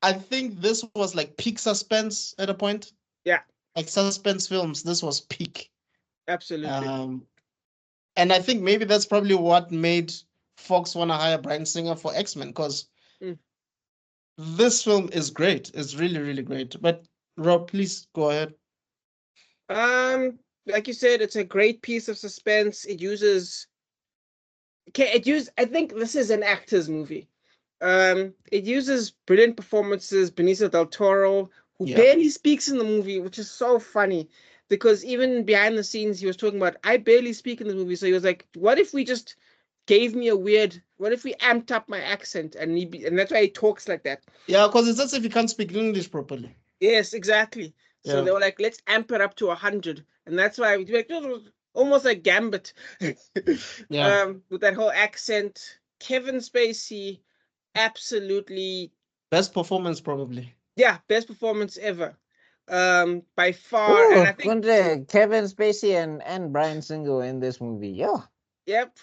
I think this was like peak suspense at a point. Yeah. Like suspense films, this was peak. Absolutely. And I think maybe that's probably what made Fox want to hire Bryan Singer for X-Men, because this film is great. It's really, really great. But Rob, please go ahead. Like you said, it's a great piece of suspense. I think this is an actor's movie. It uses brilliant performances. Benicio del Toro, who barely speaks in the movie, which is so funny because even behind the scenes, he was talking about, I barely speak in the movie. So he was like, what if we just gave me what if we amped up my accent? And that's why he talks like that. Yeah, because it's as if he can't speak English properly. Yes, exactly. So they were like, let's amp it up to 100. And that's why we like, almost like Gambit. With that whole accent. Kevin Spacey, absolutely best performance probably. Yeah, best performance ever. By far. Ooh, and I think Kevin Spacey and Bryan Singer in this movie. Yeah. Yep.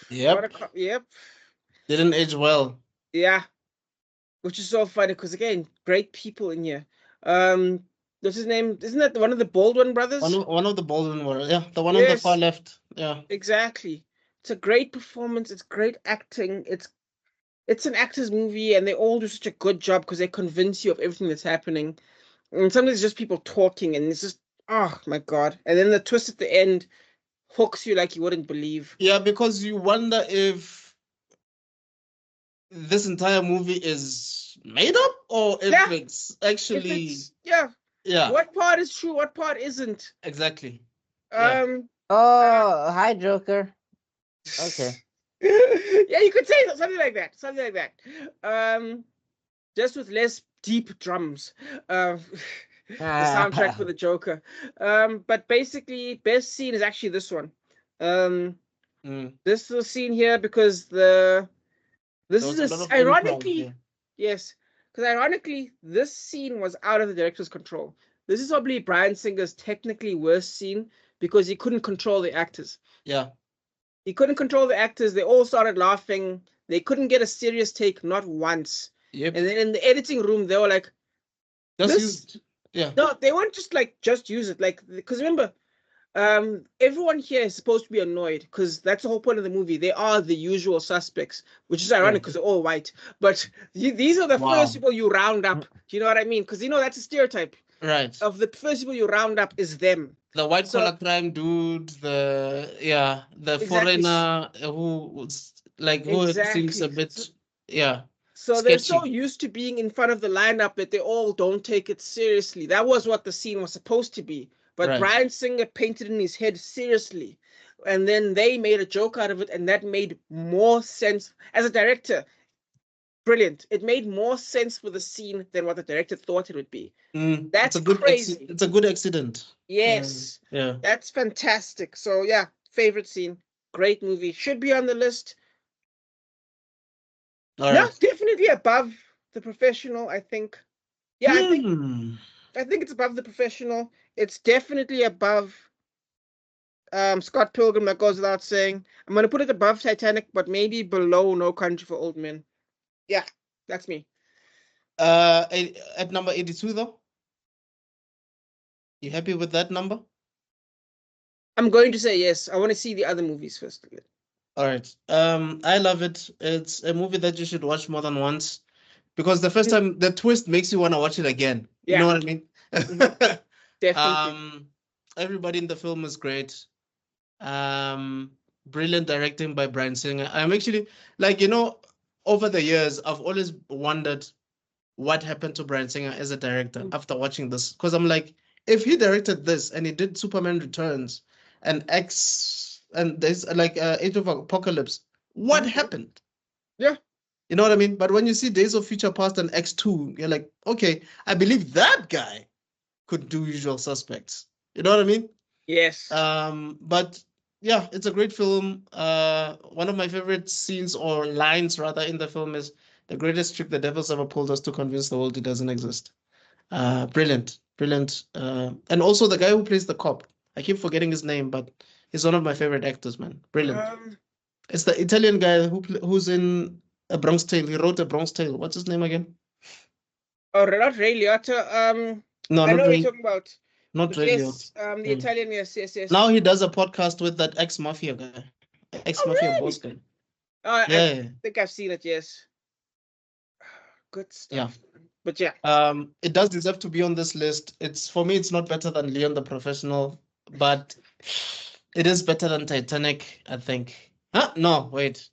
Didn't age well. Yeah. Which is so funny because again, great people in here. What's his name? Isn't that one of the Baldwin brothers? One of the Baldwin brothers. Yeah, the one on the far left. Yeah. Exactly. It's a great performance. It's great acting. It's an actor's movie, and they all do such a good job because they convince you of everything that's happening. And sometimes it's just people talking, and it's just, oh my God. And then the twist at the end hooks you like you wouldn't believe. Yeah, because you wonder if this entire movie is made up or if it's actually. What part is true? What part isn't? Exactly. Hi, Joker. Okay. Yeah, you could say something like that. Just with less deep drums. The soundtrack for the Joker. But basically, best scene is actually this one. This is the scene here because ironically, this scene was out of the director's control. This is probably Bryan Singer's technically worst scene because he couldn't control the actors. Yeah. He couldn't control the actors. They all started laughing. They couldn't get a serious take, not once. Yep. And then in the editing room, they were like, Just This- use. Yeah. No, they won't just use it. Like, because remember, everyone here is supposed to be annoyed because that's the whole point of the movie. They are the usual suspects, which is ironic because they're all white. But these are the Wow. first people you round up. Do you know what I mean? Because that's a stereotype. Right. Of the first people you round up is them. The white So- collar crime dude, the Exactly. foreigner who seems a Exactly. bit So they're so sketchy. used to being in front of the lineup that they all don't take it seriously. That was what the scene was supposed to be. But Right. Bryan Singer painted in his head seriously. And then they made a joke out of it, and that made more sense. As a director, brilliant. It made more sense for the scene than what the director thought it would be. That's crazy. It's a good accident. Yes. Yeah. That's fantastic. So yeah, favorite scene. Great movie. Should be on the list. All Yeah, right. definitely above The Professional, I think. Yeah, I think it's above The Professional. It's definitely above Scott Pilgrim, that goes without saying. I'm gonna put it above Titanic, but maybe below No Country for Old Men. Yeah, that's me. At number 82 though. You happy with that number? I'm going to say yes. I want to see the other movies first. All right. I love it. It's a movie that you should watch more than once because the first time the twist makes you want to watch it again. You know what I mean? Definitely. Everybody in the film is great. Brilliant directing by Bryan Singer. I'm actually over the years, I've always wondered what happened to Bryan Singer as a director after watching this. Because I'm like, if he directed this and he did Superman Returns and there's Age of Apocalypse, what happened? Yeah. You know what I mean? But when you see Days of Future Past and X2, you're like, okay, I believe that guy could do Usual Suspects. You know what I mean? Yes. But yeah, it's a great film. One of my favorite scenes or lines rather in the film is the greatest trick the devil's ever pulled us to convince the world it doesn't exist. Brilliant. And also the guy who plays the cop. I keep forgetting his name, but he's one of my favorite actors, man. Brilliant. It's the Italian guy who's in A Bronx Tale. He wrote A Bronx Tale. What's his name again? Oh, not Ray Liotta. No, I know not what Ray. you're talking about. Not Ray Liotta. Yes, the Italian, yes. Now he does a podcast with that ex-mafia guy. Ex-mafia boss guy. I think I've seen it, yes. Good stuff. Yeah. But yeah. It does deserve to be on this list. For me, it's not better than Léon the Professional, but it is better than Titanic, I think. No, wait.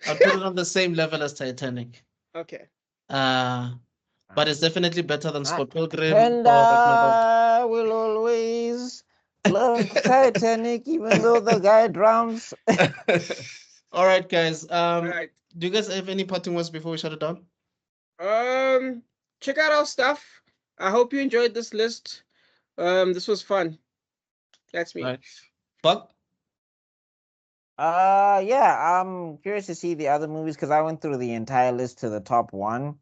I'll put it on the same level as Titanic. Okay. But it's definitely better than Scott Pilgrim And or Ragnarok. I will always love Titanic, even though the guy drowns. All right, guys. All right. Do you guys have any parting words before we shut it down? Check out our stuff. I hope you enjoyed this list. This was fun. That's me. Right. Buck? Yeah, I'm curious to see the other movies because I went through the entire list to the top one.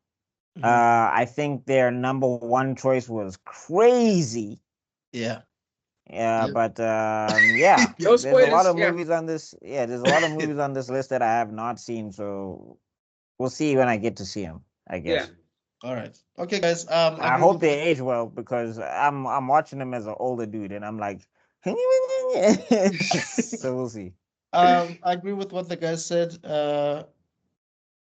I think their number one choice was crazy. Yeah. Yeah, but yeah, No there's a lot spoilers, of yeah. movies on this. Yeah, there's a lot of movies on this list that I have not seen, so we'll see when I get to see them, I guess. Yeah. All right. Okay, guys. I hope they age well because I'm watching them as an older dude, and I'm like, so we'll see. I agree with what the guy said.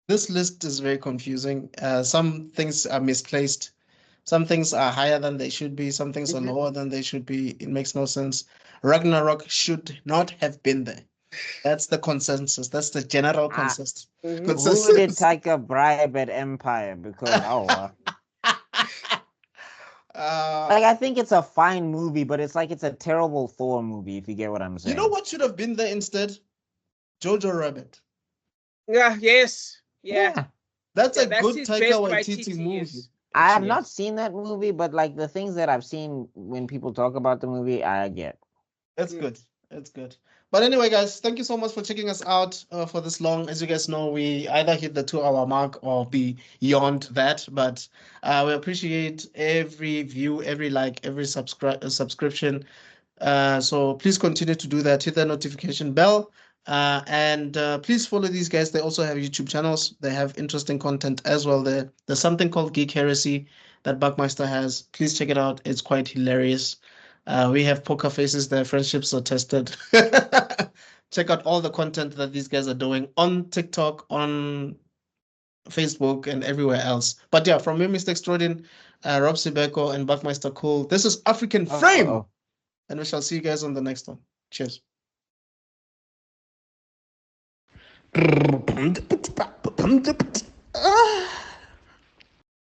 This list is very confusing. Some things are misplaced. Some things are higher than they should be. Some things are lower than they should be. It makes no sense. Ragnarok should not have been there. That's the consensus. That's the general consensus. Who did take a bribe at Empire? Because I think it's a fine movie, but it's like it's a terrible Thor movie. If you get what I'm saying. You know what should have been there instead? Jojo Rabbit. Yeah. Yes. Yeah. That's a that's good his Taika best Waititi Waititi, movie. yes. I have not seen that movie, but like the things that I've seen when people talk about the movie, I get. It's good. It's good. But anyway, guys, thank you so much for checking us out for this long. As you guys know, we either hit the 2-hour mark or beyond that. But we appreciate every view, every like, every subscription. So please continue to do that. Hit the notification bell. And please follow these guys. They also have YouTube channels. They have interesting content as well. There's something called Geek Heresy. that Buckmeister has. Please check it out. It's quite hilarious. We have poker faces there. Friendships are tested. Check out all the content that these guys are doing on TikTok, on Facebook, and everywhere else. But yeah, from me, Mr. Extrodin, Rob Sibeko, and Buckmeister Cul, this is African Frame. And we shall see you guys on the next one. Cheers.